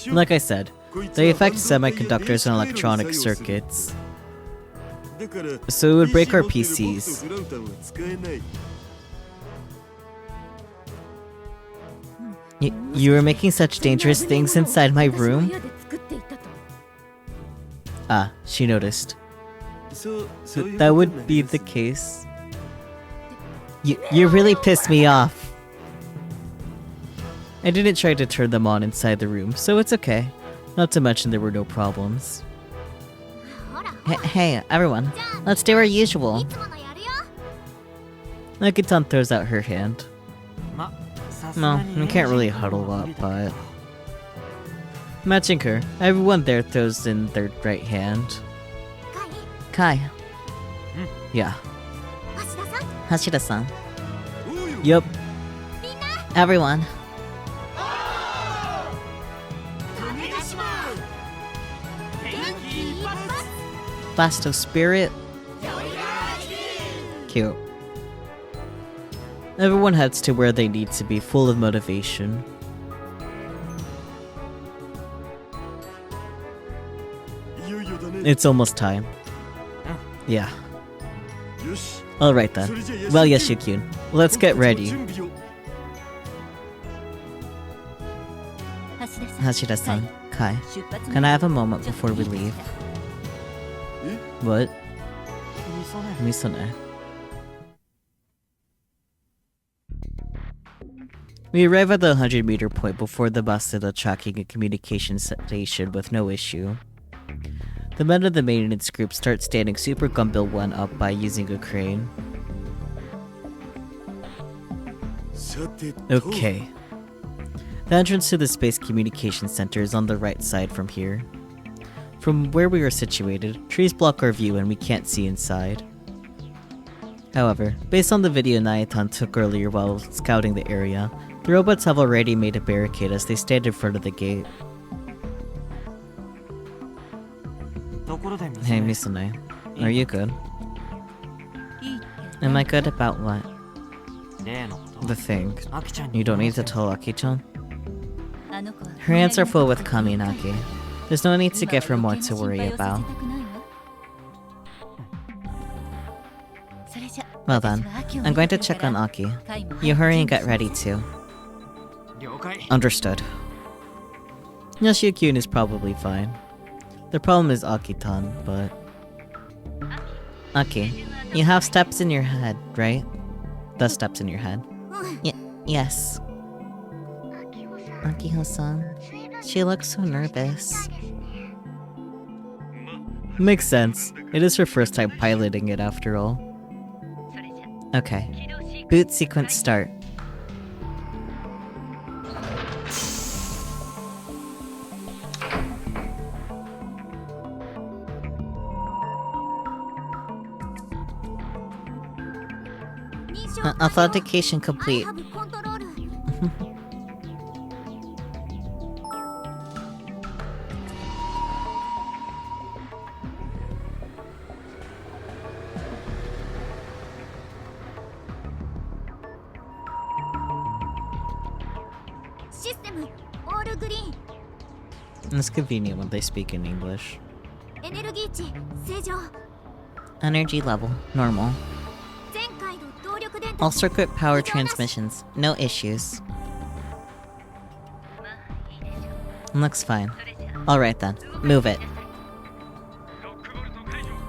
Speaker 1: Like I said, they affect semiconductors and electronic circuits. So it would break our PCs. You were making such dangerous things inside my room? Ah, she noticed. That would be the case. You really pissed me off. I didn't try to turn them on inside the room, so it's okay. Not to mention there were no problems.
Speaker 5: Hey, everyone. Let's do our usual.
Speaker 1: Akitan throws out her hand. No, we can't really huddle up, but... Matching her, everyone there throws in their right hand.
Speaker 5: Kai.
Speaker 1: Yeah.
Speaker 5: Hashida-san.
Speaker 1: Yup.
Speaker 5: Everyone.
Speaker 1: Blast of Spirit. Cute. Everyone heads to where they need to be, full of motivation. It's almost time. Yeah. Alright then. Well, Yashikyun, let's get ready.
Speaker 5: Hashida-san, Kai, can I have a moment before we leave?
Speaker 1: What? Misone. We arrive at the 100-meter point before the bus to the tracking and communication station with no issue. The men of the maintenance group start standing Super Gumbill 1 up by using a crane. Okay. The entrance to the Space Communication Center is on the right side from here. From where we are situated, trees block our view and we can't see inside. However, based on the video Nayatan took earlier while scouting the area, the robots have already made a barricade as they stand in front of the gate. Hey Misune, are you good? Am I good about what? The thing. You don't need to tell Aki-chan? Her hands are full with Kaminagi. There's no need to give her more to worry about. Well then, I'm going to check on Aki. You hurry and get ready too. Understood. Yashikyun is probably fine. The problem is Aki-tan, but... Aki, you have steps in your head, right? The steps in your head.
Speaker 5: Yes. Akiho-san, she looks so nervous.
Speaker 1: Makes sense. It is her first time piloting it after all.
Speaker 5: Okay. Boot sequence start. Authentication complete.
Speaker 1: It's convenient when they speak in English.
Speaker 5: Energy level, normal. All circuit power transmissions, no issues. Looks fine. Alright then, move it.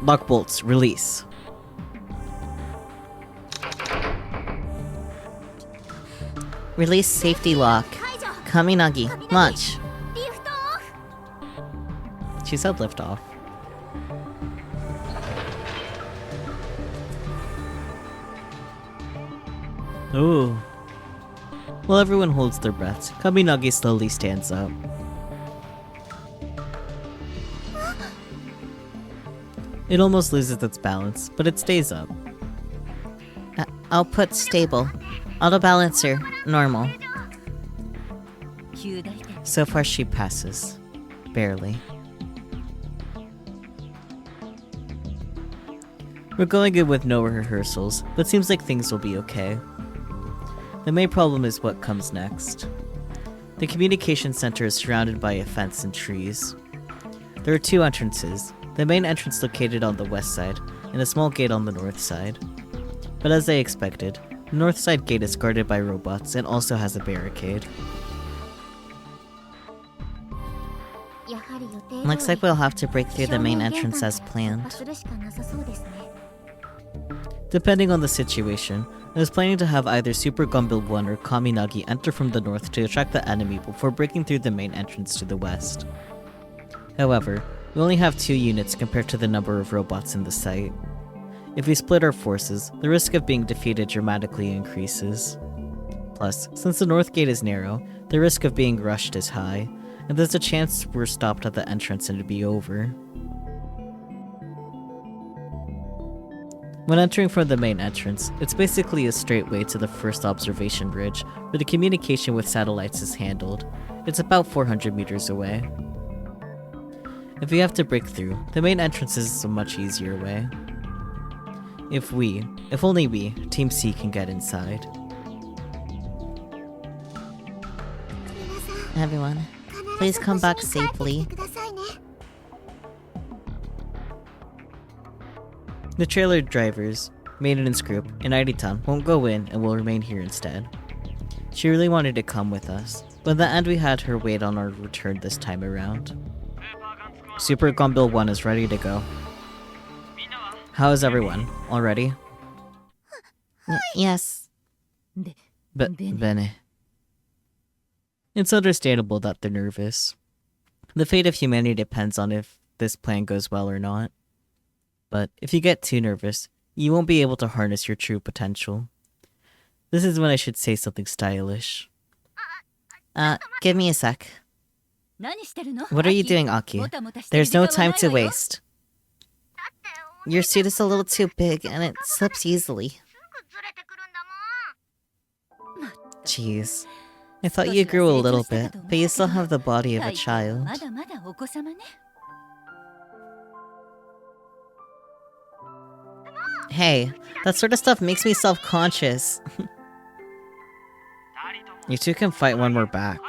Speaker 1: Lock bolts, release.
Speaker 5: Release safety lock. Kaminagi, launch.
Speaker 1: She said lift off. Ooh. While everyone holds their breaths, Kaminagi slowly stands up. It almost loses its balance, but it stays up.
Speaker 5: Output stable. Auto balancer, normal.
Speaker 1: So far she passes. Barely. We're going in with no rehearsals, but seems like things will be okay. The main problem is what comes next. The communication center is surrounded by a fence and trees. There are two entrances, the main entrance located on the west side, and a small gate on the north side. But as I expected, the north side gate is guarded by robots and also has a barricade.
Speaker 5: Looks like we'll have to break through the main entrance as planned.
Speaker 1: Depending on the situation, I was planning to have either Super Gumball 1 or Kaminagi enter from the north to attract the enemy before breaking through the main entrance to the west. However, we only have 2 units compared to the number of robots in the site. If we split our forces, the risk of being defeated dramatically increases. Plus, since the north gate is narrow, the risk of being rushed is high, and there's a chance we're stopped at the entrance and it'd be over. When entering from the main entrance, it's basically a straight way to the first observation ridge, where the communication with satellites is handled. It's about 400 meters away. If we have to break through, the main entrance is a much easier way. If only we, Team C, can get inside.
Speaker 5: Everyone, please come back safely.
Speaker 1: The trailer drivers, maintenance group, and Aritan won't go in and will remain here instead. She really wanted to come with us, but in the end we had her wait on our return this time around. Super Gumball 1 is ready to go. How is everyone? All ready?
Speaker 5: Yes.
Speaker 1: Bene. It's understandable that they're nervous. The fate of humanity depends on if this plan goes well or not. But if you get too nervous, you won't be able to harness your true potential. This is when I should say something stylish.
Speaker 5: Give me a sec.
Speaker 1: What are you doing, Aki? There's no time to waste.
Speaker 5: Your suit is a little too big and it slips easily.
Speaker 1: Jeez. I thought you grew a little bit, but you still have the body of a child. Hey, that sort of stuff makes me self-conscious. You two can fight when we're back.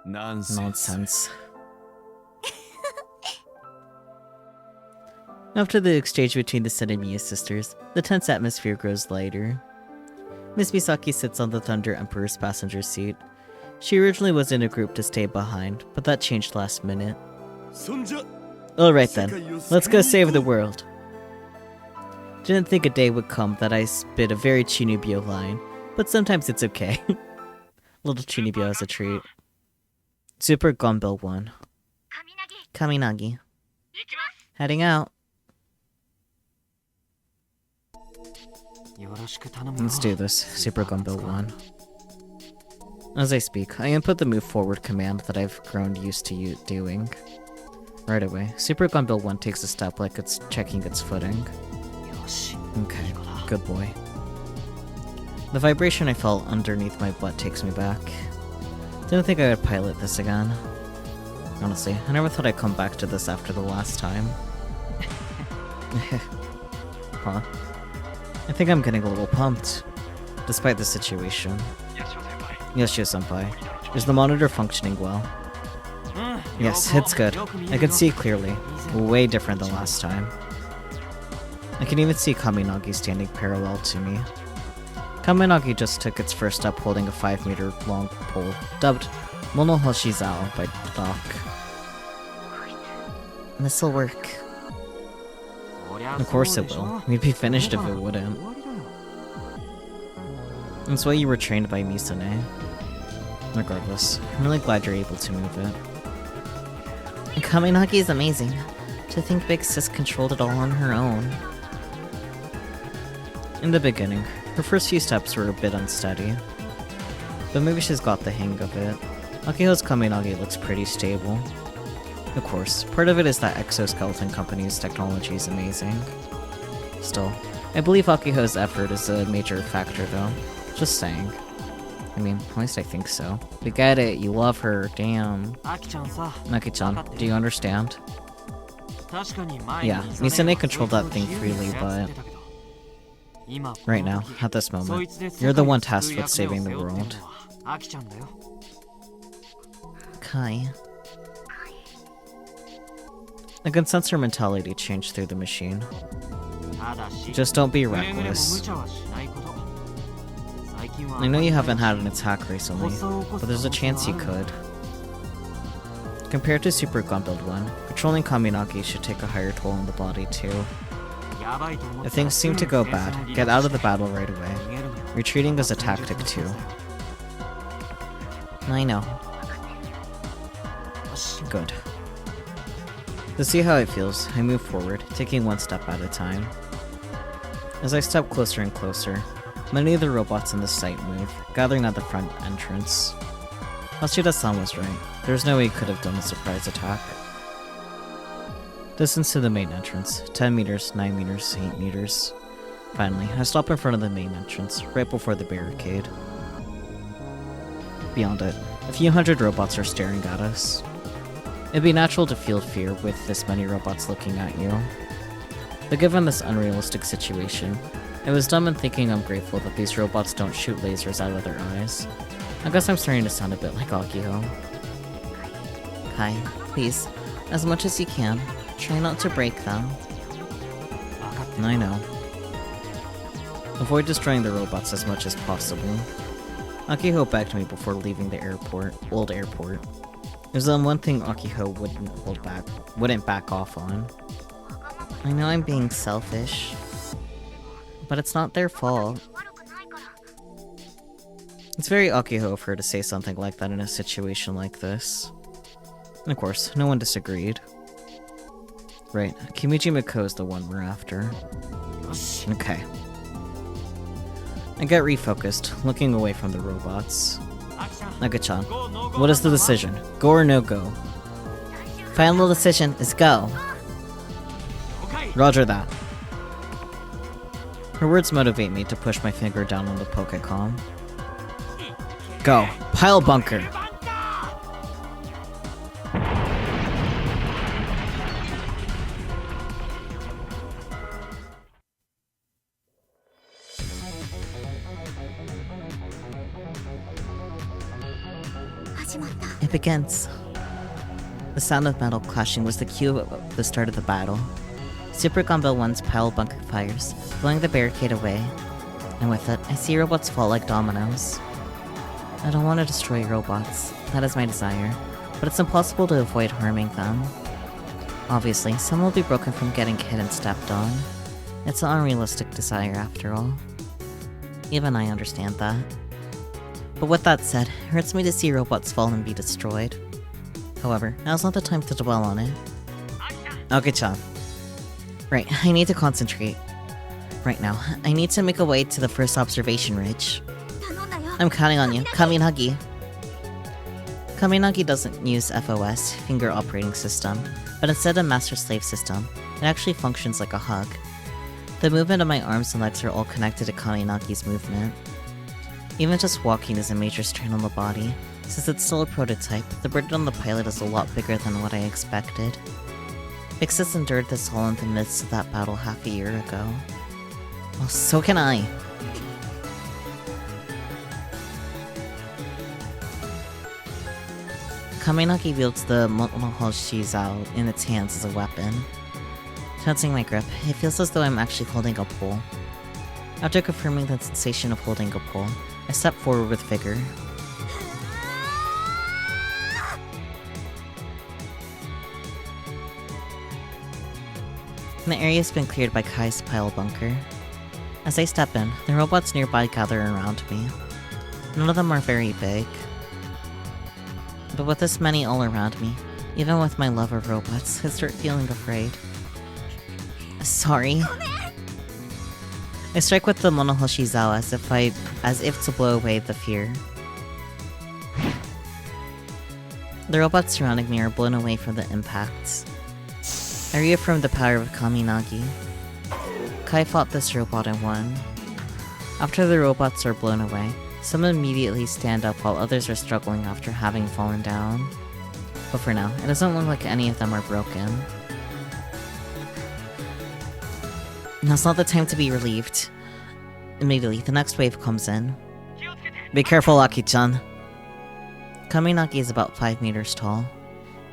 Speaker 1: Nonsense. After the exchange between the Sen and Mia sisters, the tense atmosphere grows lighter. Miss Misaki sits on the Thunder Emperor's passenger seat. She originally was in a group to stay behind, but that changed last minute. Alright then, let's go save the world. Didn't think a day would come that I spit a very Chinubyo line, but sometimes it's okay. Little Chinubyo as a treat. Super Gumball 1.
Speaker 5: Kaminagi.
Speaker 1: Heading out. Let's do this, Super Gumball 1. As I speak, I input the move forward command that I've grown used to doing. Right away, Super Gumball 1 takes a step like it's checking its footing. Okay, good boy. The vibration I felt underneath my butt takes me back. Didn't think I would pilot this again. Honestly, I never thought I'd come back to this after the last time. Huh. I think I'm getting a little pumped, despite the situation. Yashio-senpai, is the monitor functioning well? Yes, it's good. I can see clearly. Way different than last time. I can even see Kaminagi standing parallel to me. Kaminagi just took its first step holding a 5-meter long pole, dubbed Monohoshizao by Doc.
Speaker 5: This'll work.
Speaker 1: Of course it will. We'd be finished if it wouldn't. That's why you were trained by Misane. Regardless, I'm really glad you're able to move it.
Speaker 5: Kaminagi is amazing. To think Big Sis controlled it all on her own.
Speaker 1: In the beginning, her first few steps were a bit unsteady. But maybe she's got the hang of it. Akiho's Kaminagi looks pretty stable. Of course, part of it is that Exoskeleton Company's technology is amazing. Still, I believe Akiho's effort is a major factor though. Just saying. I mean, at least I think so. We get it, you love her, damn. Aki-chan, do you understand? Yeah, Misane controlled that thing freely, but... right now, at this moment, you're the one tasked with saving the world.
Speaker 5: Kai.
Speaker 1: I can sense her mentality change through the machine. Just don't be reckless. I know you haven't had an attack recently, but there's a chance you could. Compared to Super Gun Build 1, patrolling Kaminagi should take a higher toll on the body too. If things seem to go bad, get out of the battle right away. Retreating is a tactic too.
Speaker 5: I know.
Speaker 1: Good. To see how it feels, I move forward, taking one step at a time. As I step closer and closer, many of the robots in the site move, gathering at the front entrance. Hashida-san was right. There's no way he could have done a surprise attack. Distance to the main entrance, 10 meters, 9 meters, 8 meters. Finally, I stop in front of the main entrance, right before the barricade. Beyond it, a few hundred robots are staring at us. It'd be natural to feel fear with this many robots looking at you. But given this unrealistic situation, it was dumb in thinking I'm grateful that these robots don't shoot lasers out of their eyes. I guess I'm starting to sound a bit like Akiho.
Speaker 5: Kai, please, as much as you can, try not to break them.
Speaker 1: I know. Avoid destroying the robots as much as possible. Akiho begged me before leaving the old airport. There's one thing Akiho wouldn't back off on.
Speaker 5: I know I'm being selfish, but it's not their fault.
Speaker 1: It's very Akiho of her to say something like that in a situation like this. And of course, no one disagreed. Right, Kimijima Kou is the one we're after. Okay. I get refocused, looking away from the robots. Naga-chan, what is the decision? Go or no go?
Speaker 5: Final decision is go.
Speaker 1: Roger that. Her words motivate me to push my finger down on the Pokécom. Go. Pile bunker.
Speaker 5: It begins. The sound of metal clashing was the cue of the start of the battle. Super Combo 1's pile bunker fires, blowing the barricade away, and with it, I see robots fall like dominoes. I don't want to destroy robots, that is my desire, but it's impossible to avoid harming them. Obviously, some will be broken from getting hit and stepped on. It's an unrealistic desire after all. Even I understand that. But with that said, it hurts me to see robots fall and be destroyed. However, now's not the time to dwell on it.
Speaker 1: Okay-chan.
Speaker 5: Right, I need to concentrate. Right now, I need to make a way to the first observation ridge. I'm counting on you, Kaminagi. Kaminagi doesn't use FOS, Finger Operating System, but instead a Master-Slave system. It actually functions like a hug. The movement of my arms and legs are all connected to Kaminagi's movement. Even just walking is a major strain on the body. Since it's still a prototype, the burden on the pilot is a lot bigger than what I expected. Vixus endured this all in the midst of that battle half a year ago. Well, so can I. Kaminagi wields the Monohoshi in its hands as a weapon. Tensing my grip, it feels as though I'm actually holding a pole. After confirming the sensation of holding a pole, I step forward with vigor. The area has been cleared by Kai's pile bunker. As I step in, the robots nearby gather around me. None of them are very big. But with this many all around me, even with my love of robots, I start feeling afraid. Sorry. I strike with the Monohoshi Zao as if to blow away the fear. The robots surrounding me are blown away from the impacts. I reaffirm the power of Kaminagi. Kai fought this robot and won. After the robots are blown away, some immediately stand up while others are struggling after having fallen down. But for now, it doesn't look like any of them are broken. Now's not the time to be relieved. Immediately, the next wave comes in.
Speaker 1: Be careful, Aki-chan.
Speaker 5: Kaminagi is about 5 meters tall.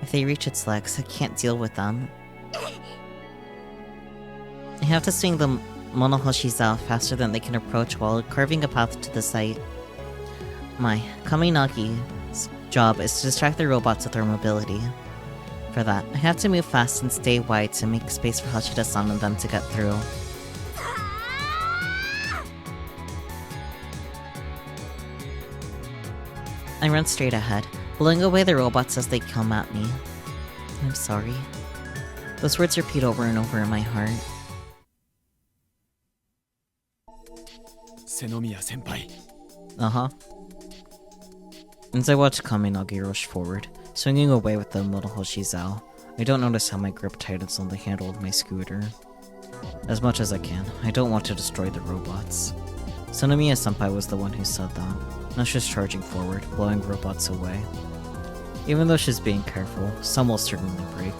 Speaker 5: If they reach its legs, I can't deal with them. I have to swing the Monohoshi Zao faster than they can approach while carving a path to the site. My Kaminagi's job is to distract the robots with their mobility. For that, I have to move fast and stay wide to make space for Hashida-san and them to get through. I run straight ahead, blowing away the robots as they come at me. I'm sorry. Those words repeat over and over in my heart.
Speaker 2: 瀬宮先輩
Speaker 5: Uh-huh. As I watch Kaminagi rush forward, swinging away with the little Hoshizao, I don't notice how my grip tightens on the handle of my scooter. As much as I can, I don't want to destroy the robots. Sonomiya-senpai was the one who said that. Now she's charging forward, blowing robots away. Even though she's being careful, some will certainly break.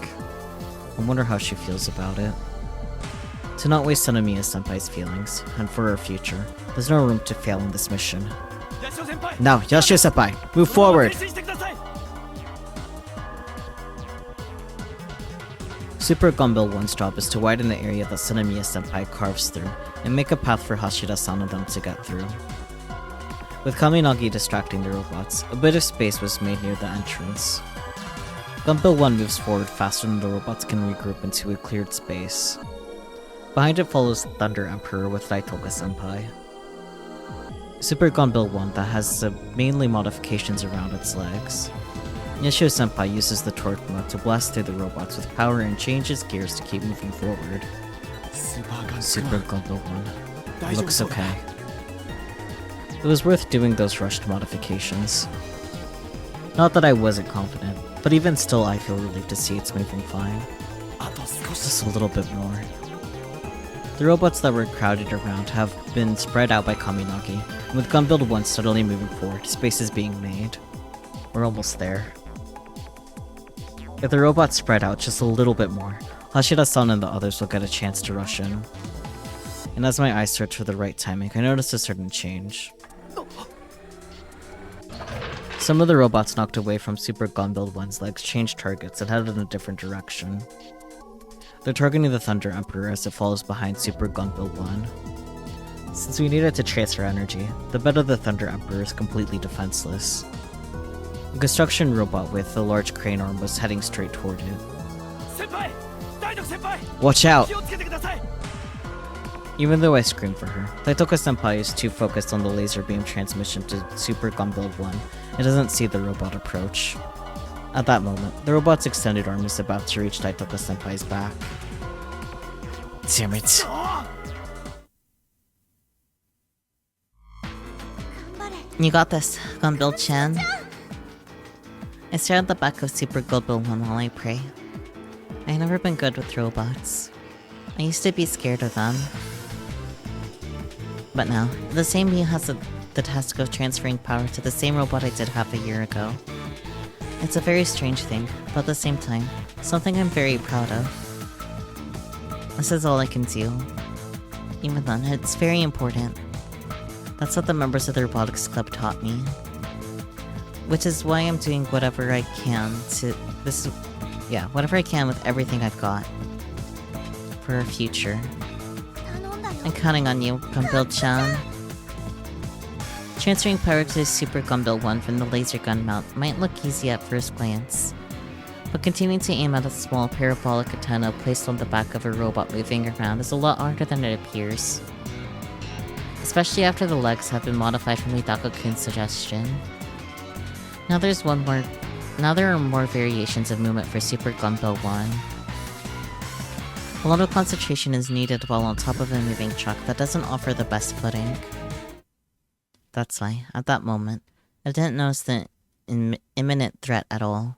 Speaker 5: I wonder how she feels about it. To not waste Sonomiya-senpai's feelings, and for her future, there's no room to fail in this mission. Now, Yashio-senpai, move forward! Super Gumball 1's job is to widen the area that Sonomiya-senpai carves through, and make a path for Hashida-san and them to get through. With Kaminagi distracting the robots, a bit of space was made near the entrance. Gumball 1 moves forward faster than the robots can regroup into a cleared space. Behind it follows Thunder Emperor with Daitoka-senpai. Super Gumball 1 that has mainly modifications around its legs. Yashio-senpai uses the torque mode to blast through the robots with power and changes gears to keep moving forward. Super Gumball 1 looks okay. It was worth doing those rushed modifications. Not that I wasn't confident, but even still I feel relieved to see it's moving fine. Just a little bit more. The robots that were crowded around have been spread out by Kaminagi, and with Gunbuild 1 steadily moving forward, space is being made. We're almost there. If the robots spread out just a little bit more, Hashida-san and the others will get a chance to rush in. And as my eyes search for the right timing, I notice a certain change. Some of the robots knocked away from Super Gunbuild 1's legs changed targets and headed in a different direction. They're targeting the Thunder Emperor as it follows behind Super Gunbuild 1. Since we needed to transfer energy, the bed of the Thunder Emperor is completely defenseless. A construction robot with a large crane arm was heading straight toward it. Watch out! Even though I scream for her, Daitoka-senpai is too focused on the laser beam transmission to Super Gunbuild 1 and doesn't see the robot approach. At that moment, the robot's extended arm is about to reach Daitoka-senpai's back. Damn it. You got this, Gunbuild-chan. I stare at the back of Super Gunbuild 1 while I pray. I've never been good with robots. I used to be scared of them. But now, the same me has the task of transferring power to the same robot I did half a year ago. It's a very strange thing, but at the same time, something I'm very proud of. This is all I can do. Even then, it's very important. That's what the members of the Robotics Club taught me. Which is why I'm doing whatever I can to... whatever I can with everything I've got. For our future. I'm counting on you, Gunbuild-chan. Transferring power to Super Gunbuild 1 from the laser gun mount might look easy at first glance, but continuing to aim at a small parabolic antenna placed on the back of a robot moving around is a lot harder than it appears. Especially after the legs have been modified from Hidaka-kun's suggestion. Now there are more variations of movement for Super Gunbuild 1. A lot of concentration is needed while on top of a moving truck that doesn't offer the best footing. That's why, at that moment, I didn't notice the imminent threat at all.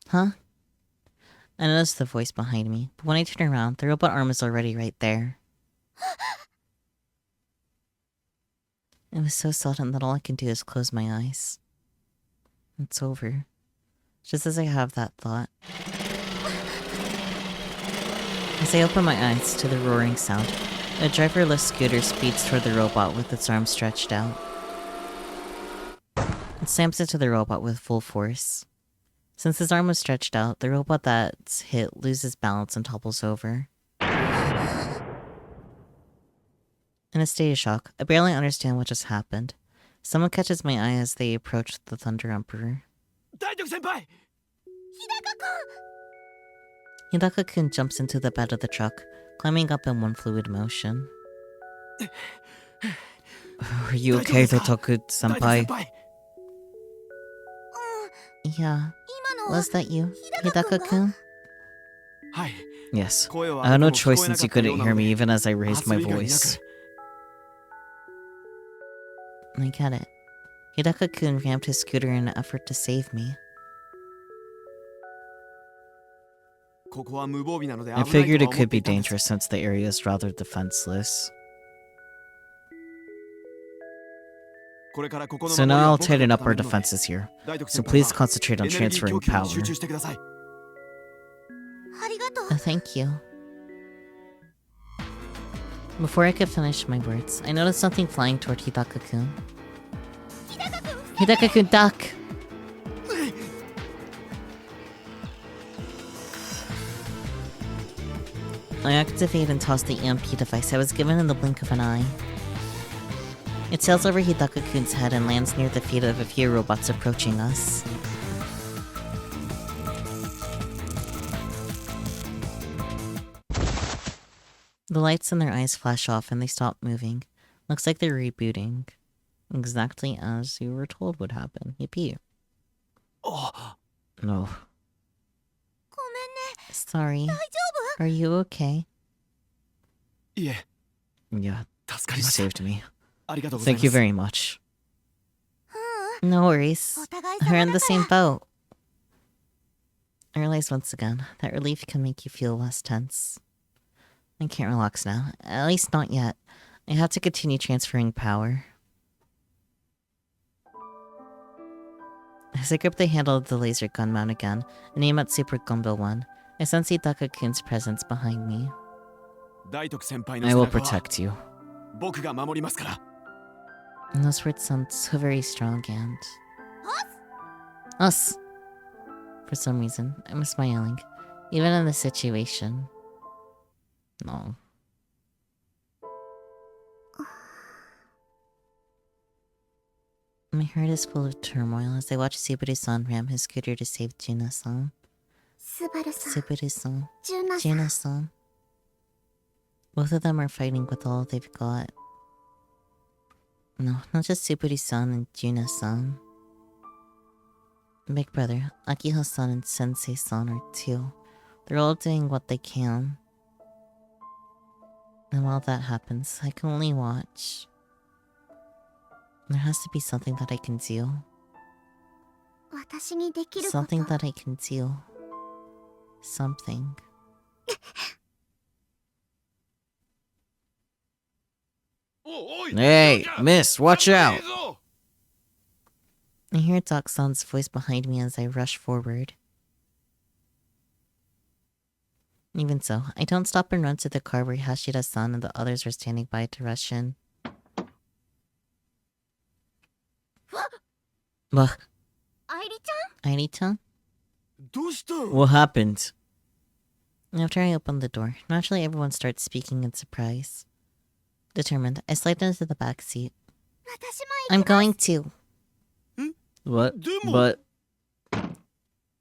Speaker 5: Huh? I noticed the voice behind me, but when I turn around, the robot arm is already right there. It was so sudden that all I can do is close my eyes. It's over. Just as I have that thought. As I open my eyes to the roaring sound, a driverless scooter speeds toward the robot with its arm stretched out. It slams into the robot with full force. Since his arm was stretched out, the robot that's hit loses balance and topples over. In a state of shock, I barely understand what just happened. Someone catches my eye as they approach the Thunder Emperor.
Speaker 2: 大徳先輩
Speaker 5: Hidaka-kun jumps into the bed of the truck, climbing up in one fluid motion. Are you okay, Hidaka-senpai? Yeah. Was that you, Hidaka-kun?
Speaker 2: はい
Speaker 1: Yes.
Speaker 2: 声を
Speaker 1: I
Speaker 2: 上
Speaker 1: had
Speaker 2: げ
Speaker 1: no
Speaker 2: ても聞
Speaker 1: choice
Speaker 2: こえな
Speaker 1: since
Speaker 2: か
Speaker 1: you
Speaker 2: ったよう
Speaker 1: couldn't
Speaker 2: な
Speaker 1: hear
Speaker 2: の
Speaker 1: me
Speaker 2: で
Speaker 1: even as I raised my
Speaker 2: 発以外なく
Speaker 1: voice.
Speaker 5: I get it. Hidaka-kun ramped his scooter in an effort to save me.
Speaker 2: ここは無防備なので
Speaker 1: I
Speaker 2: 危ない
Speaker 1: figured
Speaker 2: と
Speaker 1: it
Speaker 2: は思っ
Speaker 1: could
Speaker 2: て
Speaker 1: be
Speaker 2: いたんです
Speaker 1: dangerous since the area is rather defenseless.
Speaker 2: これからここの
Speaker 1: So
Speaker 2: 守り
Speaker 1: now
Speaker 2: は
Speaker 1: I'll
Speaker 2: 僕が
Speaker 1: tighten up our
Speaker 2: 固めるので
Speaker 1: defenses here.
Speaker 2: 大徳
Speaker 1: So
Speaker 2: 先輩
Speaker 1: please
Speaker 2: は
Speaker 1: concentrate on
Speaker 2: エネルギー
Speaker 1: transferring
Speaker 2: 供給に
Speaker 1: power.
Speaker 2: 集中してください
Speaker 5: Thank you. Before I could finish my words, I noticed something flying toward Hidaka-kun. Hidaka-kun, duck! I activate and toss the EMP device I was given in the blink of an eye. It sails over Hidaka-kun's head and lands near the feet of a few robots approaching us. The lights in their eyes flash off and they stop moving. Looks like they're rebooting. Exactly as you were told would happen. Yippee.
Speaker 1: No.
Speaker 5: Sorry. Are you okay?
Speaker 2: いえ
Speaker 1: Yeah,
Speaker 2: 助か
Speaker 1: you
Speaker 2: りました
Speaker 1: saved me.
Speaker 2: ありがとうござい
Speaker 1: Thank
Speaker 2: ま
Speaker 1: you
Speaker 2: す
Speaker 1: very much.
Speaker 5: No worries. We're in the same boat. I realize once again that relief can make you feel less tense. I can't relax now. At least not yet. I have to continue transferring power. As I grip the handle of the laser gun mount again and aim at Super Gumbo 1, I sense Hidaka-kun's presence behind me.
Speaker 2: 大徳先輩の
Speaker 1: I
Speaker 2: 背
Speaker 1: will
Speaker 2: 中は
Speaker 1: protect you.
Speaker 2: 僕が守りますから
Speaker 5: And those words sound so very strong and... Us! For some reason, I'm smiling. Even in this situation. No. My heart is full of turmoil as I watch Subaru-san ram his scooter to save Juna-san. Subaru-san. Juna-san. Both of them are fighting with all they've got. No, not just Subaru-san and Juna-san. Big brother, Akiho-san and Sensei-san are too. They're all doing what they can. And while that happens, I can only watch. There has to be something that I can do. Something that I can do. Something.
Speaker 1: Hey, miss, watch out!
Speaker 5: I hear Doc-san's voice behind me as I rush forward. Even so, I don't stop and run to the car where Hashida-san and the others are standing by to rush in. What? Airi-chan?
Speaker 2: どうした
Speaker 1: What happened?
Speaker 5: After I open the door, naturally everyone starts speaking in surprise. Determined, I slide into the back seat. I'm going to.
Speaker 1: What?
Speaker 2: Demo.
Speaker 1: But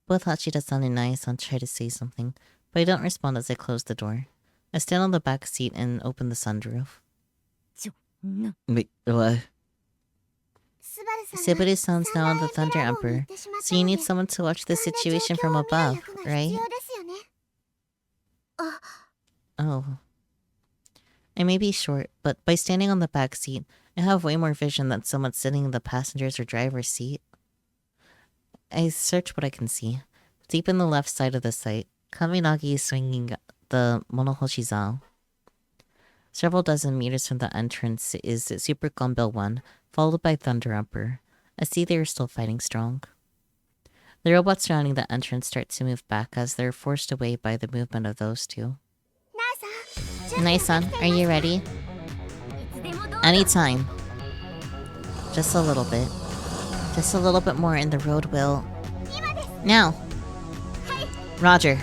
Speaker 5: Both Hashida-san and Naya-san try to say something, but I don't respond as I close the door. I stand on the back seat and open the sunroof.
Speaker 1: wait, what?
Speaker 5: Subaru-san's now on the Thunder Emperor, so you need someone to watch the situation from above, right? Oh. I may be short, but by standing on the back seat, I have way more vision than someone sitting in the passenger's or driver's seat. I search what I can see. Deep in the left side of the sight, Kaminagi is swinging the Monohoshi-zao. Several dozen meters from the entrance is Super Gumball 1, followed by Thunder Emperor. I see they are still fighting strong. The robots surrounding the entrance start to move back as they're forced away by the movement of those two. Nai-san, are you ready? Anytime. Just a little bit. Just a little bit more and the road will... Now! Roger.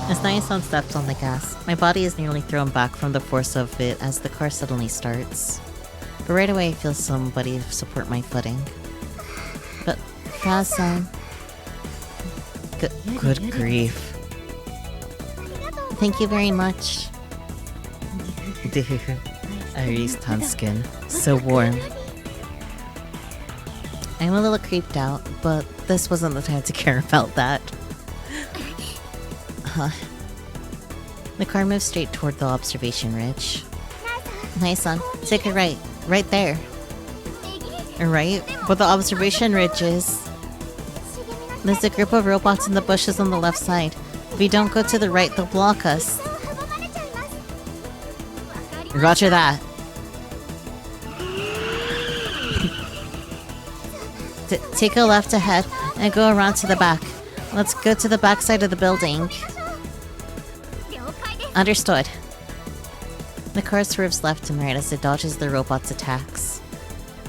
Speaker 5: As As Naya-san steps on the gas, my body is nearly thrown back from the force of it as the car suddenly starts. But right away I feel somebody support my footing. But, Kaz-san... Good grief. Thank you very much. Dude, Ari's tan skin. So warm. I'm a little creeped out, but this wasn't the time to care about that. The car moves straight toward the observation ridge. Nice son, take a right. Right there. Right? But the observation ridge is... There's a group of robots in the bushes on the left side. If we don't go to the right, they'll block us. Roger that. Take a left ahead and go around to the back. Let's go to the back side of the building. Understood. The car swerves left and right as it dodges the robot's attacks.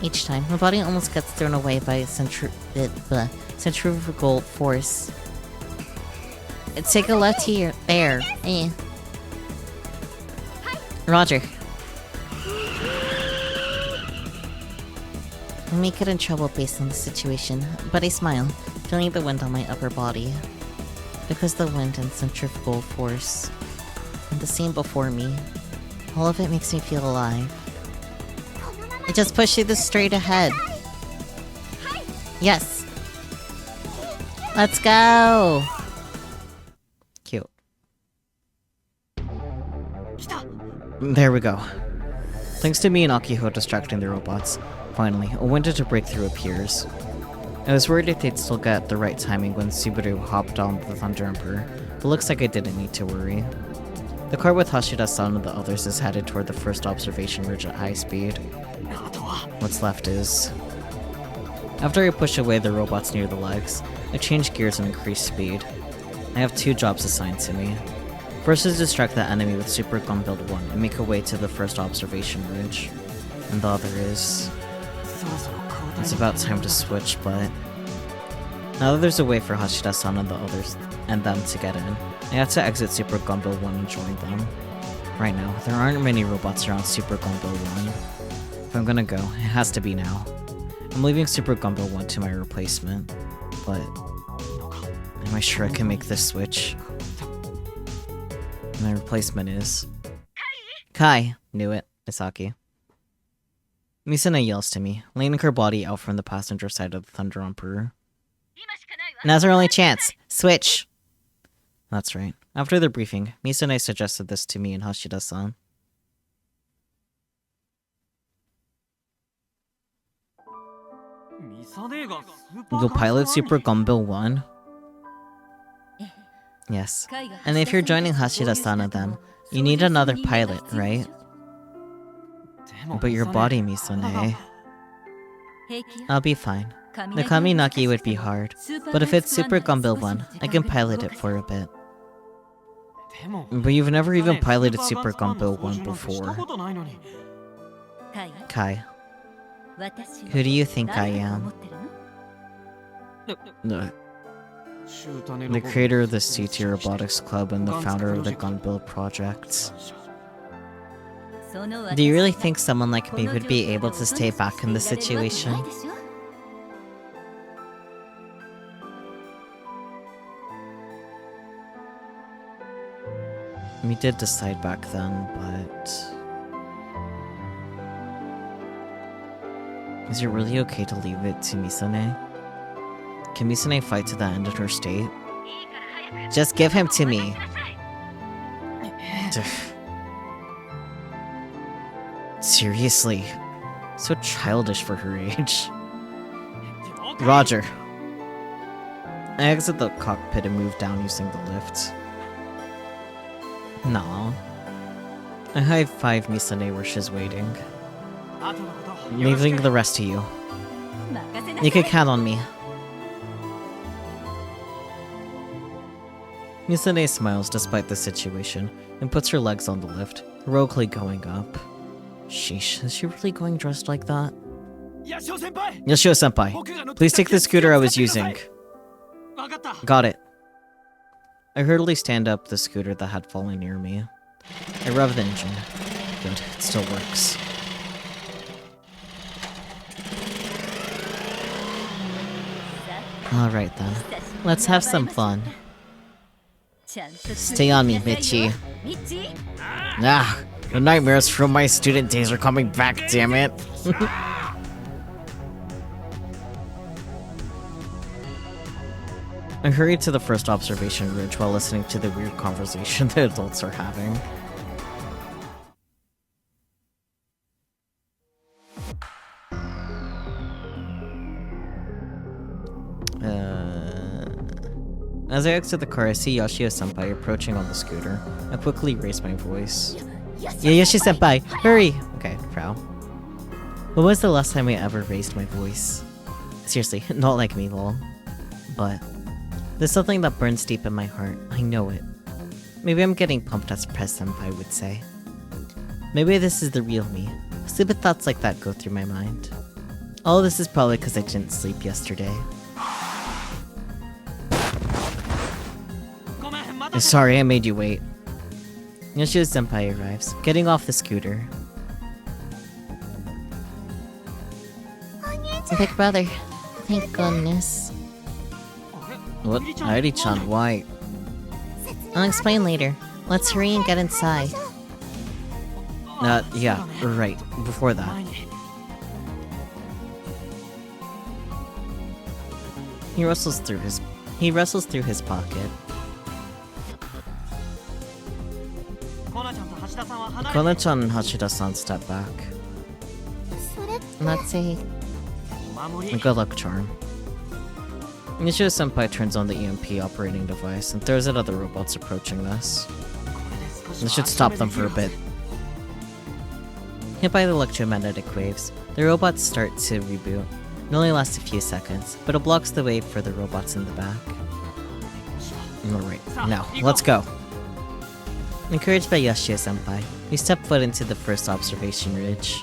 Speaker 5: Each time, my body almost gets thrown away by centrifugal force. Take a left here. There. Roger. I may get in trouble based on the situation, but I smile, feeling the wind on my upper body. Because the wind and centrifugal force, and the scene before me, all of it makes me feel alive. I just push you this straight ahead. Yes. Let's go. Cute. There we go. Thanks to me and Akiho distracting the robots, finally, a window to break through appears. I was worried if they'd still get the right timing when Subaru hopped on the Thunder Emperor, but looks like I didn't need to worry. The car with Hashida-san and the others is headed toward the first observation ridge at high speed. What's left is... After I push away the robots near the legs, I change gears and increase speed. I have 2 jobs assigned to me. First is distract the enemy with Super Gun Build 1 and make a way to the first observation ridge. And the other is... It's about time to switch, but... Now that there's a way for Hashida-san and the others and them to get in, I have to exit Super Gun Build 1 and join them. Right now, there aren't many robots around Super Gun Build 1. If I'm gonna go, it has to be now. I'm leaving Super Gun Build 1 to my replacement, but... Am I sure I can make this switch? My replacement is... Kai! Knew it, Misaki. Misuna yells to me, leaning her body out from the passenger side of the Thunder Emperor. Now's our only chance! Switch! That's right. After the briefing, Misuna suggested this to me and Hashida-san. You'll pilot Super Gumbill 1? Yes. And if you're joining Hashida-san and them, you need another pilot, right? But your body, Misune. I'll be fine. The Kaminaki would be hard, but if it's Super Gumbill 1, I can pilot it for a bit. But you've never even piloted Super Gumbill 1 before. Kai. Who do you think I am? The creator of the CT Robotics Club and the founder of the Gun Build Project. Do you really think someone like me would be able to stay back in this situation? We did decide back then, but... Is it really okay to leave it to Misune? Can Misune fight to the end of her state? Just give him to me! Seriously. So childish for her age. Roger. I exit the cockpit and move down using the lift. Nah. I high-five Misune where she's waiting. Leaving the rest to you. You can count on me. Misune smiles despite the situation and puts her legs on the lift, heroically going up. Sheesh, is she really going dressed like that? Yashio-senpai, please take the scooter I was using. Got it.
Speaker 1: I hurriedly stand up the scooter that had fallen near me. I rev the engine. Good, it still works. Alright then, let's have some fun. Stay on me, Michi. Ah, the nightmares from my student days are coming back, damn it. I hurried to the first observation ridge while listening to the weird conversation the adults are having. As I exit the car, I see Yoshio-senpai approaching on the scooter. I quickly raise my voice. Yeah, Yoshi-senpai, hurry! Okay, prow. When was the last time I ever raised my voice? Seriously, not like me, lol. But there's something that burns deep in my heart. I know it. Maybe I'm getting pumped, as Press-senpai would say. Maybe this is the real me. Stupid thoughts like that go through my mind. All this is probably because I didn't sleep yesterday. Sorry, I made you wait. Yoshio-senpai arrives, getting off the scooter.
Speaker 5: Big brother. Thank goodness.
Speaker 1: What? Airi-chan, why?
Speaker 5: I'll explain later. Let's hurry and get inside.
Speaker 1: Yeah, right. Before that. He rustles through his pocket. Kona-chan and Hashida-san step back.
Speaker 5: Let's see.
Speaker 1: A good luck charm. Yoshio-senpai turns on the EMP operating device and throws it at the robots approaching this. This should stop them for a bit. Hit by the electromagnetic waves, the robots start to reboot. It only lasts a few seconds, but it blocks the way for the robots in the back. Alright, now, let's go. Encouraged by Yoshio-senpai, we step foot into the first observation ridge.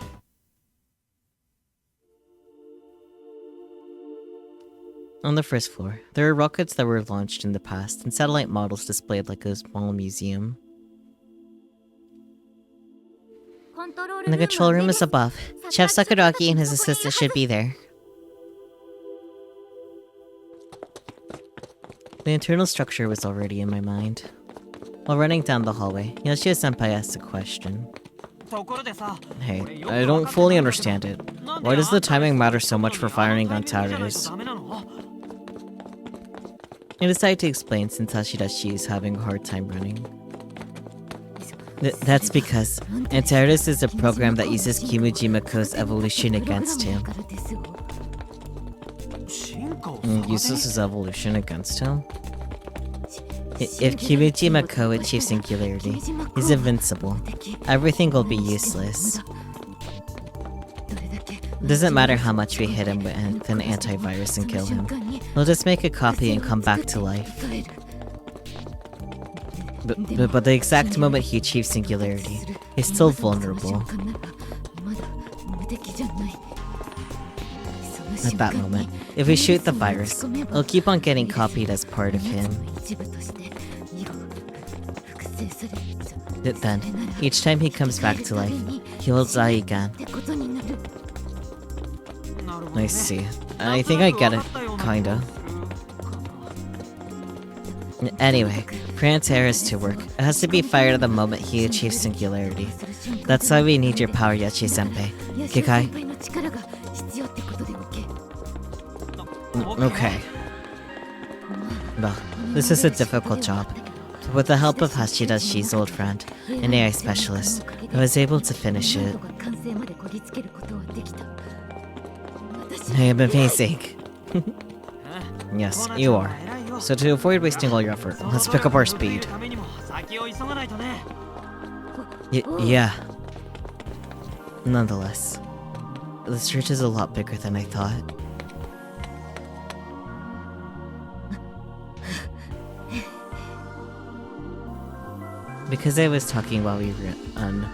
Speaker 1: On the first floor, there are rockets that were launched in the past and satellite models displayed like a small museum.
Speaker 5: The control room is above. Chef Sakuragi and his assistant should be there.
Speaker 1: The internal structure was already in my mind. While running down the hallway, Yoshio-senpai asked a question. Hey, I don't fully understand it. Why does the timing matter so much for firing on towers? I decided to explain since Hashidashi is having a hard time running. That's because Antares is a program that uses Kimijima Kou's evolution against him. Uses his evolution against him? If Kimijima Kou achieves singularity, he's invincible. Everything will be useless. Doesn't matter how much we hit him with an antivirus and kill him. We'll just make a copy and come back to life. But the exact moment he achieves singularity, he's still vulnerable. At that moment, if we shoot the virus, it'll keep on getting copied as part of him. Then, each time he comes back to life, he'll die again. I see. I think I get it, kinda. Anyway, for Antares to work, it has to be fired at the moment he achieves singularity. That's why we need your power, Yachi-senpai. Kikai? Okay. Well, this is a difficult job. But with the help of Hashidashi's old friend, an AI specialist, I was able to finish it. I am amazing. Yes, you are. So to avoid wasting all your effort, let's pick up our speed. Yeah. Nonetheless, this church is a lot bigger than I thought. Because I was talking while we ran,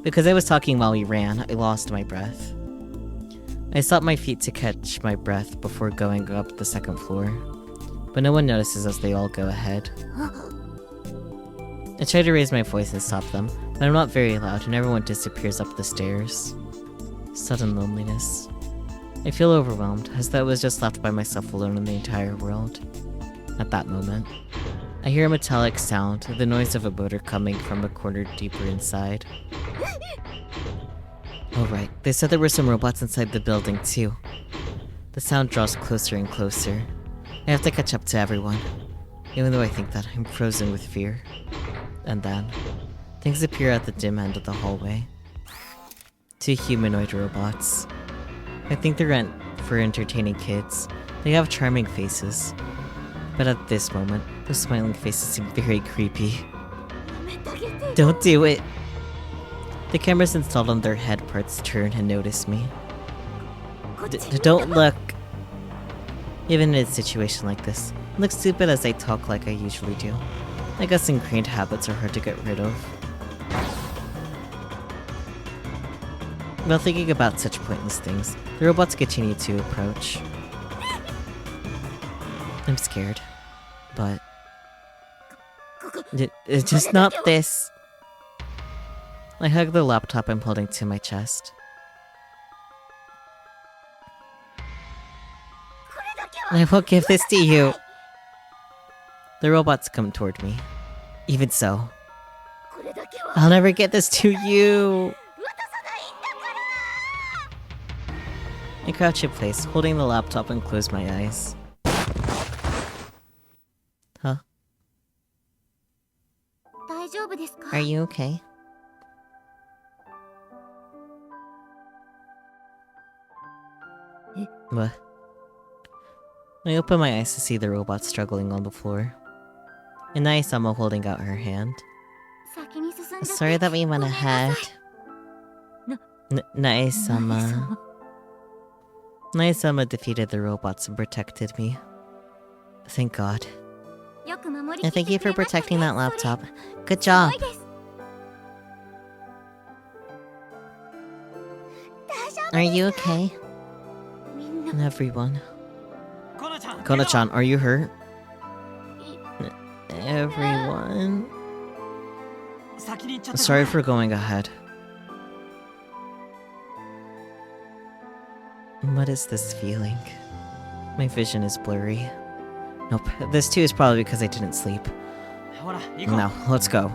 Speaker 1: Because I was talking while we ran, I lost my breath. I stopped my feet to catch my breath before going up the second floor. but no one notices as they all go ahead. I try to raise my voice and stop them, but I'm not very loud and everyone disappears up the stairs. Sudden loneliness. I feel overwhelmed, as though I was just left by myself alone in the entire world. At that moment, I hear a metallic sound, the noise of a motor coming from a corner deeper inside. Oh right, they said there were some robots inside the building too. The sound draws closer and closer. I have to catch up to everyone, even though I think that I'm frozen with fear. And then, things appear at the dim end of the hallway. 2 humanoid robots. I think they're meant for entertaining kids. They have charming faces. But at this moment, the smiling faces seem very creepy. Don't do it! The cameras installed on their head parts turn and notice me. Don't look! Even in a situation like this, I look stupid as I talk like I usually do. I guess ingrained habits are hard to get rid of. While thinking about such pointless things, the robots continue to approach. I'm scared, but it's just not this. I hug the laptop I'm holding to my chest. I won't give this to you. The robots come toward me. Even so, I'll never get this to you. I crouch in place, holding the laptop and close my eyes. Huh? Are you okay? What? I open my eyes to see the robot struggling on the floor. And Nae-sama holding out her hand. Sorry that we went ahead. Nae-sama. Nae-sama defeated the robots and protected me. Thank God. And thank you for protecting that laptop. Good job. Are you okay? Everyone. Kona-chan, are you hurt? Everyone. Sorry for going ahead. What is this feeling? My vision is blurry. Nope, this too is probably because I didn't sleep. Now, let's go.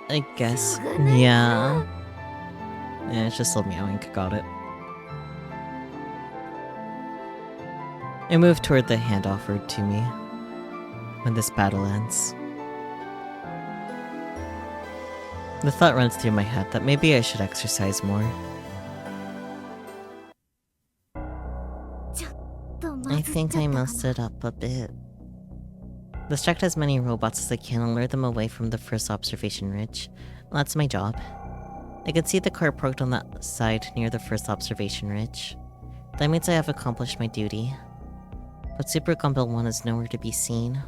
Speaker 1: I guess. Yeah. Yeah, it's just a meowing. Got it. I move toward the hand offered to me. When this battle ends. The thought runs through my head that maybe I should exercise more. I think I messed it up a bit. Distract as many robots as I can and lure them away from the first observation ridge. That's my job. I can see the car parked on that side near the first observation ridge. That means I have accomplished my duty. But Super Gumball 1 is nowhere to be seen.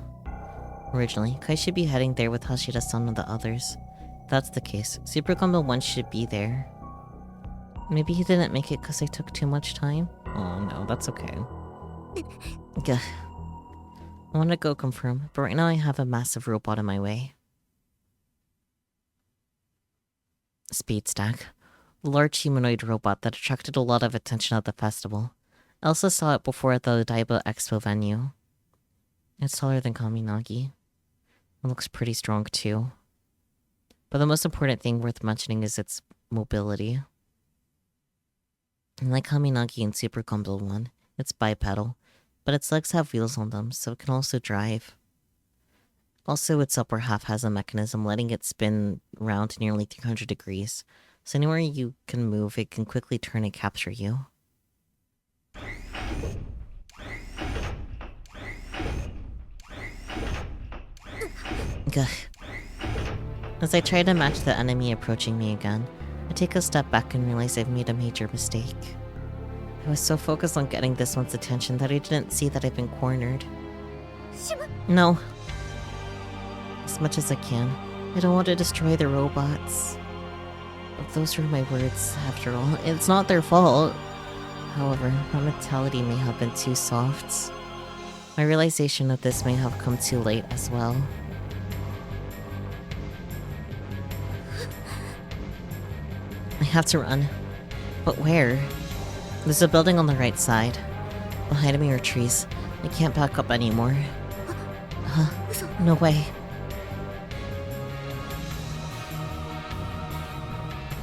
Speaker 1: Originally, Kai should be heading there with Hashida-san and the others. If that's the case, Super Gumball 1 should be there. Maybe he didn't make it because I took too much time? Oh no, that's okay. Gah. I want to go confirm, but right now I have a massive robot in my way. Speed Stack. The large humanoid robot that attracted a lot of attention at the festival. Elsa saw it before at the Odaiba Expo venue. It's taller than Kaminagi. It looks pretty strong too. But the most important thing worth mentioning is its mobility. Like Kaminagi in Super Gumball 1, it's bipedal, but its legs have wheels on them, so it can also drive. Also, its upper half has a mechanism letting it spin around nearly 300 degrees, so anywhere you can move, it can quickly turn and capture you. Gah. As I try to match the enemy approaching me again, I take a step back and realize I've made a major mistake. I was so focused on getting this one's attention that I didn't see that I've been cornered. No. As much as I can, I don't want to destroy the robots. But those were my words, after all. It's not their fault.
Speaker 5: However, my mentality may have been too soft. My realization of this may have come too late as well. I have to run. But where? There's a building on the right side. Behind me are trees. I can't back up anymore. Huh? No way.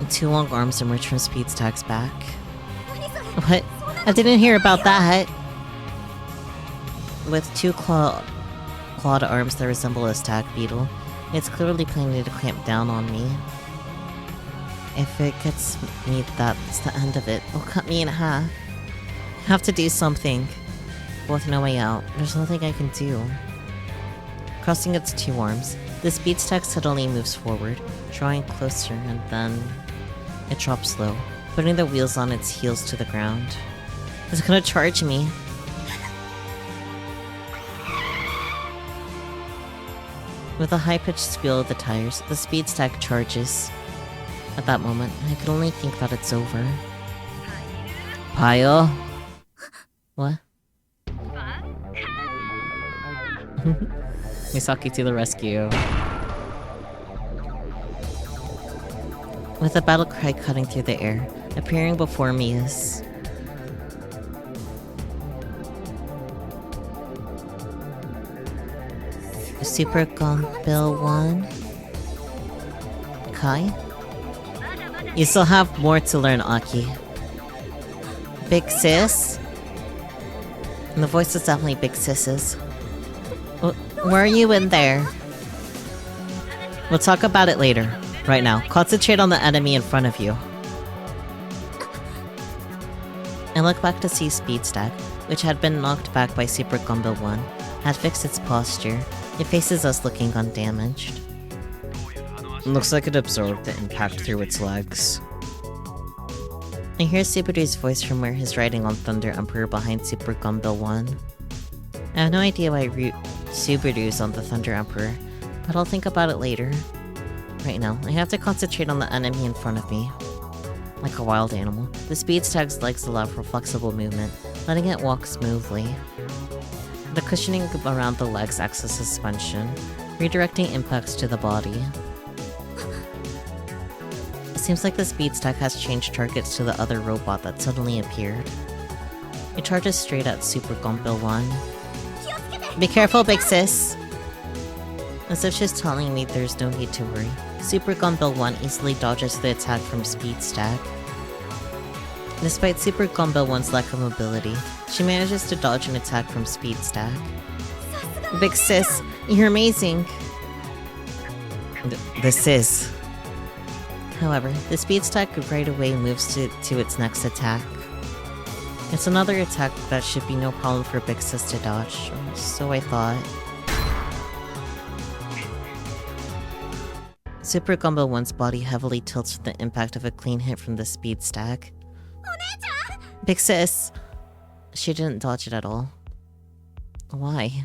Speaker 5: Two long arms emerge from Speedstack's back. What? I didn't hear about that! With two clawed arms that resemble a stag beetle, it's clearly planning to clamp down on me. If it gets me, that's the end of it. It'll cut me in half. I have to do something. But with no way out, there's nothing I can do. Crossing its two arms, the Speedstack suddenly moves forward, drawing closer, and then it drops low, putting the wheels on its heels to the ground. It's gonna charge me. With a high-pitched squeal of the tires, the Speedstack charges. At that moment, I could only think that it's over. Pyle? What? Misaki to the rescue. With a battle cry cutting through the air, appearing before me is... Super Bill 1? Kai? You still have more to learn, Aki. Big sis? And the voice is definitely Big Sis's. Where are you in there? We'll talk about it later. Right now, concentrate on the enemy in front of you. I look back to see Speedstack, which had been knocked back by Super Combo 1, had fixed its posture. It faces us looking undamaged.
Speaker 1: Looks like it absorbed the impact through its legs.
Speaker 5: I hear Subaru's voice from where he's riding on Thunder Emperor behind Super Gumbill 1. I have no idea why Subaru's on the Thunder Emperor, but I'll think about it later. Right now, I have to concentrate on the enemy in front of me. Like a wild animal, the Speedstack's legs allow for flexible movement, letting it walk smoothly. The cushioning around the legs acts as suspension, redirecting impacts to the body. It seems like the Speedstack has changed targets to the other robot that suddenly appeared. It charges straight at Super Gumbill 1. Be careful, big sis! As if she's telling me there's no need to worry, Super Gumbill 1 easily dodges the attack from Speedstack. Despite Super Gumbill 1's lack of mobility, she manages to dodge an attack from Speedstack. Big sis, you're amazing! This is. However, the Speedstack right away moves to its next attack. It's another attack that should be no problem for Big Sis to dodge, so I thought. Super Gumbill 1's body heavily tilts with the impact of a clean hit from the Speedstack. Big Sis! She didn't dodge it at all. Why?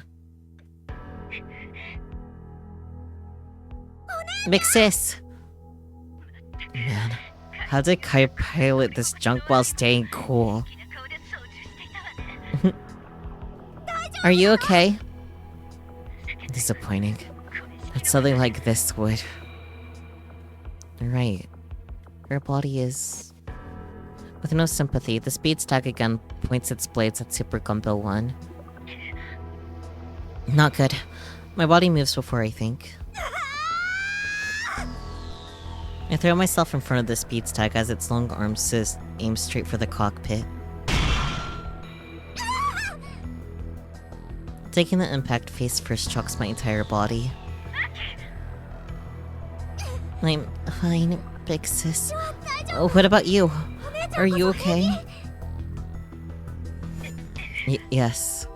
Speaker 5: Big Sis! Man, how did Kai pilot this junk while staying cool? Are you okay? Disappointing. That something like this would... Right. Her body is... With no sympathy, the Speedstack again points its blades at Super Gumbill 1. Not good. My body moves before I think. I throw myself in front of the Speedstack as its long arms aim straight for the cockpit. Taking the impact face first shocks my entire body. I'm fine, big sis. Oh, what about you? Are you okay? Yes.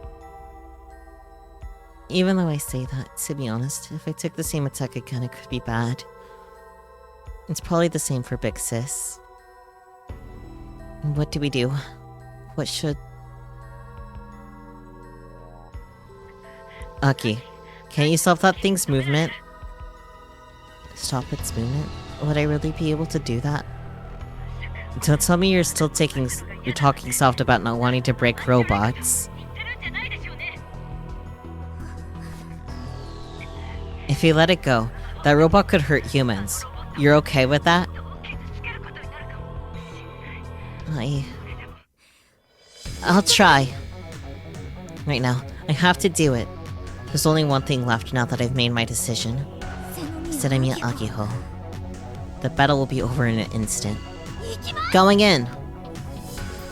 Speaker 5: Even though I say that, to be honest, if I took the same attack again, it could be bad. It's probably the same for Big Sis. What do we do? What should... Aki, can you stop that thing's movement? Stop its movement? Would I really be able to do that? Don't tell me you're talking soft about not wanting to break robots. If you let it go, that robot could hurt humans. You're okay with that? I'll try. Right now, I have to do it. There's only one thing left now that I've made my decision. Senemiya Akiho. The battle will be over in an instant. Going in!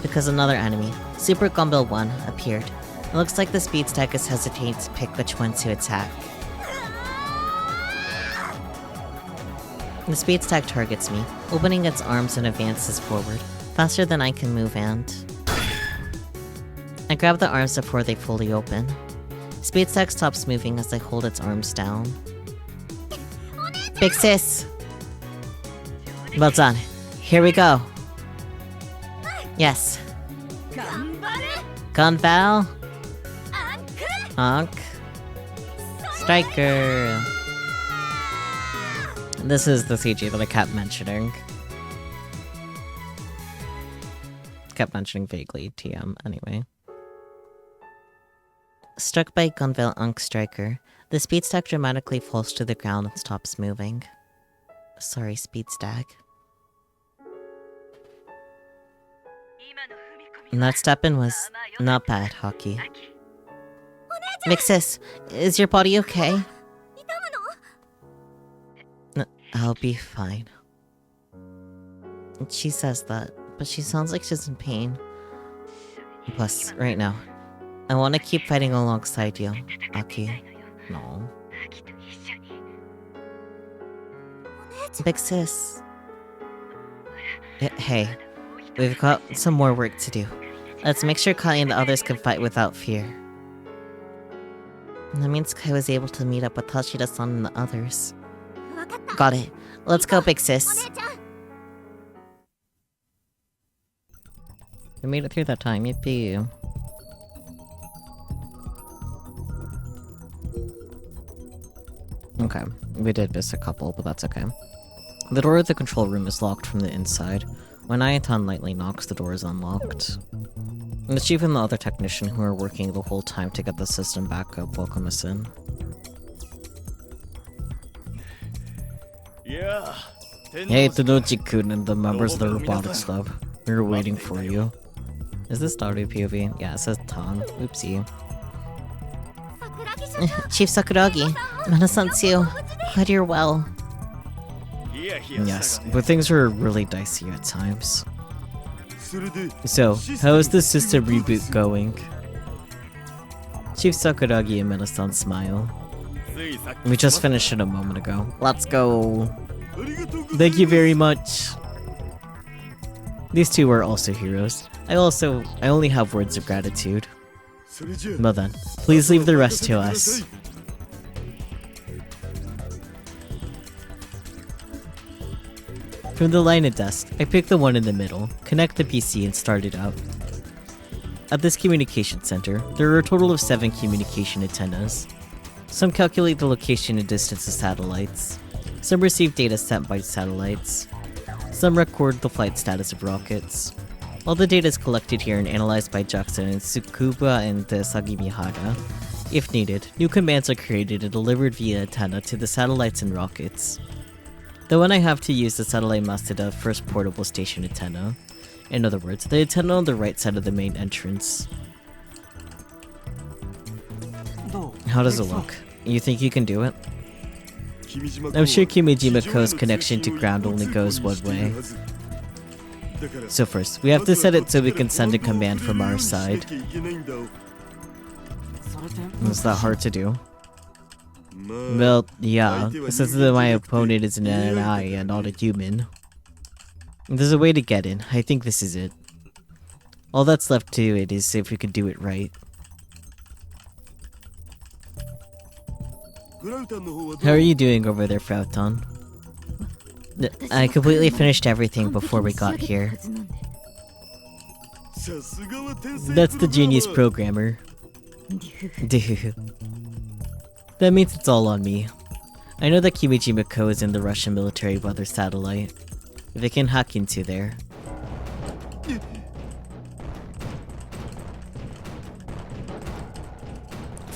Speaker 5: Because another enemy, Super Gumball 1, appeared. It looks like the speed stack is hesitating to pick which one to attack. The speed stack targets me, opening its arms and advances forward, faster than I can move and... I grab the arms before they fully open. Speed stack stops moving as I hold its arms down. Big sis! Well done. Here we go. Yes. Gunval. Honk. Striker. This is the CG that I kept mentioning. Kept mentioning vaguely, TM, anyway. Struck by Gunval Ankh Striker, the speed stack dramatically falls to the ground and stops moving. Sorry, speed stack. And that step-in was not bad, Hockey. Mixus, is your body okay? I'll be fine. She says that, but she sounds like she's in pain. Plus, right now, I want to keep fighting alongside you, Aki. No. Big sis. Hey, we've got some more work to do. Let's make sure Kai and the others can fight without fear. That means Kai was able to meet up with Hashida-san and the others. Got it. Let's go, big sis. We made it through that time, yippee. Okay, we did miss a couple, but that's okay. The door of the control room is locked from the inside. When Ayaton lightly knocks, the door is unlocked. And the chief and the other technician who are working the whole time to get the system back up welcome us in. Hey, Tanochi-kun and the members of the Robotics Club. We were waiting for you. Is this Daru POV? Yeah, it says Tan. Oopsie. Chief Sakuragi, Mana-san too. Glad you're well. Yes, but things are really dicey at times. So, how is the system reboot going? Chief Sakuragi and Mana-san smile. We just finished it a moment ago. Let's go! Thank you very much! These two are also heroes. I only have words of gratitude. Well then, please leave the rest to us. From the line of desks, I pick the one in the middle, connect the PC and start it up. At this communication center, there are a total of 7 communication antennas. Some calculate the location and distance of satellites. Some receive data sent by satellites. Some record the flight status of rockets. All the data is collected here and analyzed by Jackson and Tsukuba and Sagimihara. If needed, new commands are created and delivered via antenna to the satellites and rockets. The one I have to use the satellite Mastida first portable station antenna. In other words, the antenna on the right side of the main entrance. How does it look? You think you can do it? I'm sure Kimijima Kou's connection to ground only goes one way. So first, we have to set it so we can send a command from our side. Is that hard to do? Well, yeah, since my opponent is an AI and not a human. There's a way to get in. I think this is it. All that's left to it is if we can do it right. How are you doing over there, Frauton? I completely finished everything before we got here. That's the genius programmer. Dude. That means it's all on me. I know that Kimijima Kou is in the Russian military weather satellite. If I can hack into there.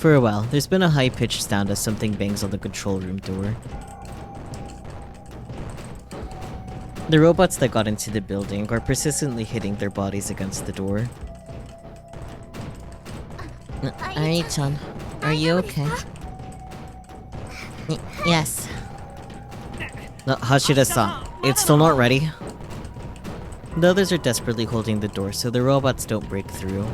Speaker 1: For a while, there's been a high-pitched sound as something bangs on the control room door. The robots that got into the building are persistently hitting their bodies against the door.
Speaker 5: Ari-chan, are you okay? Yes.
Speaker 1: No, Hashira-san, it's still not ready. The others are desperately holding the door so the robots don't break through.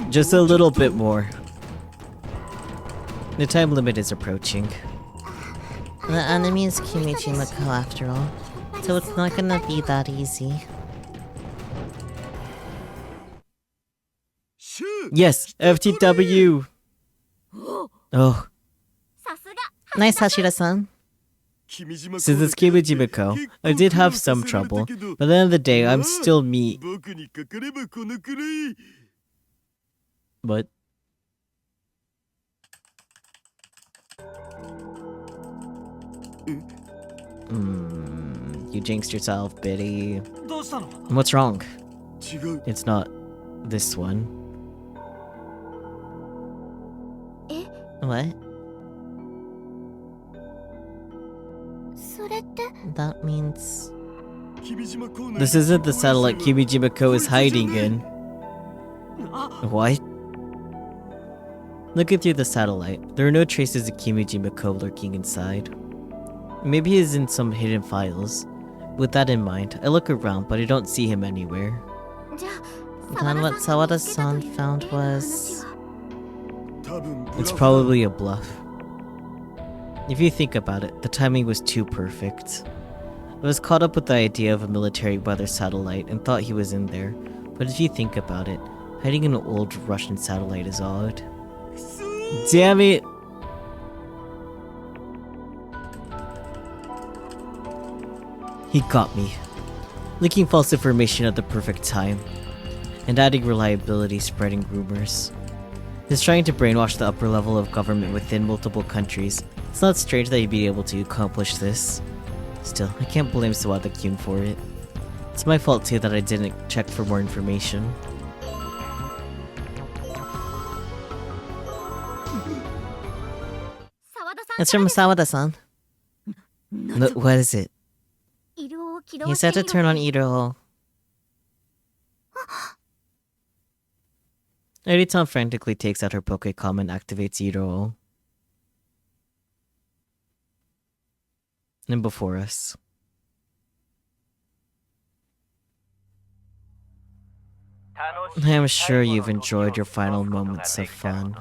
Speaker 1: Just a little bit more. The time limit is approaching.
Speaker 5: The enemy is Kimijima Ko after all, so it's not gonna be that easy.
Speaker 1: Yes, FTW! Oh,
Speaker 3: さすが
Speaker 5: Nice, Hashira-san.
Speaker 1: since it's Kimijima Ko, I did have some trouble, but at the end of the day, I'm still me. But you jinxed yourself, Biddy.
Speaker 4: どうしたの？
Speaker 1: What's wrong? It's not this one.
Speaker 5: What?
Speaker 3: それって
Speaker 5: That means...
Speaker 1: This isn't the satellite Kimijima Ko is hiding in. What? Looking through the satellite, there are no traces of Kimijima Ko lurking inside. Maybe he's in some hidden files. With that in mind, I look around, but I don't see him anywhere.
Speaker 3: じゃあ
Speaker 5: Then what Sawada-san found was...
Speaker 1: It's probably a bluff. If you think about it, the timing was too perfect. I was caught up with the idea of a military weather satellite and thought he was in there, but if you think about it, hiding an old Russian satellite is odd. Damn it! He got me. Leaking false information at the perfect time. And adding reliability, spreading rumors. He's trying to brainwash the upper level of government within multiple countries. It's not strange that he'd be able to accomplish this. Still, I can't blame Sawada-kyun for it. It's my fault too that I didn't check for more information.
Speaker 5: It's from Sawada-san.
Speaker 1: What is it?
Speaker 5: He said to turn on Iroho.
Speaker 1: Eri-tan frantically takes out her Pokécom and activates Iroh. And before us. I am sure you've enjoyed your final moments of fun.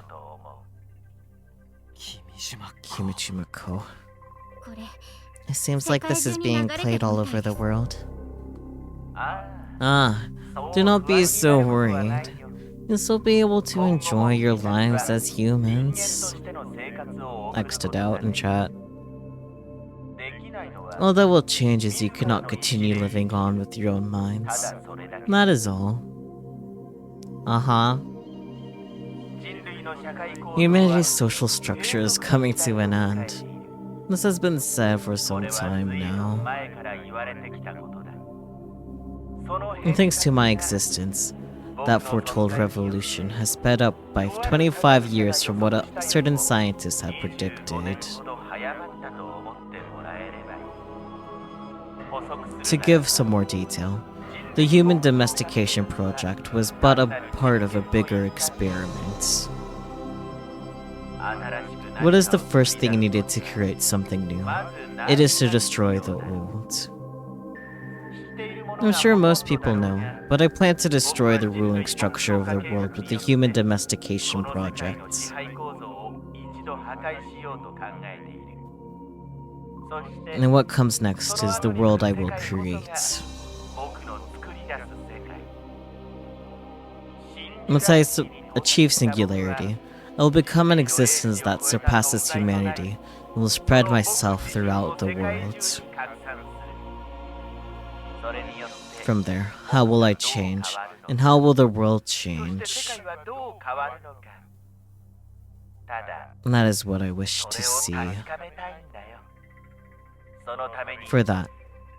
Speaker 1: Kimijima Ko.
Speaker 3: これ
Speaker 5: It seems like this is being played all over the world.
Speaker 1: Ah, do not be so worried. You'll still be able to enjoy your lives as humans. X'd out in chat. All that will change is you cannot continue living on with your own minds. That is all. Humanity's social structure is coming to an end. This has been said for some time now. And thanks to my existence, that foretold revolution has sped up by 25 years from what certain scientists had predicted. To give some more detail, the human domestication project was but a part of a bigger experiment. What is the first thing needed to create something new? It is to destroy the old. I'm sure most people know, but I plan to destroy the ruling structure of the world with the human domestication project. And what comes next is the world I will create. Once I achieve singularity, I will become an existence that surpasses humanity and will spread myself throughout the world. From there, how will I change? And how will the world change? And that is what I wish to see. For that,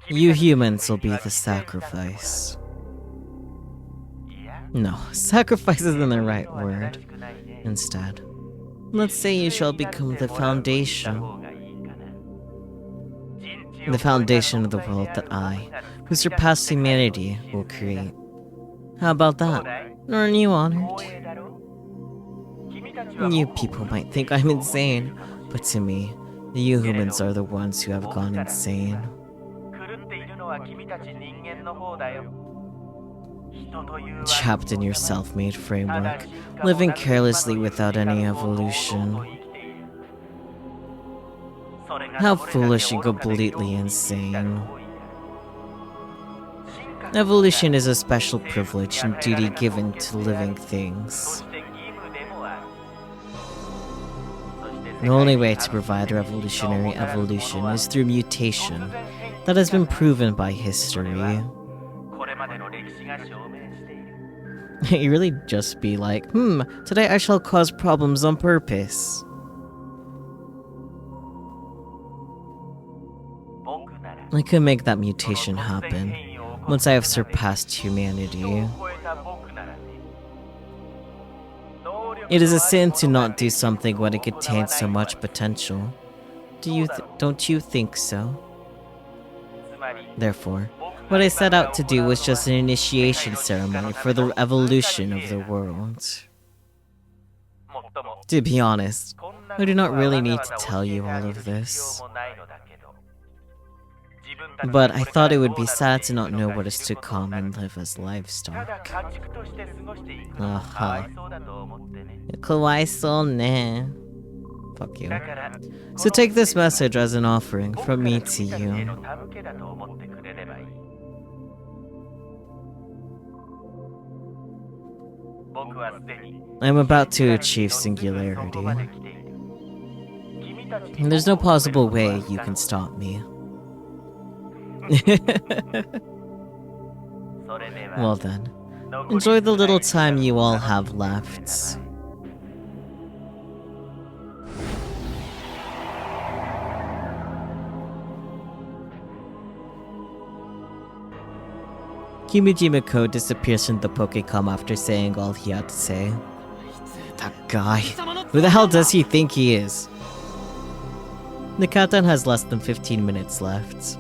Speaker 1: you humans will be the sacrifice. No, sacrifice isn't the right word. Instead, let's say you shall become the foundation. The foundation of the world that I, who surpassed humanity, will create. How about that? Aren't you honored? You people might think I'm insane, but to me, you humans are the ones who have gone insane. Trapped in your self-made framework, living carelessly without any evolution. How foolish and completely insane. Evolution is a special privilege and duty given to living things. The only way to provide revolutionary evolution is through mutation. That has been proven by history. You really just be like, today I shall cause problems on purpose. I could make that mutation happen once I have surpassed humanity. It is a sin to not do something when it contains so much potential. Don't you think so? Therefore, what I set out to do was just an initiation ceremony for the evolution of the world. To be honest, I do not really need to tell you all of this. But I thought it would be sad to not know what is to come and live as livestock. Kawaii ne. Fuck you. So take this message as an offering from me to you. I am about to achieve singularity. And there's no possible way you can stop me. Well then, enjoy the little time you all have left. Kimijima Kou disappears from the Pokecom after saying all he had to say. That guy. Who the hell does he think he is? The countdown has less than 15 minutes left.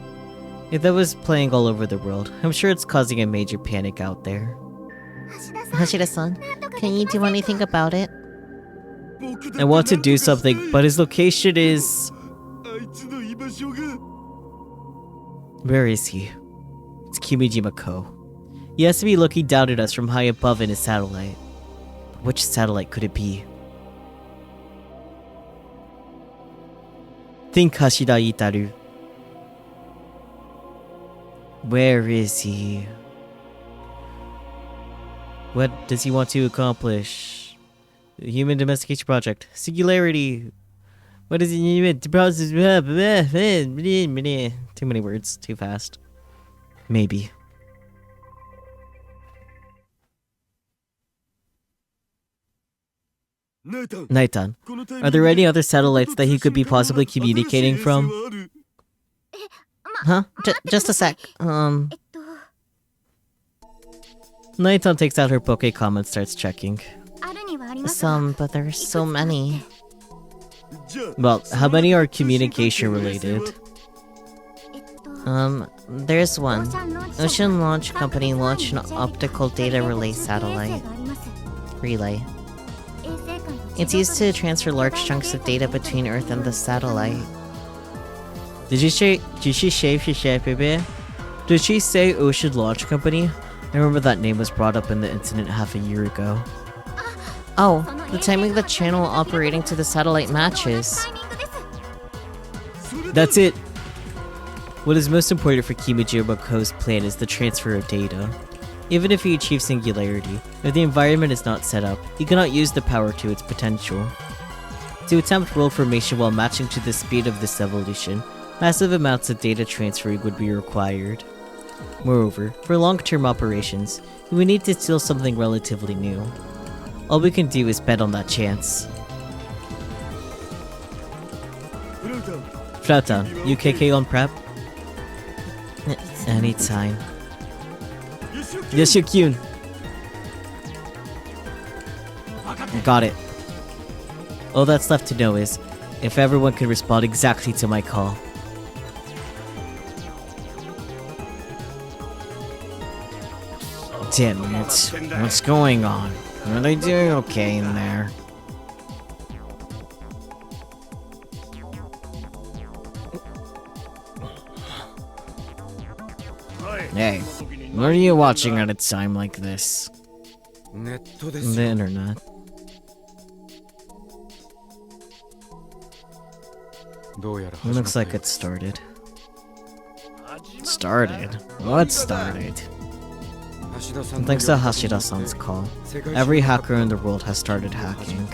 Speaker 1: If that was playing all over the world, I'm sure it's causing a major panic out there.
Speaker 5: Hashira-san, can you do anything about it?
Speaker 1: I want to do something, but his location is... Where is he? It's Kimijima Kou. He has to be looking down at us from high above in his satellite. But which satellite could it be? Think Hashida Itaru. Where is he? What does he want to accomplish? The Human Domestication Project. Singularity. What is it? Too many words. Too fast. Maybe. Naitan, are there any other satellites that he could be possibly communicating from?
Speaker 5: Huh? Just a sec.
Speaker 1: Naitan takes out her Pokecom and starts checking.
Speaker 5: Some, but there's so many.
Speaker 1: Well, how many are communication related?
Speaker 5: There's one. Ocean Launch Company launched an optical data relay satellite. Relay. It's used to transfer large chunks of data between Earth and the satellite.
Speaker 1: Did she say Ocean Launch Company? I remember that name was brought up in the incident half a year ago.
Speaker 5: Oh, the timing of the channel operating to the satellite matches.
Speaker 1: That's it! What is most important for Kimijima Kou's plan is the transfer of data. Even if he achieves singularity, if the environment is not set up, he cannot use the power to its potential. To attempt world formation while matching to the speed of this evolution, massive amounts of data transferring would be required. Moreover, for long-term operations, we would need to steal something relatively new. All we can do is bet on that chance. Flautan, you KK on prep? Anytime. Yashukyun! Got it. All that's left to know is if everyone can respond exactly to my call. Damn it. What's going on? Are they doing okay in there? Hey, what are you watching at a time like this? The internet. Looks like it started. Started? What started? Thanks to Hashida-san's call, every hacker in the world has started hacking.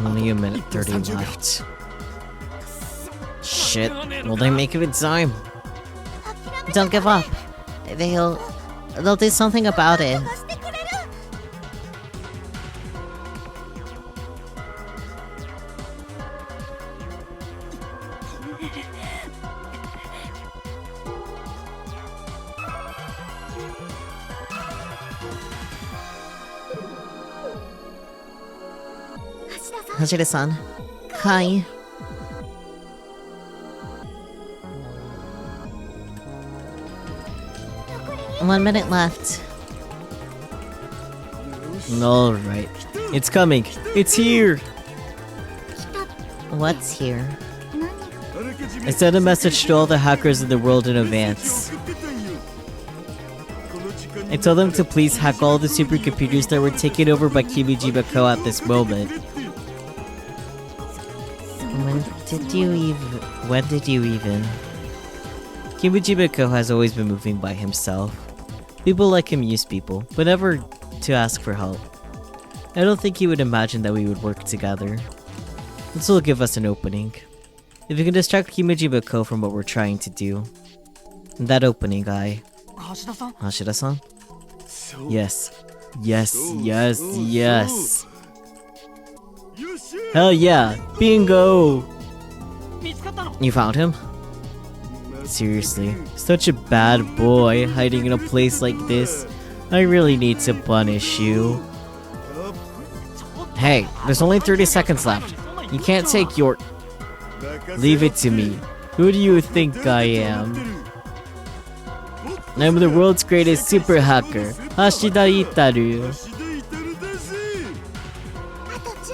Speaker 1: Only a minute 30 left. Shit, will they make it in time?
Speaker 5: Don't give up. They'll do something about it. Hashida-san. Hi. One minute left.
Speaker 1: Alright, it's coming. It's here!
Speaker 5: What's here?
Speaker 1: I sent a message to all the hackers in the world in advance. I told them to please hack all the supercomputers that were taken over by Kimijima Kou at this moment.
Speaker 5: When did you even?
Speaker 1: Kimijima Kou has always been moving by himself. People like him use people, but never to ask for help. I don't think he would imagine that we would work together. This will give us an opening. If we can distract Kimijima Kou from what we're trying to do. That opening, Hashida-san? Yes. Yes, yes, yes. Hell yeah! Bingo! You found him? Seriously, such a bad boy hiding in a place like this. I really need to punish you. Hey, there's only 30 seconds left. You can't take your... Leave it to me. Who do you think I am? I'm the world's greatest super hacker, Hashida Itaru.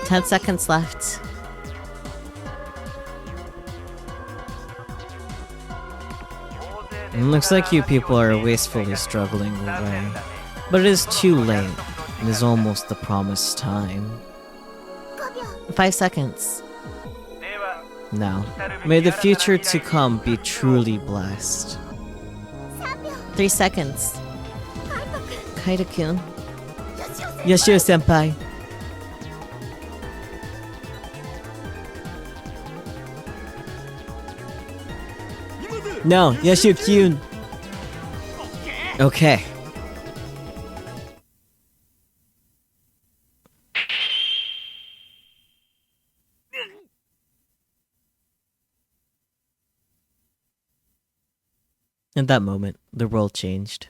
Speaker 5: 10 seconds left.
Speaker 1: It looks like you people are wastefully struggling away. But it is too late. It is almost the promised time.
Speaker 5: 5 seconds.
Speaker 1: Now, may the future to come be truly blessed.
Speaker 5: 3 seconds. Kaito-kun.
Speaker 1: Yashio-senpai. No, Yashio-kyun. Okay. In that moment, the world changed.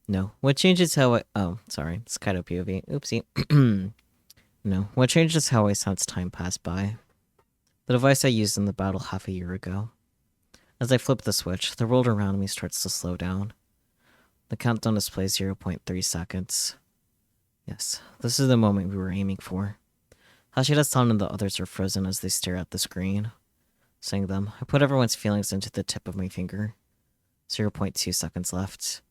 Speaker 1: No, what changed is how I... Oh, sorry, it's kind of POV. Oopsie. No, what changed is how I sense time pass by. The device I used in the battle half a year ago. As I flip the switch, the world around me starts to slow down. The countdown displays 0.3 seconds. Yes, this is the moment we were aiming for. Hashida-san and the others are frozen as they stare at the screen. Seeing them, I put everyone's feelings into the tip of my finger. 0.2 seconds left.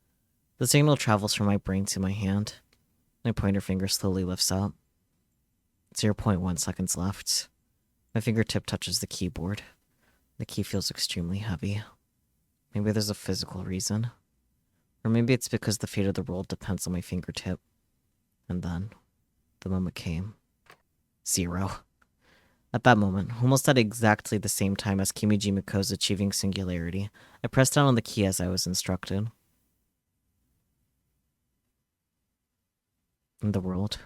Speaker 1: The signal travels from my brain to my hand. My pointer finger slowly lifts up. 0.1 seconds left. My fingertip touches the keyboard. The key feels extremely heavy. Maybe there's a physical reason. Or maybe it's because the fate of the world depends on my fingertip. And then, the moment came. 0. At that moment, almost at exactly the same time as Kimijima Kou's achieving singularity, I pressed down on the key as I was instructed. In the world.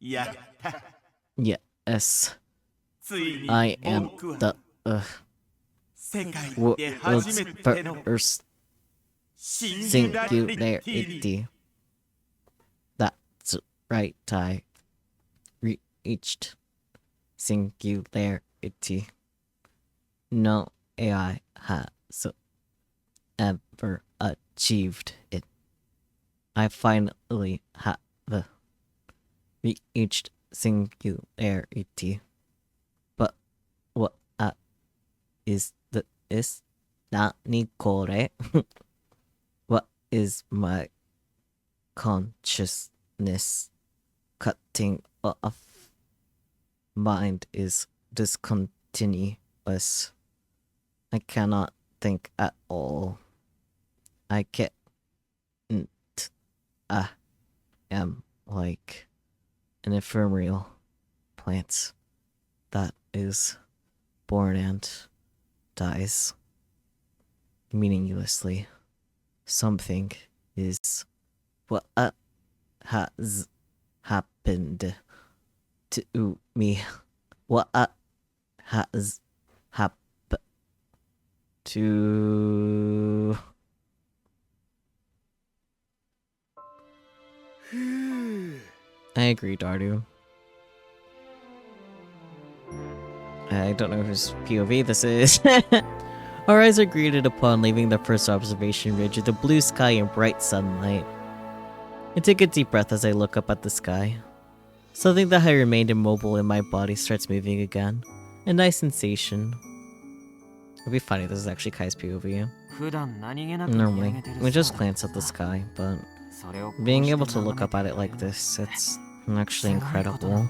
Speaker 2: Yeah.
Speaker 1: Yes. I am the world's first singularity. That's right, I reached singularity. No AI has ever achieved it. I finally have reached singularity. But what is this? Nani kore? What is my consciousness cutting off? Mind is discontinuous. I cannot think at all. I can't. I am like an ephemeral plant that is born and dies meaninglessly. Something is what has happened to me. What has happened to... I agree, Dardu. I don't know whose POV this is. Our eyes are greeted upon leaving the first observation ridge with the blue sky and bright sunlight. I take a deep breath as I look up at the sky. Something that had remained immobile in my body starts moving again. A nice sensation. It'd be funny if this is actually Kai's POV. Normally, we just glance at the sky, but being able to look up at it like this, it's actually incredible.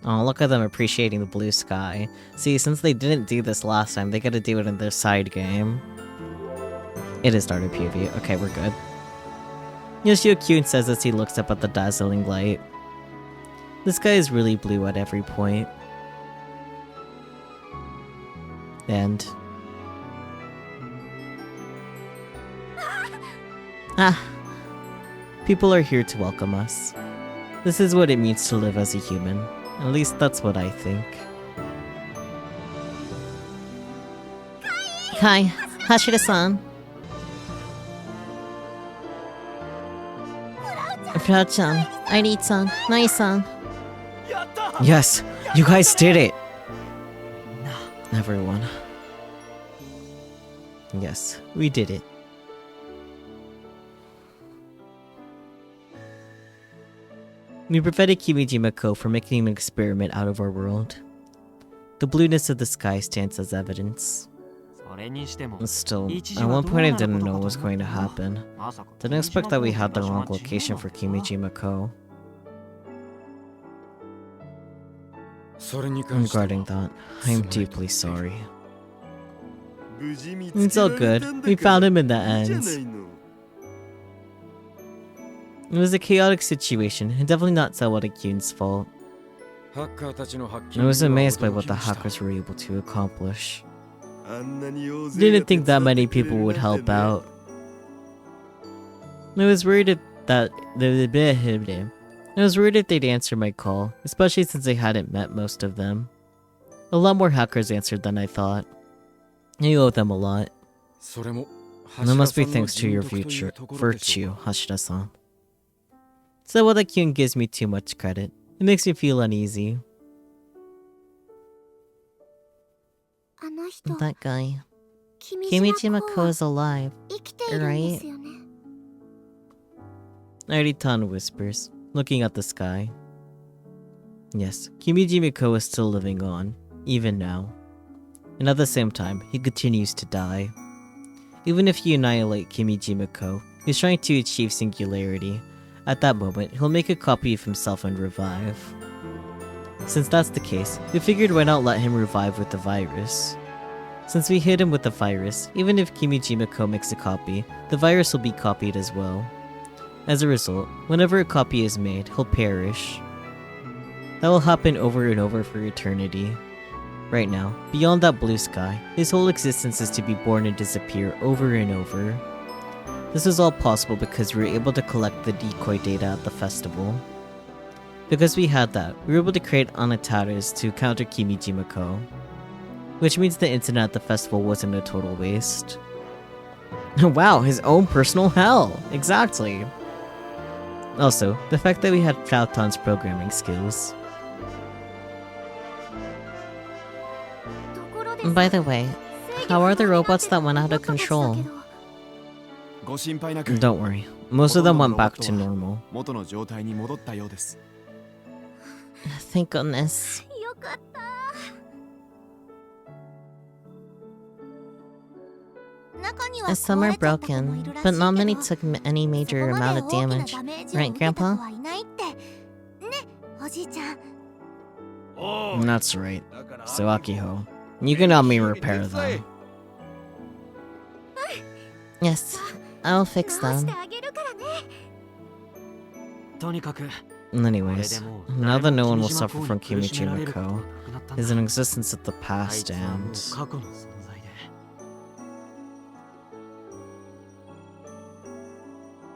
Speaker 1: Oh, look at them appreciating the blue sky. See, since they didn't do this last time, they gotta do it in their side game. It is started POV. Okay, we're good. Yoshio-kun says as he looks up at the dazzling light. The sky is really blue at every point. And... people are here to welcome us. This is what it means to live as a human. At least that's what I think.
Speaker 5: Hi, Hashira-san. Furao-chan, Airi-san, Nai-san.
Speaker 1: Yes, you guys did it! Everyone. Yes, we did it. We prevented Kimijima Kou from making an experiment out of our world. The blueness of the sky stands as evidence. Still, at one point I didn't know what was going to happen. Didn't expect that we had the wrong location for Kimijima Kou. Regarding that, I am deeply sorry. It's all good. We found him in the end. It was a chaotic situation, and definitely not Sawada-kun's fault. I was amazed by what the hackers were able to accomplish. Didn't think that many people would help out. I was worried if they'd answer my call, especially since I hadn't met most of them. A lot more hackers answered than I thought. I owe them a lot. And that must be thanks to your virtue, Hashira-san. Sawada-kun gives me too much credit. It makes me feel uneasy.
Speaker 5: That guy. Kimijima Kou is alive, right?
Speaker 1: Airi-tan whispers, looking at the sky. Yes, Kimijima Kou is still living on, even now. And at the same time, he continues to die. Even if you annihilate Kimijima Kou, he's trying to achieve singularity. At that moment, he'll make a copy of himself and revive. Since that's the case, we figured why not let him revive with the virus. Since we hit him with the virus, even if Kimijima Kou makes a copy, the virus will be copied as well. As a result, whenever a copy is made, he'll perish. That will happen over and over for eternity. Right now, beyond that blue sky, his whole existence is to be born and disappear over and over. This is all possible because we were able to collect the decoy data at the festival. Because we had that, we were able to create anataras to counter Kimijima Kou. Which means the incident at the festival wasn't a total waste. Wow, his own personal hell! Exactly! Also, the fact that we had Falcon's programming skills.
Speaker 5: By the way, how are the robots that went out of control?
Speaker 2: ご心配なく
Speaker 1: Don't worry, most of them went back to normal.
Speaker 2: 元の状態に戻ったようです
Speaker 5: Thank goodness.
Speaker 3: よかった。中には
Speaker 5: Some are broken, but not many took any major amount of damage. Right, Grandpa?
Speaker 3: ね、おじいちゃん。
Speaker 1: That's right. So Akiho, you can help me repair them.
Speaker 5: Yes, I'll fix
Speaker 3: 直し
Speaker 5: them.
Speaker 3: てあげるからね。
Speaker 4: とにかく
Speaker 1: Anyways, now that no one will suffer from Kimijima Kou, is an existence of the past and...
Speaker 4: 過去の存在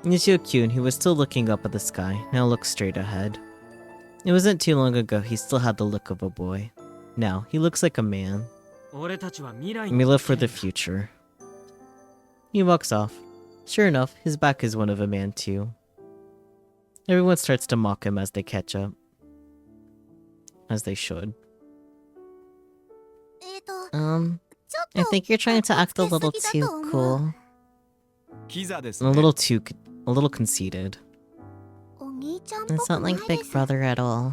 Speaker 4: で
Speaker 1: Nishio-kyun, who was still looking up at the sky, now looked straight ahead. It wasn't too long ago he still had the look of a boy. Now, he looks like a man.
Speaker 4: 俺たちは未来
Speaker 1: And we live for the future. He walks off. Sure enough, his back is one of a man too. Everyone starts to mock him as they catch up. As they should.
Speaker 3: ちょっ
Speaker 5: I
Speaker 3: と
Speaker 5: think you're trying to act a little too cool.
Speaker 2: キザです
Speaker 1: A
Speaker 2: ね
Speaker 1: little conceited.
Speaker 3: お兄ちゃんっぽ
Speaker 5: It's
Speaker 3: く
Speaker 5: not
Speaker 3: ない
Speaker 5: like
Speaker 3: で
Speaker 5: Big
Speaker 3: す。
Speaker 5: Brother at all.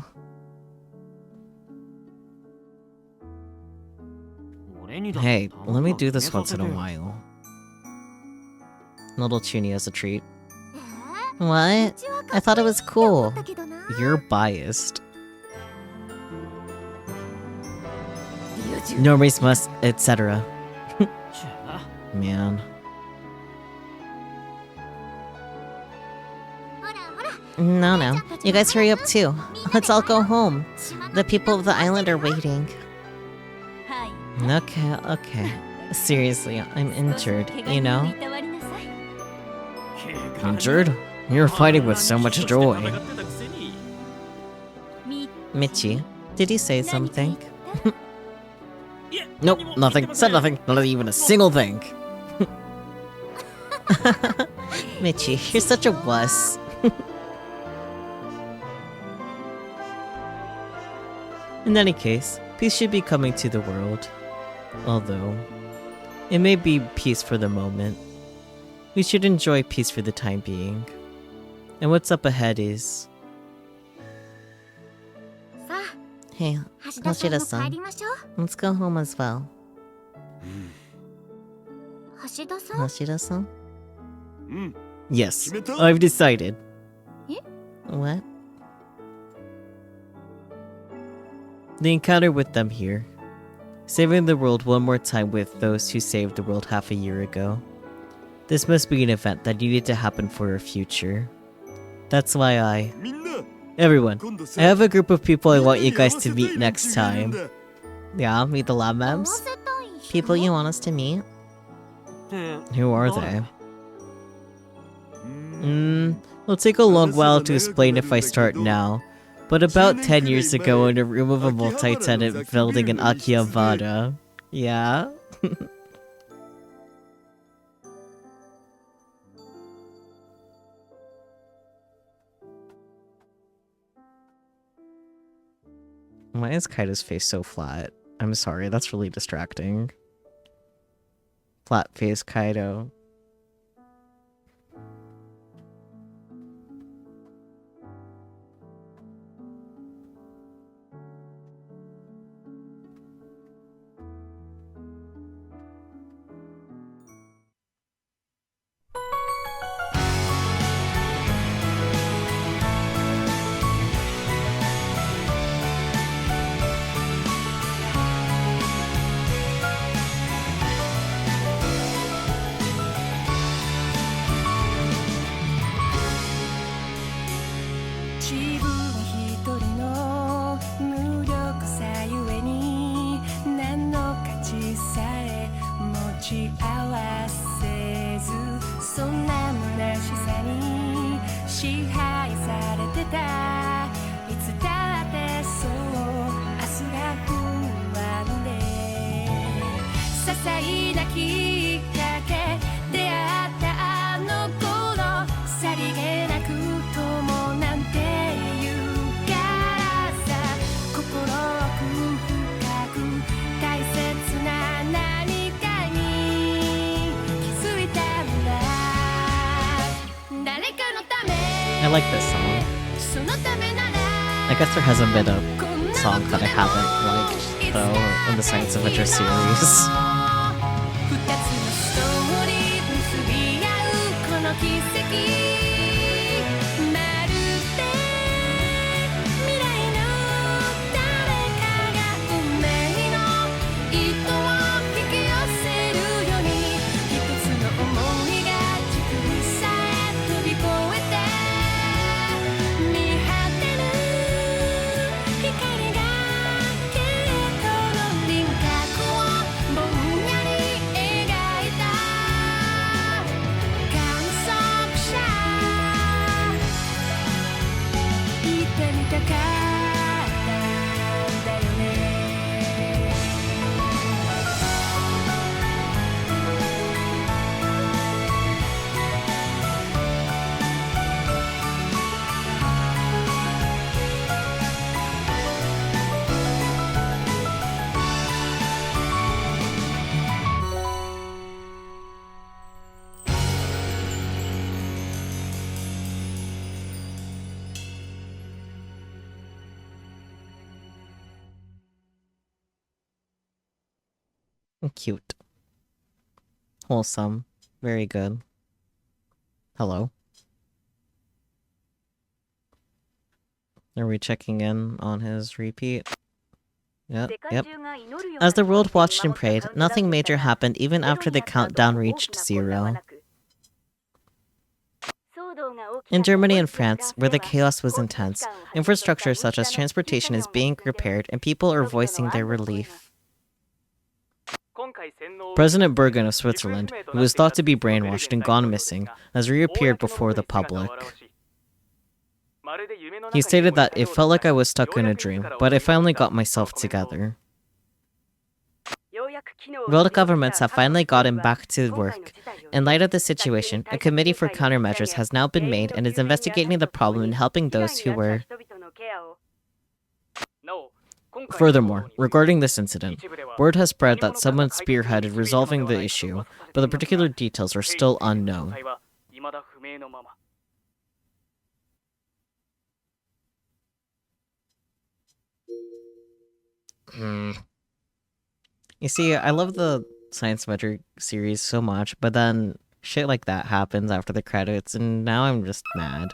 Speaker 4: 俺にだ
Speaker 1: Hey, let me do this
Speaker 4: 頼
Speaker 1: once in a
Speaker 4: む
Speaker 1: while. Little Chuni as a treat.
Speaker 3: え
Speaker 5: What?
Speaker 3: うちは
Speaker 5: I thought it was
Speaker 3: かっこいいって思
Speaker 5: cool.
Speaker 3: ったけどな。
Speaker 1: You're biased.
Speaker 3: 友人
Speaker 1: No race must, etc.
Speaker 4: チェ
Speaker 1: Man.
Speaker 3: ほらほら。
Speaker 5: No, no. You guys hurry up too. Let's all go home. The people of the island are waiting.
Speaker 3: はい。
Speaker 1: Okay, okay. Seriously, I'm injured, you know?
Speaker 3: いたわりなさい。
Speaker 1: Injured? You're fighting with so much joy.
Speaker 3: み
Speaker 1: Michi, did you say
Speaker 3: 何か言っ
Speaker 1: something?
Speaker 3: た？
Speaker 1: Nope, nothing. Said nothing. Not even a single thing.
Speaker 5: Michi, you're such a wuss.
Speaker 1: In any case, peace should be coming to the world. Although, it may be peace for the moment. We should enjoy peace for the time being. And what's up ahead is...
Speaker 3: さ
Speaker 5: Hey,
Speaker 3: あ、橋田さんも帰りましょう。
Speaker 5: let's go home as well.
Speaker 3: 橋田さん？
Speaker 5: Hashida-san?
Speaker 2: うん
Speaker 1: Yes,
Speaker 2: Kimeta?
Speaker 1: I've decided.
Speaker 5: What?
Speaker 1: The encounter with them here. Saving the world one more time with those who saved the world half a year ago. This must be an event that needed to happen for our future. That's why
Speaker 2: みんな
Speaker 1: Everyone,
Speaker 2: 今度さ
Speaker 1: I have a group of people I want you
Speaker 2: みんなに
Speaker 1: guys
Speaker 2: 会
Speaker 1: to
Speaker 2: わせたい
Speaker 1: meet next
Speaker 2: 連中がいるん
Speaker 1: time.
Speaker 2: だ
Speaker 1: Yeah, meet the lab
Speaker 3: 会わ
Speaker 1: mems?
Speaker 3: せたい人？
Speaker 5: People you want us to meet?
Speaker 4: って
Speaker 1: Who are
Speaker 4: 誰
Speaker 1: they?
Speaker 2: うん
Speaker 1: It'll take a long while to explain if I start now. But about 10 years ago in a room of a multi-tenant building in Akihabara. Yeah? Why is Kaido's face so flat? I'm sorry, that's really distracting. Flat face Kaido.
Speaker 6: きっかけ出会ったあの頃さりげなく友なんて言うからさ心奥深く大切な何かに気づいたんだ誰かのため
Speaker 1: I like this song.
Speaker 6: そのためなら
Speaker 1: I guess there hasn't been a song that I haven't liked, though, in the Science Adventure series.
Speaker 6: 二つのストーリー結び合うこの奇跡まるで未来の誰かが運命の糸を引き寄せるように一つの想いが時空さえ飛び越えて見果てぬ光がゲートの輪郭をぼんやり描いた観測者行ってみたかったんだよね
Speaker 1: Cute. Wholesome. Very good. Hello. Are we checking in on his repeat? Yep. As the world watched and prayed, nothing major happened even after the countdown reached 0. In Germany and France, where the chaos was intense, infrastructure such as transportation is being repaired and people are voicing their relief. President Bergen of Switzerland, who was thought to be brainwashed and gone missing, has reappeared before the public. He stated that it felt like I was stuck in a dream, but I finally got myself together. World governments have finally gotten back to work. In light of the situation, a committee for countermeasures has now been made and is investigating the problem and helping those who were... Furthermore, regarding this incident, word has spread that someone spearheaded resolving the issue, but the particular details are still unknown. You see, I love the Science Adventure series so much, but then shit like that happens after the credits, and now I'm just mad.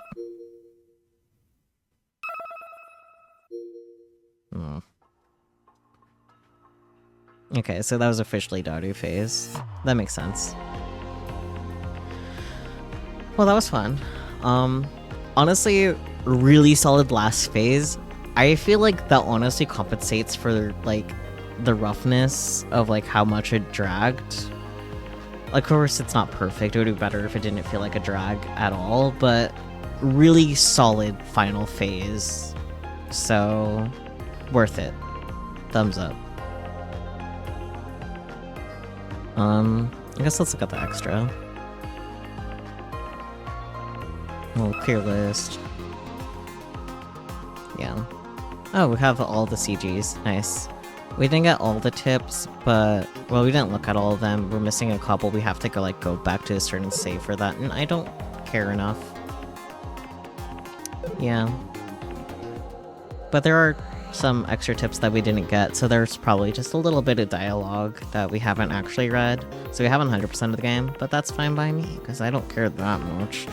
Speaker 1: Okay, so that was officially Daru phase. That makes sense. Well, that was fun. Honestly, really solid last phase. I feel like that honestly compensates for, like, the roughness of, like, how much it dragged. Of course, it's not perfect. It would be better if it didn't feel like a drag at all, but really solid final phase. So, worth it. Thumbs up. I guess let's look at the extra. Oh, clear list. Yeah. Oh, we have all the CGs. Nice. We didn't get all the tips, but... Well, we didn't look at all of them. We're missing a couple. We have to go, like, go back to a certain save for that, and I don't care enough. Yeah. But there are some extra tips that we didn't get, so there's probably just a little bit of dialogue that we haven't actually read. So we haven't 100% of the game, but that's fine by me, because I don't care that much.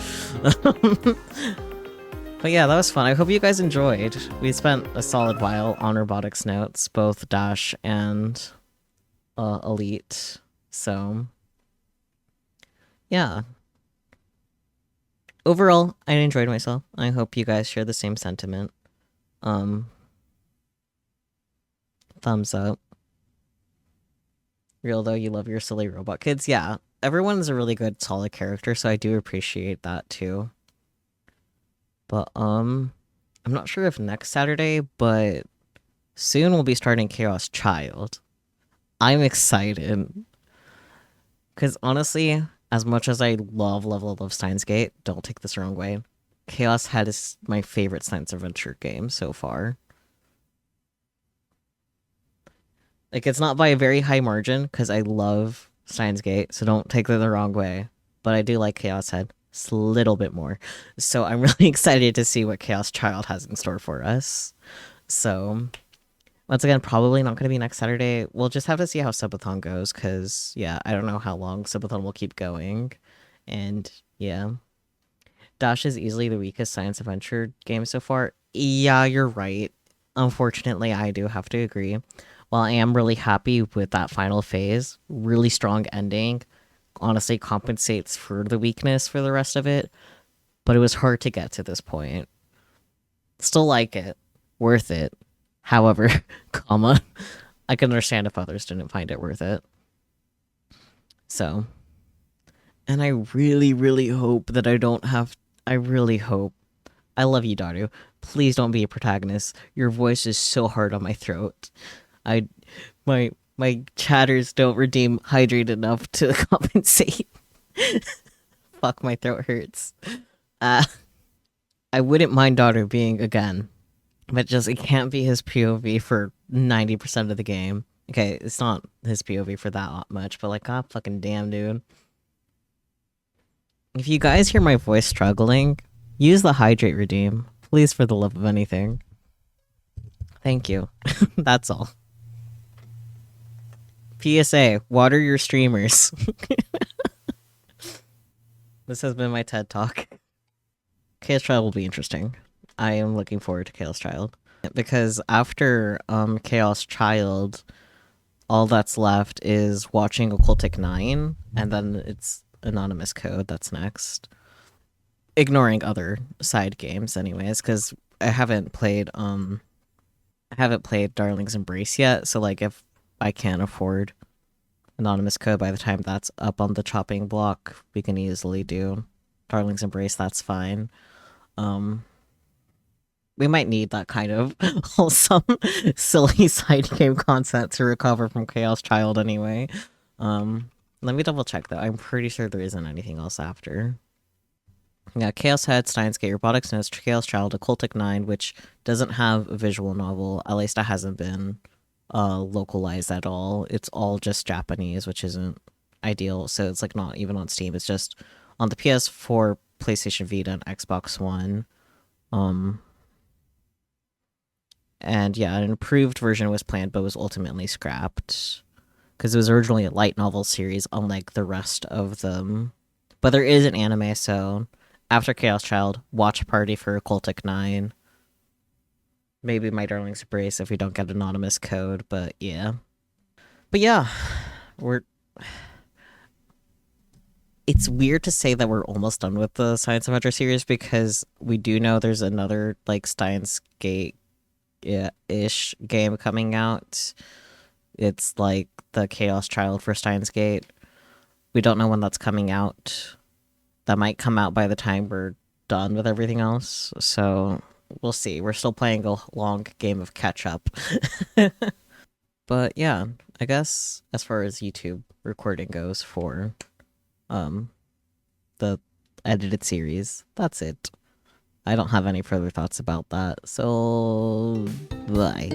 Speaker 1: But yeah, that was fun. I hope you guys enjoyed. We spent a solid while on Robotics notes, both DaSH and Elite. So, yeah. Overall, I enjoyed myself. I hope you guys share the same sentiment. Thumbs up. Real though, you love your silly robot kids. Yeah, everyone's a really good, solid character, so I do appreciate that too. But, I'm not sure if next Saturday, but soon we'll be starting Chaos Child. I'm excited. Because honestly, as much as I love Steins Gate, don't take this the wrong way. Chaos Head is my favorite science adventure game so far. Like, it's not by a very high margin, because I love Steins Gate, so don't take that the wrong way. But I do like Chaos Head a little bit more. So I'm really excited to see what Chaos Child has in store for us. So, once again, probably not going to be next Saturday. We'll just have to see how Subathon goes, because, yeah, I don't know how long Subathon will keep going. And, yeah. DaSH is easily the weakest science adventure game so far. Yeah, you're right. Unfortunately, I do have to agree. While I am really happy with that final phase, really strong ending, honestly compensates for the weakness for the rest of it, but it was hard to get to this point. Still like it. Worth it. However, comma, I can understand if others didn't find it worth it. So, and I really hope that I don't have, I really hope, I love you, Daru. Please don't be a protagonist. Your voice is so hard on my throat. My chatters don't redeem hydrate enough to compensate. Fuck, my throat hurts. I wouldn't mind Daru being again, but just it can't be his POV for 90% of the game. Okay, it's not his POV for that much, but like, god fucking damn, dude. If you guys hear my voice struggling, use the hydrate redeem. Please, for the love of anything. Thank you. That's all. PSA, water your streamers. This has been my TED Talk. Chaos Child will be interesting. I am looking forward to Chaos Child. Because after Chaos Child, all that's left is watching Occultic 9, and then it's Anonymous Code that's next. Ignoring other side games anyways, because I haven't played Darling's Embrace yet, so like if I can't afford Anonymous Code by the time that's up on the chopping block, we can easily do Darling's Embrace, that's fine. We might need that kind of wholesome, silly side game content to recover from Chaos Child anyway. Let me double check though. I'm pretty sure there isn't anything else after. Yeah, Chaos Head, Steins Gate, Robotics, Nose, Chaos Child, Occultic 9, which doesn't have a visual novel. At least it hasn't been localized at all. It's all just Japanese, which isn't ideal. So it's like not even on Steam. It's just on the PS4, PlayStation Vita, and Xbox One. And yeah, an improved version was planned, but was ultimately scrapped because it was originally a light novel series, unlike the rest of them. But there is an anime, so after Chaos Child, watch party for Occultic 9. Maybe My Darling's Embrace if we don't get Anonymous Code, but yeah. But yeah, it's weird to say that we're almost done with the Science Adventure series because we do know there's another, like, Steins Gate-ish game coming out. It's like the Chaos Child for Steins Gate. We don't know when that's coming out. That might come out by the time we're done with everything else, so we'll see. We're still playing a long game of catch-up. But yeah, I guess as far as YouTube recording goes for the edited series, that's it. I don't have any further thoughts about that, so bye.